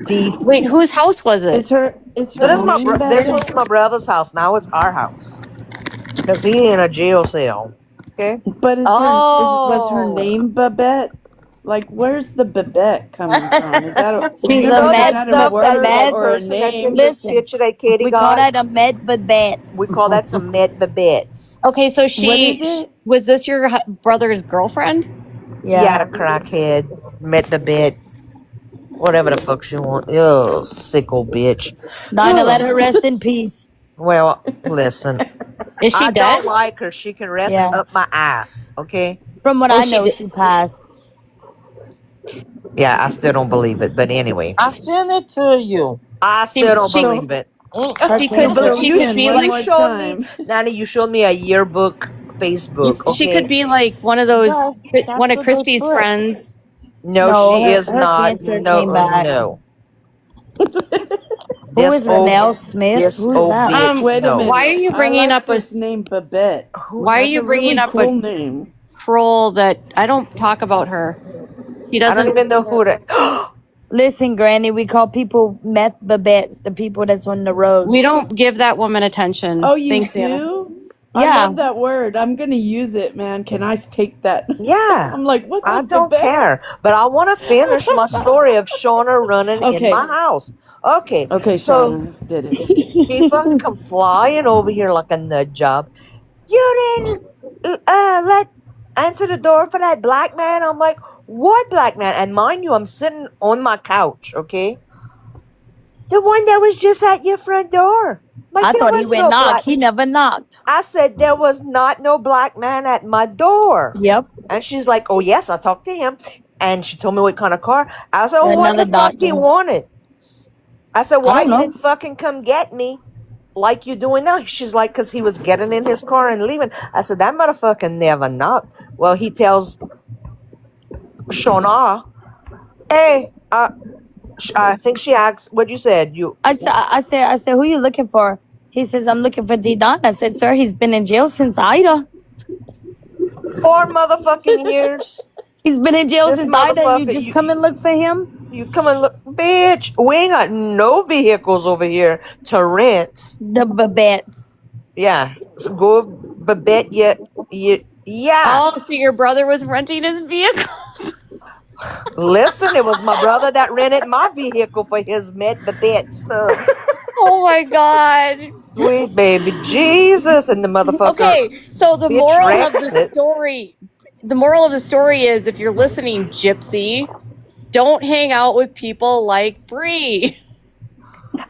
Thief. Wait, whose house was it? Is her So this name this Babette? was my brother's house. Now it's our house because he in a jail cell. Okay. But was her Oh. name Babette? Like, where's the Babette coming from? Is that a She's You a know is that med that a stuff that the word that med. or a person that's in name? this Listen, picture that Katie we call got? that a med Babette. We call that some med babettes. Okay, so What is it? was this your brother's girlfriend? Yeah, the Yeah. crackhead. Met the bed. Whatever the fuck she want. Yo, sick old bitch. Dinah, let her rest in peace. Well, listen. Is she I dead? don't like her. She can rest Yeah. up my ass. Okay? From what Oh, I she know, did. she passed. Yeah, I still don't believe it. But anyway. I sent it to you. I still don't she- believe it. Her She cancer. could So she could again, be one like more showed me, time. Nani, you showed me a yearbook Facebook. Okay? she could be like one of those That's one of a good Christy's foot. friends. No, No, she is her not. cancer No, came back. no. Who is This old, Linnell Smith? this Who is old that? bitch. Wait a no. minute. Why are you I bringing like up this name Babette. why are That's you a bringing really up cool a name. troll that I don't talk about her? She I don't doesn't. even know who that. Listen, Granny, we call people meth babettes, the people that's on the roads. We don't give that woman attention. Oh, you Thanks, Anna. do? I Yeah. love that word. I'm gonna use it, man. Can I take that? Yeah. I'm like, what's I a don't Babette? care. But I want to finish my story of Shauna running in Okay. my house. Okay. Okay, So Shauna did it. she fucking come flying over here like a nut job. You didn't let answer the door for that black man. I'm like, what black man? And mind you, I'm sitting on my couch, okay? The one that was just at your front door. Like, I there thought he was went no knock. black. He never knocked. I said there was not no black man at my door. Yep. And she's like, oh yes, I talked to him. And she told me what kind of car. I said, oh, what the Another fuck he doctor. wanted? I said, why don't you know. didn't fucking come get me like you doing now? She's like, because he was getting in his car and leaving. I said, that motherfucker never knocked. Well, he tells Shauna, hey, I think she asked what you said. I said, who you looking for? He says, I'm looking for D Don. I said, sir, he's been in jail since Ida. 4 motherfucking years. He's been in jail This since Ida. You motherfucker, just come and look for him? You come and look, bitch. We ain't got no vehicles over here to rent. The babettes. Yeah, so go Babette. Yeah. Oh, so your brother was renting his vehicle? Listen, it was my brother that rented my vehicle for his met Babette stuff. Oh my god. Sweet baby Jesus, and the motherfucker. Okay, so the bitch moral of wrecks the it. story is if you're listening, Gypsy, don't hang out with people like Bree.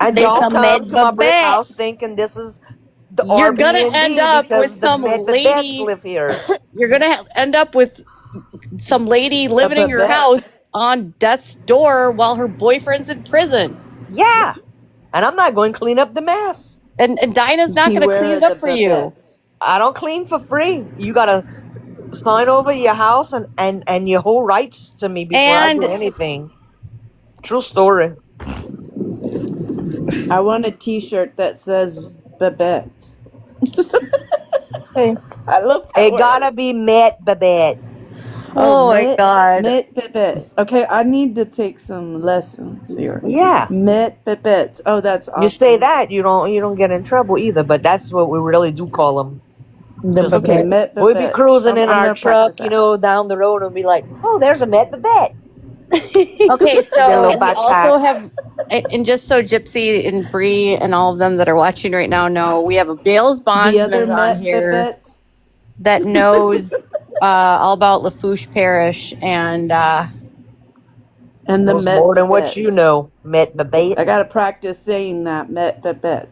And It's don't a come med to my brick Babette. house thinking this is the You're gonna Airbnb end up because with the some med lady- Babettes live here. You're gonna end up with some lady living in your Babette. house on death's door while her boyfriend's in prison. Yeah, and I'm not going to clean up the mess. And Dinah's not gonna Beware clean it the up for you. Babettes. I don't clean for free. You gotta sign over your house and your whole rights to me before I do And- anything. True story. I want a T-shirt that says Babette. Hey, I love that it word. gotta be met Babette. Oh my Met- god. Met Babette. Okay, I need to take some lessons here. Yeah. Met Babette. Oh, that's awesome. You say that, you don't get in trouble either, but that's what we really do call them. The Just- Okay, Babette. Met Babette. We'd be cruising in I'm our gonna truck, practice you that. know, down the road and be like, oh, there's a met Babette. Okay, so Yellow we backpack. also have, and just so Gypsy and Bree and all of them that are watching right now know, we have a Bales The other bondsman on Met here Babette. that knows all about Lafourche Parish, and And the Knows Met more than what Babette. you know, met Babette. I gotta practice saying that, Met Babette.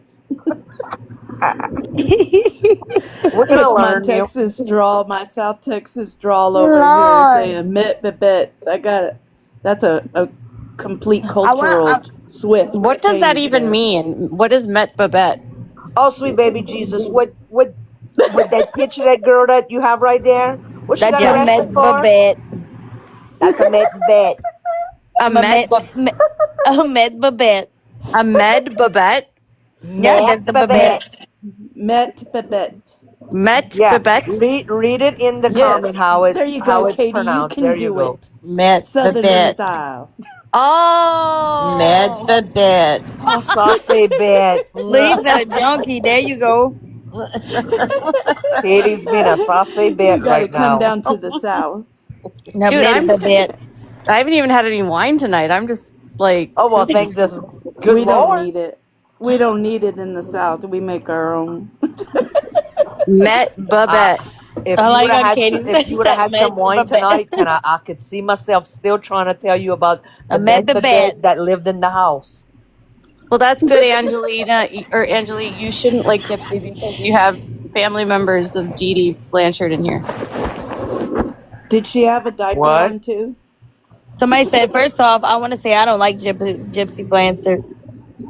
We're gonna With my learn you. Texas drawl, my South Texas drawl over Lord. here saying Met Babette. I got it. That's a complete I cultural swift. what does that change even there. mean? What is Met Babette? Oh, sweet baby Jesus, what that picture, that girl that you have right there? What she That's got a arrested med for? Babette. That's a met Babette. A Med, A med Babette. a Med Babette? Yeah, that's the Babette. Met Babette. Met Yeah, Babette. read it in the Yes. comment how There you how go, it's Katie. You pronounced. can There do you go. it. Met Southern Babette. style. Met Oh. Babette. Oh, saucy bit. Lisa, junkie. There you go. Katie's being a saucy You bit gotta right come now. down to the south. Now, Dude, made a bit. I haven't even had any wine tonight. I'm just like, Oh well, thank the good We don't Lord. need it. We don't need it in the south. We make our own. Met Babette. If I you like would have how had Katie if you would have said had met some wine Babette. tonight, and I could see myself still trying to tell you about the met bed Babette. that lived in the house. Well, that's good, Angelina. Or Angeli, you shouldn't like Gypsy because you have family members of Dee Dee Blanchard in here. Did she have a diaper What? on too? Somebody said, first off, I want to say I don't like Gypsy Blanchard.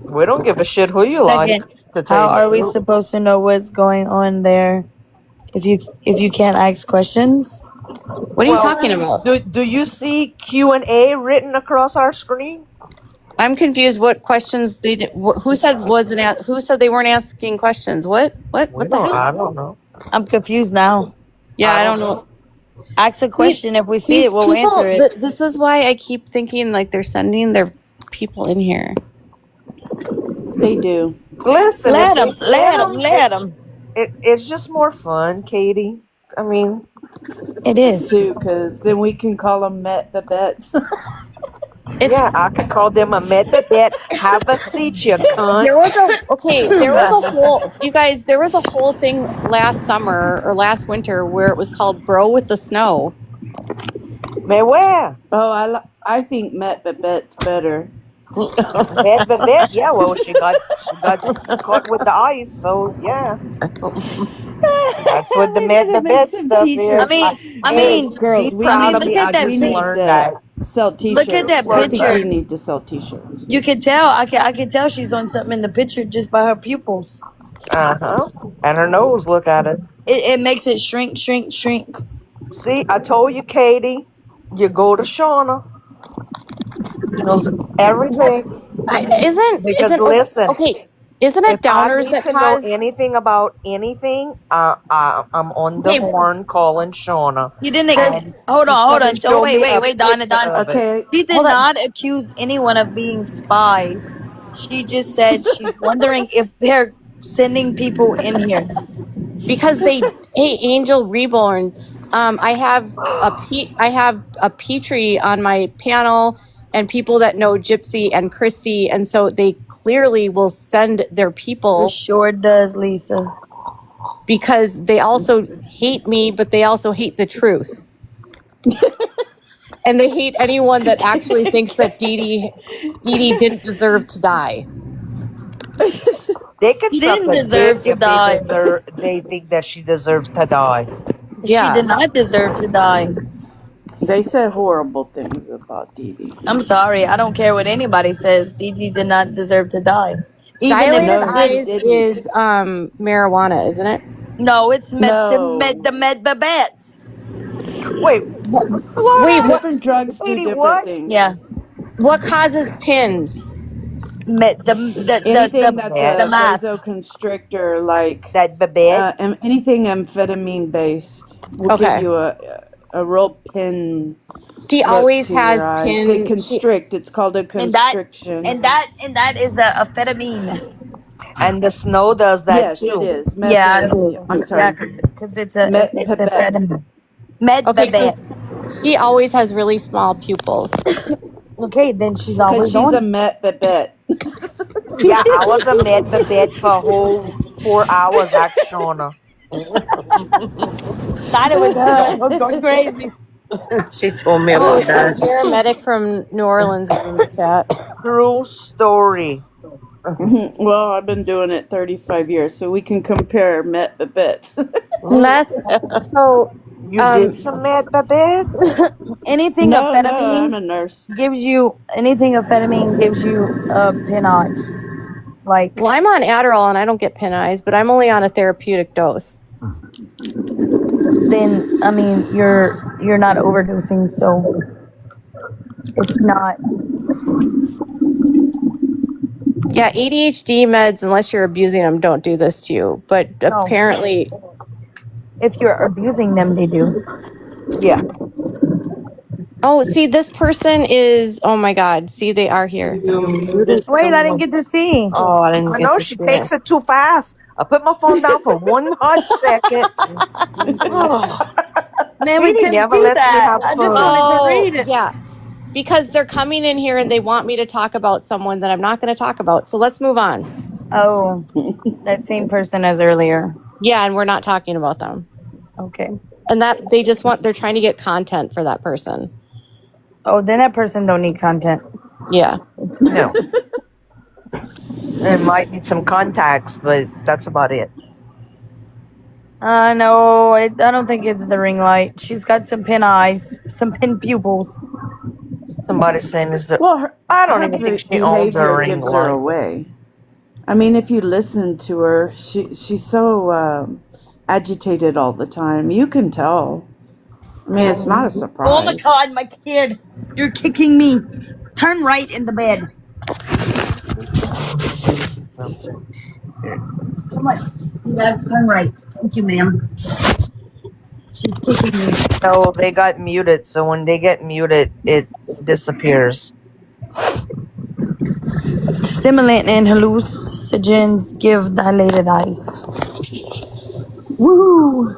We don't give a shit who you like. Second, To tell how you are we the truth. supposed to know what's going on there if you can't ask questions? What are you talking about? Do you see Q&A written across our screen? I'm confused. What questions they did? Who said wasn't? Who said they weren't asking questions? What the hell? I don't know. I'm confused now. Yeah, I don't know. Ask a question. If we see These it, we'll people. answer it. This is why I keep thinking like they're sending their people in here. They do. Listen, Let if they them, send let them, them, let them. it's just more fun, Katie. I mean, It is. Too, because then we can call them Met Babettes. yeah, I could call them a method. Have a seat, you cunt. There was a whole you guys. There was a whole thing last summer or last winter where it was called "Bro with the Snow." Mais where? Oh, I think Met Babette's better. Method, yeah. Well, she got caught with the ice, so yeah. That's what the We gotta method make some stuff t-shirts. is. I Hey, mean, Girls, be we proud need of look me. at I that just pic- learned that. sell t-shirts. Look at that I think picture. we need to sell t-shirts. You can tell. I can tell she's on something in the picture just by her pupils. And her nose. Look at it. It makes it shrink. See, I told you, Katie. You go to Shauna. She knows everything. Because listen, okay? Isn't if it I downers need that to know cause? anything about anything, I'm on the Okay. horn calling Shauna. You didn't. And Hold on. gonna Oh, show me a wait, Donna. picture of it. Okay. She did Hold on. not accuse anyone of being spies. She just said she's wondering if they're sending people in here. Because hey, Angel Reborn. I have a Petrie on my panel and people that know Gypsy and Christy, and so they clearly will send their people It sure does, Lisa. because they also hate me, but they also hate the truth. And they hate anyone that actually thinks that Dee Dee didn't deserve to die. They could She suck didn't a deserve dick to if die. they think that she deserves to die. Yeah. She did not deserve to die. They said horrible things about Dee Dee. I'm sorry. I don't care what anybody says. Dee Dee did not deserve to die. Even Dilated if No, she eyes did. didn't. is marijuana, isn't it? No, it's No. the med babettes. Wait, Wait, what? Different drugs do Katie, different what? things. Yeah. What causes pins? Anything that's Yeah. a math. vasoconstrictor, like That the bed. anything amphetamine based, will Okay. give you a real pin. She look always to your has eyes. pin. They constrict. It's called a And that constriction. and that is a amphetamine. And the snow does that yes, too. it is. Yeah, I'm sorry. because it's a Met it's Babette. amphetamine. Med Okay, babette. she always has really small pupils. Okay, then she's Because always she's on. a Met Babette. Yeah, I was a med the bed for a whole 4 hours at Shauna. Thought it was her. I'm going crazy. She told me Oh, about that. paramedic from New Orleans is in the chat. True story. Well, I've been doing it 35 years, so we can compare Met Babettes. Meth. So You did some med the bed? Anything no, amphetamine I'm a nurse. gives you pin eyes. Like well, I'm on Adderall and I don't get pin eyes, but I'm only on a therapeutic dose. then I mean you're not overdosing, so it's not. Yeah, ADHD meds, unless you're abusing them, don't do this to you. But No. apparently, If you're abusing them, they do. Yeah. Oh, see, this person is. Oh my God. See, they are here. Wait, I didn't get to see. Oh, I didn't I get know to she see takes it. it too fast. I put my phone down for 1 hot second. Oh, Man, we Katie couldn't never see lets me that. have I just fun. wanted to Oh, read it. yeah. Because they're coming in here and they want me to talk about someone that I'm not going to talk about. So let's move on. Oh, that same person as earlier. Yeah, and we're not talking about them. Okay. And that they're trying to get content for that person. Oh, then that person don't need content. Yeah. No. It might need some contacts, but that's about it. No, I don't think it's the ring light. She's got some pin eyes, some pin pupils. Somebody's saying is that Well, I don't her even think she owns a behavior ring gives her light. away. I mean, if you listen to her, she's so agitated all the time. You can tell. I mean, it's not a surprise. Oh my God, my kid! You're kicking me. Turn right in the bed. Come on. Yes, turn right. Thank you, ma'am. She's kicking me. No, they got muted, so when they get muted, it disappears. Stimulant and hallucinogens give dilated eyes. Woo!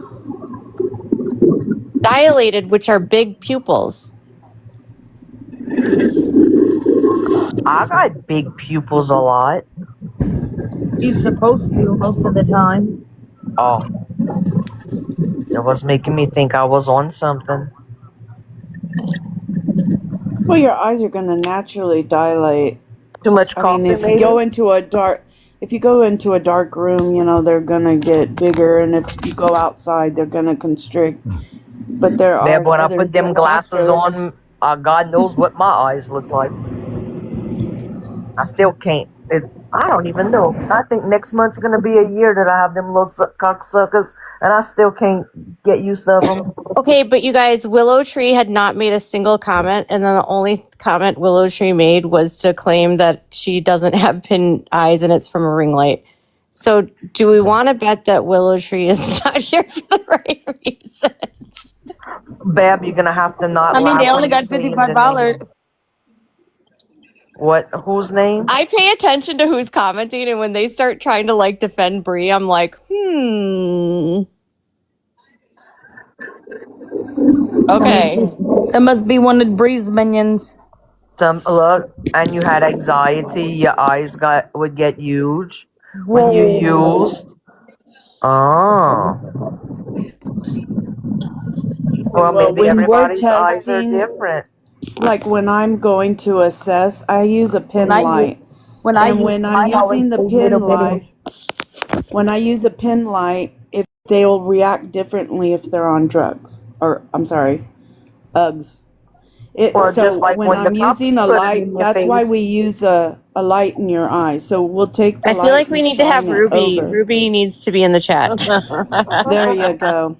Dilated, which are big pupils. I got big pupils a lot. You're supposed to most of the time. Oh. It was making me think I was on something. Well, your eyes are going to naturally dilate. Too much I coffee, mean, if maybe? you go into a dark room, you know, they're gonna get bigger, and if you go outside, they're gonna constrict. But there are When I other put them glasses factors. on, God knows what my eyes look like. I still can't. I don't even know. I think next month's gonna be a year that I have them little cocksuckers, and I still can't get used to them. Okay, but you guys, Willow Tree had not made a single comment, and then the only comment Willow Tree made was to claim that she doesn't have pin eyes and it's from a ring light. So do we want to bet that Willow Tree is not here for the right reason? Bab, you're gonna have to not. I mean, laugh they only when got you name the $55. name. What? Whose name? I pay attention to who's commenting, and when they start trying to like defend Brie, I'm like, Okay. That must be one of Bree's minions. Look, and you had anxiety. Your eyes would get huge when you used. Oh. Well, maybe when we're everybody's eyes are testing, different. like when I'm going to assess, I use a pin light. When I'm using the pin light, when I use a pin light, if they will react differently if they're on drugs, or I'm sorry, Uggs. Or So just like when when I'm the cops using a put it light, in your that's why face. we use a light in your eye. So we'll take the I light. feel like we and need to have shine it Ruby. over. Ruby needs to be in the chat. There you go.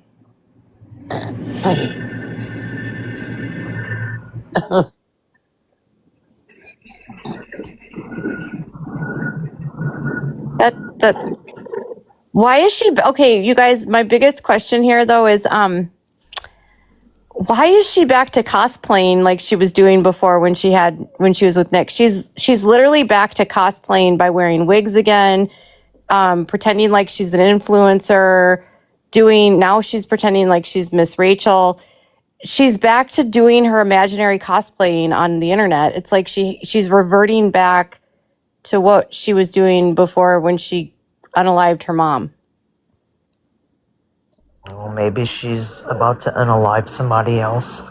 That why is she okay, you guys, my biggest question here though is why is she back to cosplaying like she was doing before when she was with Nick? She's literally back to cosplaying by wearing wigs again, pretending like she's an influencer, now she's pretending like she's Miss Rachel. She's back to doing her imaginary cosplaying on the internet. It's like she's reverting back to what she was doing before when she unalived her mom. Well, maybe she's about to unalive somebody else.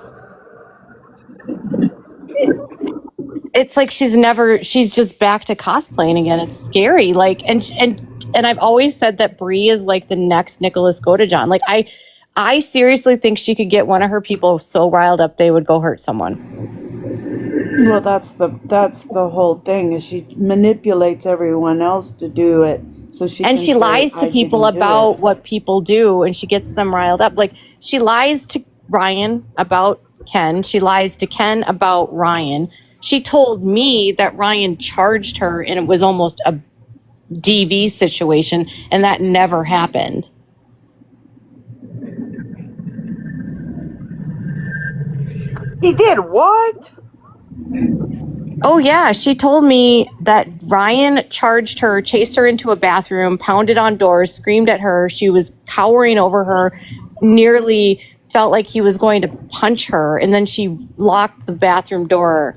It's like she's just back to cosplaying again. It's scary. Like, and I've always said that Brie is like the next Nicholas Godejohn. Like, I seriously think she could get one of her people so riled up they would go hurt someone. Well, that's the whole thing, is she manipulates everyone else to do it. So she lies to people about what people do, and she gets them riled up. Like, she lies to Ryan about Ken. She lies to Ken about Ryan. She told me that Ryan charged her and it was almost a DV situation, and that never happened. He did what? Oh, yeah. She told me that Ryan charged her, chased her into a bathroom, pounded on doors, screamed at her. She was cowering over her, nearly felt like he was going to punch her. And then she locked the bathroom door.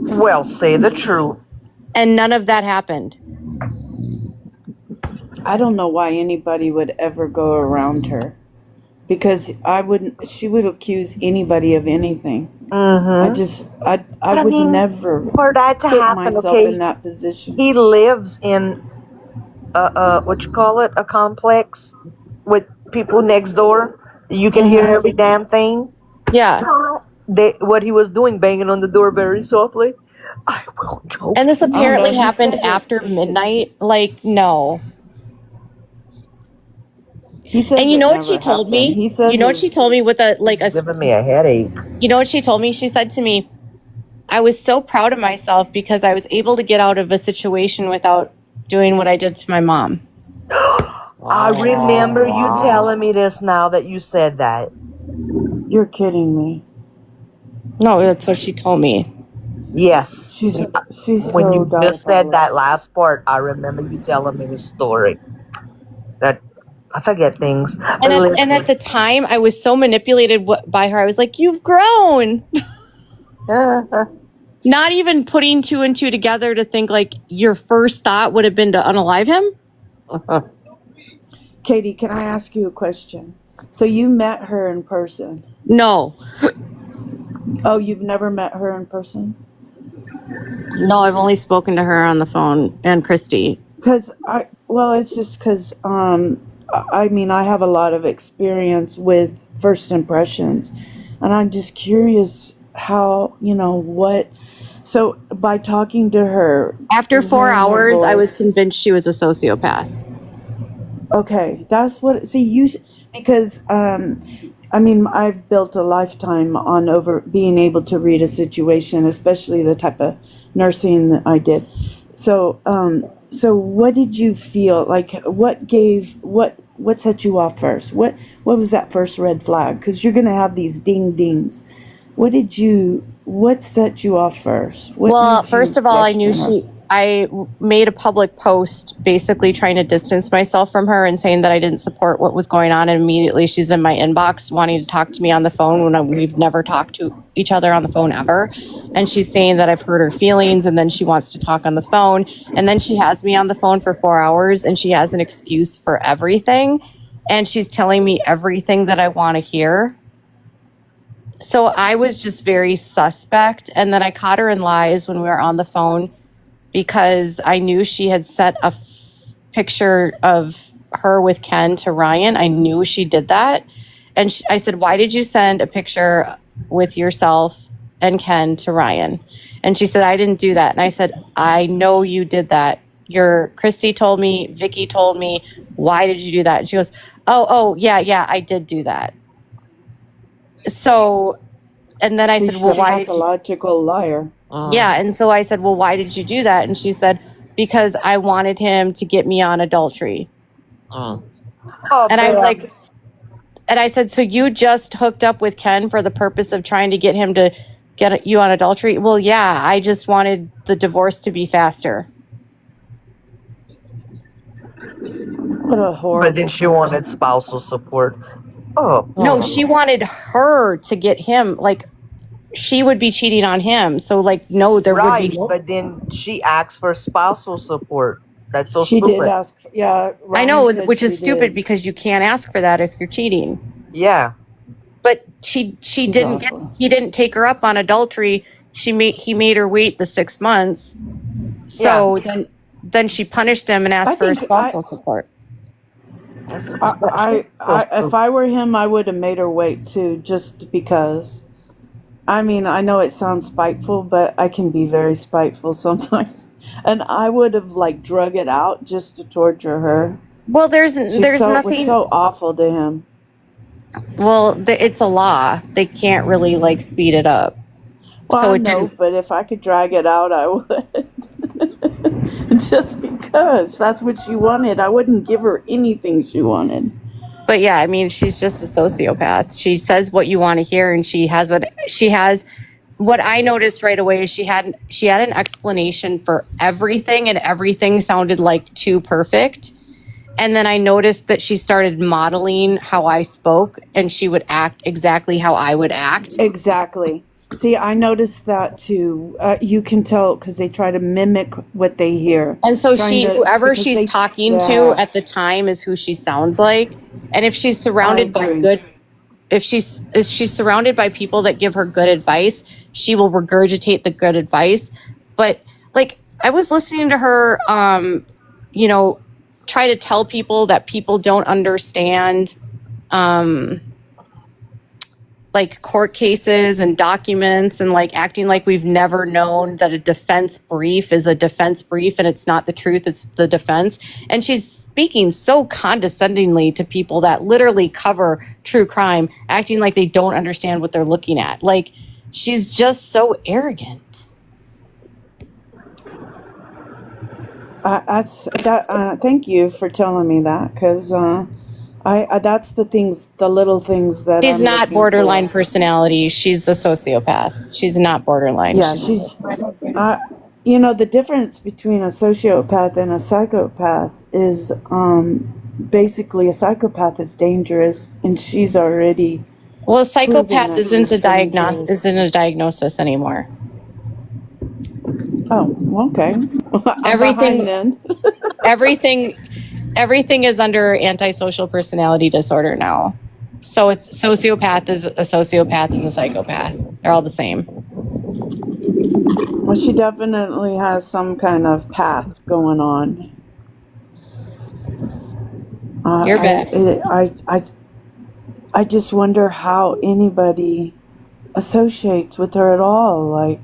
Well, say the truth. And none of that happened. I don't know why anybody would ever go around her. Because she would accuse anybody of anything. I would never for that to put happen, myself in that position. He lives in what you call it, a complex with people next door. You can hear every damn thing. Yeah. What he was doing, banging on the door very softly. I will choke. And this apparently happened after midnight. Like, no. He said, and you know what she told me? He says, you know what she told me with it's giving me a headache. You know what she told me? She said to me, I was so proud of myself because I was able to get out of a situation without doing what I did to my mom. I remember you telling me this now that you said that. You're kidding me. No, that's what she told me. Yes. She's when so you just said that last part, I remember you telling me the story. That I forget things. And at the time, I was so manipulated by her. I was like, you've grown. Not even putting two and two together to think like your first thought would have been to unalive him. Katie, can I ask you a question? So you met her in person? No. Oh, you've never met her in person? No, I've only spoken to her on the phone and Christy. It's just because, I mean, I have a lot of experience with first impressions, and I'm just curious how, so by talking to her. After 4 hours, I was convinced she was a sociopath. Okay, that's what, because, I mean, I've built a lifetime on being able to read a situation, especially the type of nursing that I did. So what did you feel like? What set you off first? What was that first red flag? Because you're gonna have these ding dings. What set you off first? Well, first of all, I made a public post basically trying to distance myself from her and saying that I didn't support what was going on. And immediately she's in my inbox wanting to talk to me on the phone when we've never talked to each other on the phone ever. And she's saying that I've hurt her feelings and then she wants to talk on the phone. And then she has me on the phone for 4 hours and she has an excuse for everything. And she's telling me everything that I want to hear. So I was just very suspect. And then I caught her in lies when we were on the phone, because I knew she had sent a picture of her with Ken to Ryan. I knew she did that. And I said, why did you send a picture with yourself and Ken to Ryan? And she said, I didn't do that. And I said, I know you did that. Christy told me, Vicky told me, why did you do that? And she goes, oh, yeah, I did do that. So, and then I said, well, why? She's a pathological liar. Yeah, and so I said, well, why did you do that? And she said, because I wanted him to get me on adultery. And I was like, and I said, so you just hooked up with Ken for the purpose of trying to get him to get you on adultery? Well, yeah, I just wanted the divorce to be faster. What a horrible. But then she wanted spousal support. Oh. No, she wanted her to get him, like, she would be cheating on him. So, like, no, there would be no. But then she asked for spousal support. That's so she stupid. She did ask. Yeah. Ryan, I know, which is stupid because you can't ask for that if you're cheating. Yeah. But she didn't he didn't take her up on adultery. He made her wait the 6 months. So then she punished him and asked for spousal support. If I were him, I would have made her wait too, just because. I mean, I know it sounds spiteful, but I can be very spiteful sometimes. And I would have drug it out just to torture her. Well, there's nothing. It was so awful to him. Well, it's a law. They can't really speed it up. Well, so I know, but if I could drag it out, I would. Just because that's what she wanted. I wouldn't give her anything she wanted. But yeah, I mean, she's just a sociopath. She says what you want to hear, and she has what I noticed right away is she had an explanation for everything, and everything sounded like too perfect. And then I noticed that she started modeling how I spoke, and she would act exactly how I would act. Exactly. See, I noticed that too. You can tell because they try to mimic what they hear. And so whoever she's talking to at the time is who she sounds like. And if she's surrounded by surrounded by people that give her good advice, she will regurgitate the good advice. But like, I was listening to her, try to tell people that people don't understand, like court cases and documents, and like acting like we've never known that a defense brief is a defense brief and it's not the truth, it's the defense. And she's speaking so condescendingly to people that literally cover true crime, acting like they don't understand what they're looking at. Like, she's just so arrogant. Thank you for telling me that, because that's the little things that she's not borderline personality. She's a sociopath. She's not borderline. Yeah, the difference between a sociopath and a psychopath is basically a psychopath is dangerous, and she's already. Well, a psychopath isn't a diagnosis anymore. Oh, okay. Everything is under antisocial personality disorder now. So it's sociopath is a psychopath. They're all the same. Well, she definitely has some kind of path going on. You're back. I just wonder how anybody associates with her at all. Like,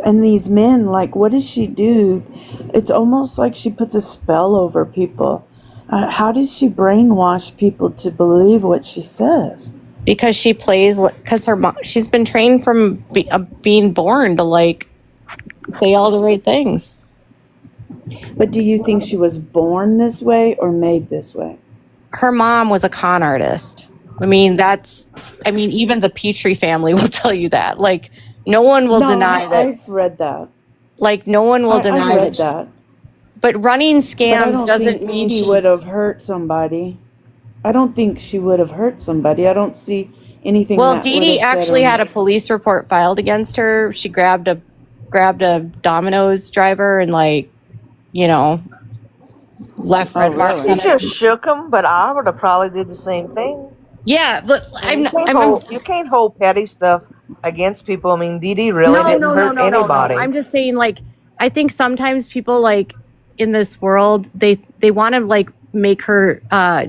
and these men, like, what does she do? It's almost like she puts a spell over people. How does she brainwash people to believe what she says? Because she plays, because her mom, she's been trained from being born to like say all the right things. But do you think she was born this way or made this way? Her mom was a con artist. I mean, even the Petrie family will tell you that. Like, no one will deny that. I've read that. Like, no one will deny that. But running scams doesn't mean she would have hurt somebody. I don't think she would have hurt somebody. I don't see anything. Well, Dee Dee actually had a police report filed against her. She grabbed a Domino's driver and left red marks on it. She just shook him, but I would have probably did the same thing. Yeah, but you can't hold petty stuff against people. I mean, Dee Dee really didn't hurt anybody. No. I'm just saying, like, I think sometimes people, like, in this world, they want to, make her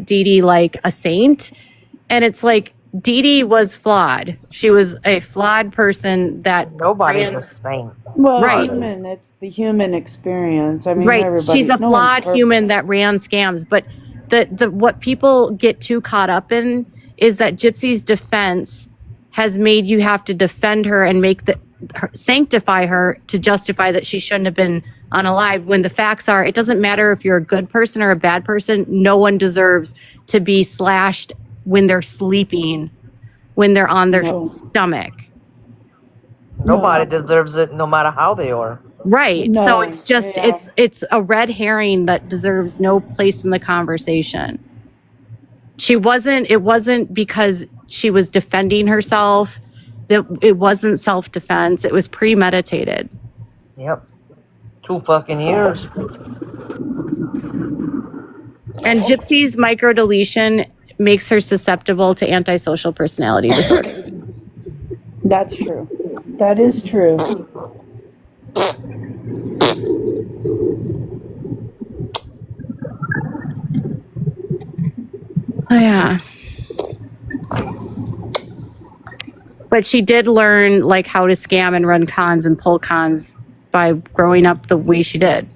Dee Dee like a saint, and it's like Dee Dee was flawed. She was a flawed person that nobody's a saint. Well, right. It's the human experience. I mean, right. She's a flawed human that ran scams, but the what people get too caught up in is that Gypsy's defense has made you have to defend her and sanctify her to justify that she shouldn't have been unalive, when the facts are, it doesn't matter if you're a good person or a bad person. No one deserves to be slashed when they're sleeping, when they're on their stomach. Nobody deserves it, no matter how they are. Right. No. So it's just it's a red herring that deserves no place in the conversation. It wasn't because she was defending herself. That it wasn't self-defense. It was premeditated. Yep. 2 fucking years. And Gypsy's microdeletion makes her susceptible to antisocial personality disorder. That's true. That is true. Oh, yeah. But she did learn how to scam and run cons and pull cons by growing up the way she did,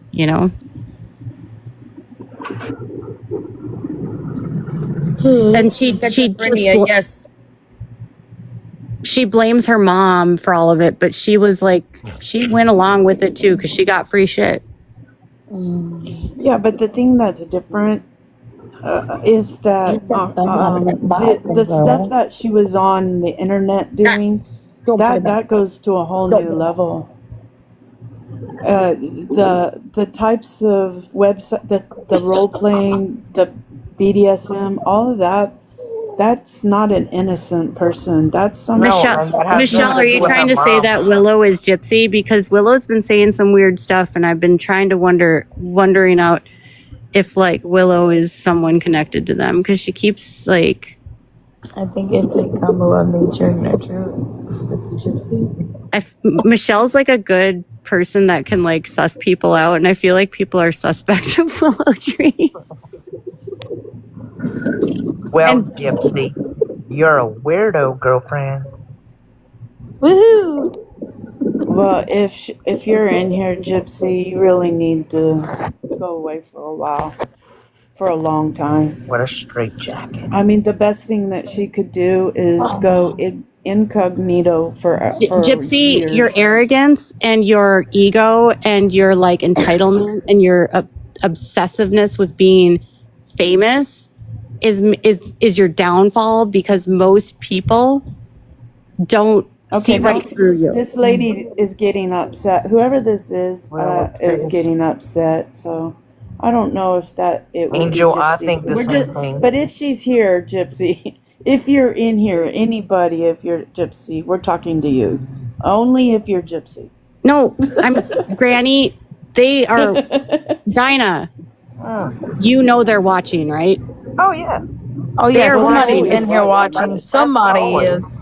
And she blames her mom for all of it, but she was she went along with it too because she got free shit. Yeah, but the thing that's different is that the stuff that she was on the internet doing, that goes to a whole new level. The types of website, the role playing, the BDSM, all of that. That's not an innocent person. That's someone. Michelle, are you trying to say that Willow is Gypsy? Because Willow's been saying some weird stuff, and I've been trying to wondering out if like Willow is someone connected to them, because she keeps like. I think it's a combo of nature and nurture. Michelle's like a good person that can like suss people out, and I feel like people are suspect of Willow Tree. Well, Gypsy, you're a weirdo, girlfriend. Woohoo! Well, if you're in here, Gypsy, you really need to go away for a while, for a long time. What a straitjacket. I mean, the best thing that she could do is go incognito for Gypsy, years. your arrogance and your ego and your like entitlement and your obsessiveness with being famous is your downfall, because most people don't see right through you. This lady is getting upset. Whoever this is getting upset. So I don't know if that it would Angel, be Gypsy. I think the same thing. But if she's here, Gypsy, if you're in here, anybody, if you're Gypsy, we're talking to you. Only if you're Gypsy. No, I'm Granny. They are Dinah. You know they're watching, right? Oh yeah. Oh yeah, They're somebody's watching. in here watching. Somebody is.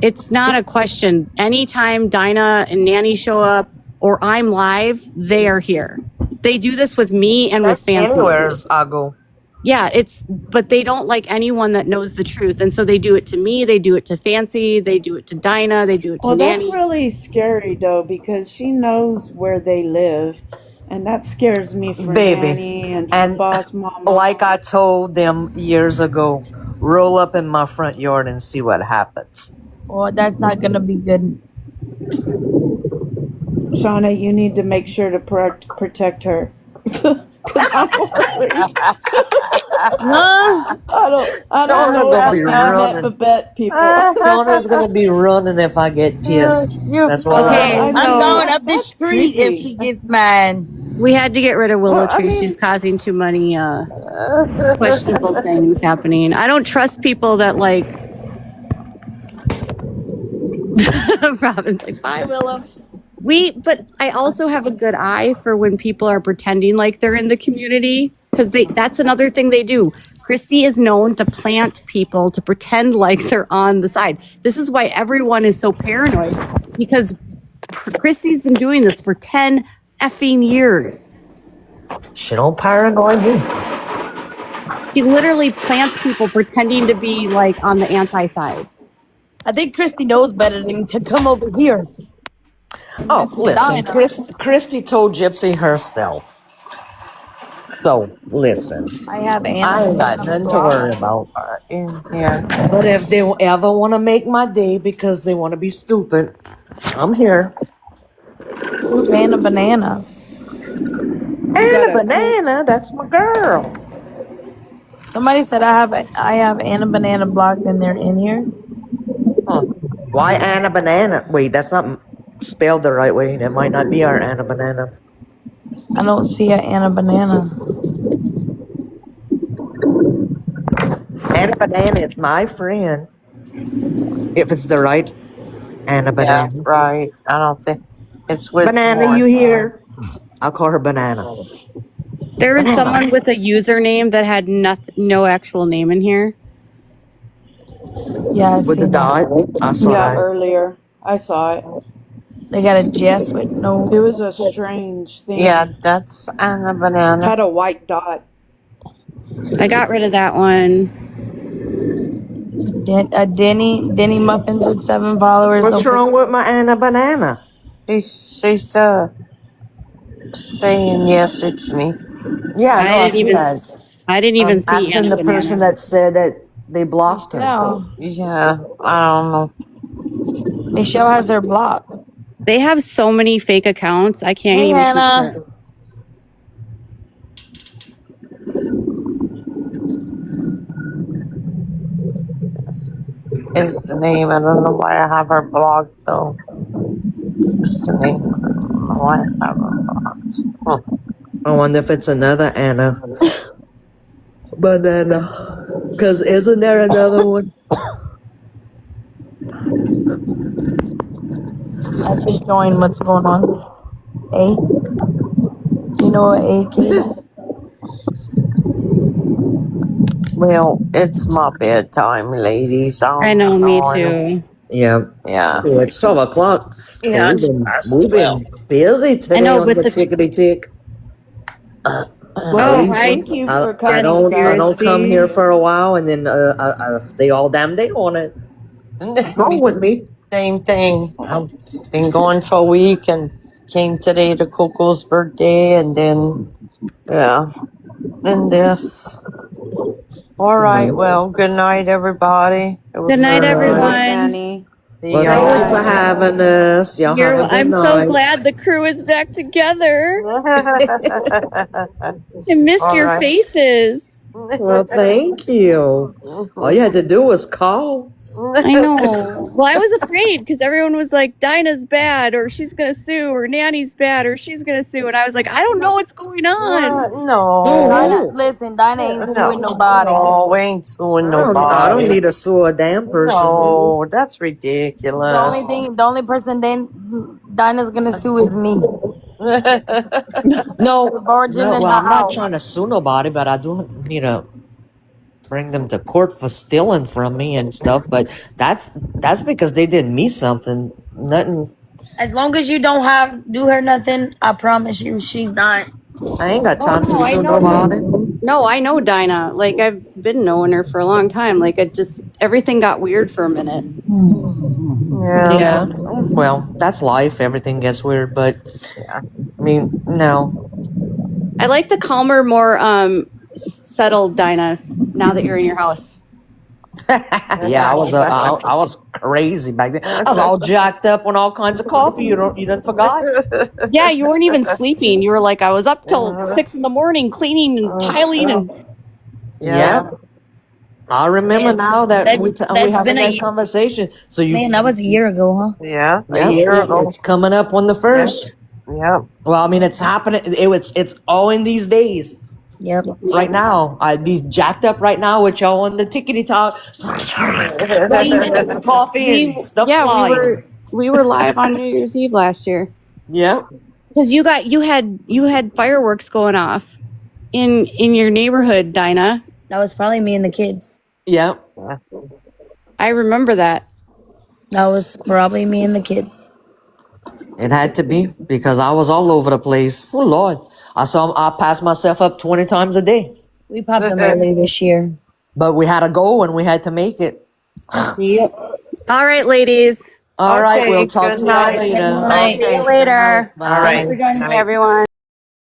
It's not a question. Anytime Dinah and Nanny show up or I'm live, they are here. They do this with me and with Fancy. Anywhere I go. Yeah, but they don't like anyone that knows the truth. And so they do it to me, they do it to Fancy, they do it to Dinah, they do it to Nanny. That's really scary though, because she knows where they live. And that scares me for Nanny and for Boss Mama. Like I told them years ago, roll up in my front yard and see what happens. Well, that's not going to be good. Shauna, you need to make sure to protect her. I don't know gonna be running. Babette people. Shauna's gonna be running if I get pissed. That's why. Okay, I'm going up the street if she gets mad. We had to get rid of Willow Tree. She's causing too many questionable things happening. I don't trust people that like. Robin's like, bye, Willow. But I also have a good eye for when people are pretending like they're in the community, because that's another thing they do. Christy is known to plant people to pretend like they're on the side. This is why everyone is so paranoid, because Christy's been doing this for 10 effing years. She don't paranoid me. She literally plants people pretending to be like on the anti-side. I think Christy knows better than to come over here. Oh, listen, Christy told Gypsy herself. So, listen. I have I ain't got nothing to worry about in here. But if they ever want to make my day because they want to be stupid, I'm here. Who's Anna Banana? Anna Banana, that's my girl. Somebody said I have Anna Banana blocked and they're in here. Huh. Why Anna Banana? Wait, that's not spelled the right way. That might not be our Anna Banana. I don't see an Anna Banana. Anna Banana is my friend. If it's the right Anna Banana. Yeah, right. I don't think it's with Banana, you here? I'll call her Banana. There is someone with a username that had no actual name in here. Yeah, I With see the dot? I saw that. Earlier. I saw it. They got a Jess with no. It was a strange thing. Yeah, that's Anna Banana. Had a white dot. I got rid of that one. Denny Muffins with 7 followers. What's wrong with my Anna Banana? She's saying yes, it's me. Yeah, I didn't even see Asking Anna the Banana. person that said that they blocked her. No, Yeah, I don't know. Michelle has her blocked. They have so many fake accounts. I can't Hey, even. keep Anna. track. is the name. I don't know why I have her blocked though. What's the name? I don't know why I have her blocked. I wonder if it's another Anna. Banana. Because isn't there another one? I just joined. What's going on? A? You know what A, Katie? Well, it's my bedtime, ladies. I know, me too. Yeah. Yeah. Oh, it's 12 o'clock. Yeah, We've it's been, past we've 12. been busy today know, on but the the- tickety tick. Whoa, hi. Thank you for I coming, don't guys. come here for a while and then I stay all damn day on it. What's wrong with me? Same thing. I've been gone for a week and came today to Coco's birthday and then, yeah, then this. All right. Well, good night, everybody. It was Good night, Good night, everyone. Danny. See Well, y'all. thank you for having us. Y'all have a good I'm night. so glad the crew is back together. I missed All your right. faces. Well, thank you. All you had to do was call. I know. Well, I was afraid because everyone was like, Dinah's bad, or she's going to sue, or Nanny's bad, or she's going to sue. And I was like, I don't know what's going on. No. Dinah, listen, Dinah ain't suing nobody. No, we ain't suing nobody. I don't need to sue a damn person. No, that's The ridiculous. only person then Dinah's gonna sue is me. No, Barging in well, the I'm not house. trying to sue nobody, but I do need to bring them to court for stealing from me and stuff. But that's because they did me something. Nothing. As long as you don't do her nothing, I promise you, she's not. I ain't got time to I sue know. nobody. No, I know Dinah. Like, I've been knowing her for a long time. Like, everything got weird for a minute. Yeah. Well, that's life. Everything gets weird, but I mean, no. I like the calmer, more settled Dinah now that you're in your house. Yeah, I was crazy back then. I was all jacked up on all kinds of coffee. You didn't forgot? Yeah, you weren't even sleeping. You were like, I was up till 6 a.m. cleaning and tiling and. Yeah. I remember now that we having that conversation. So Man, that was a year ago, huh? Yeah, a year ago. It's coming up on the 1st. Yeah. Well, I mean, it's happening. It's all in these days. Yep. Right now, I'd be jacked up right now with y'all on the tickety talk, coffee and stuff flying. We were live on New Year's Eve last year. Yeah. Because you had fireworks going off in your neighborhood, Dinah. That was probably me and the kids. Yeah. I remember that. That was probably me and the kids. It had to be because I was all over the place. Oh Lord, I passed myself up 20 times a day. We popped them early this year. But we had to go and we had to make it. Yep. All right, ladies. All right, Okay, we'll talk good to you night. later. Good night. See you later. All right. Thanks for joining me, everyone.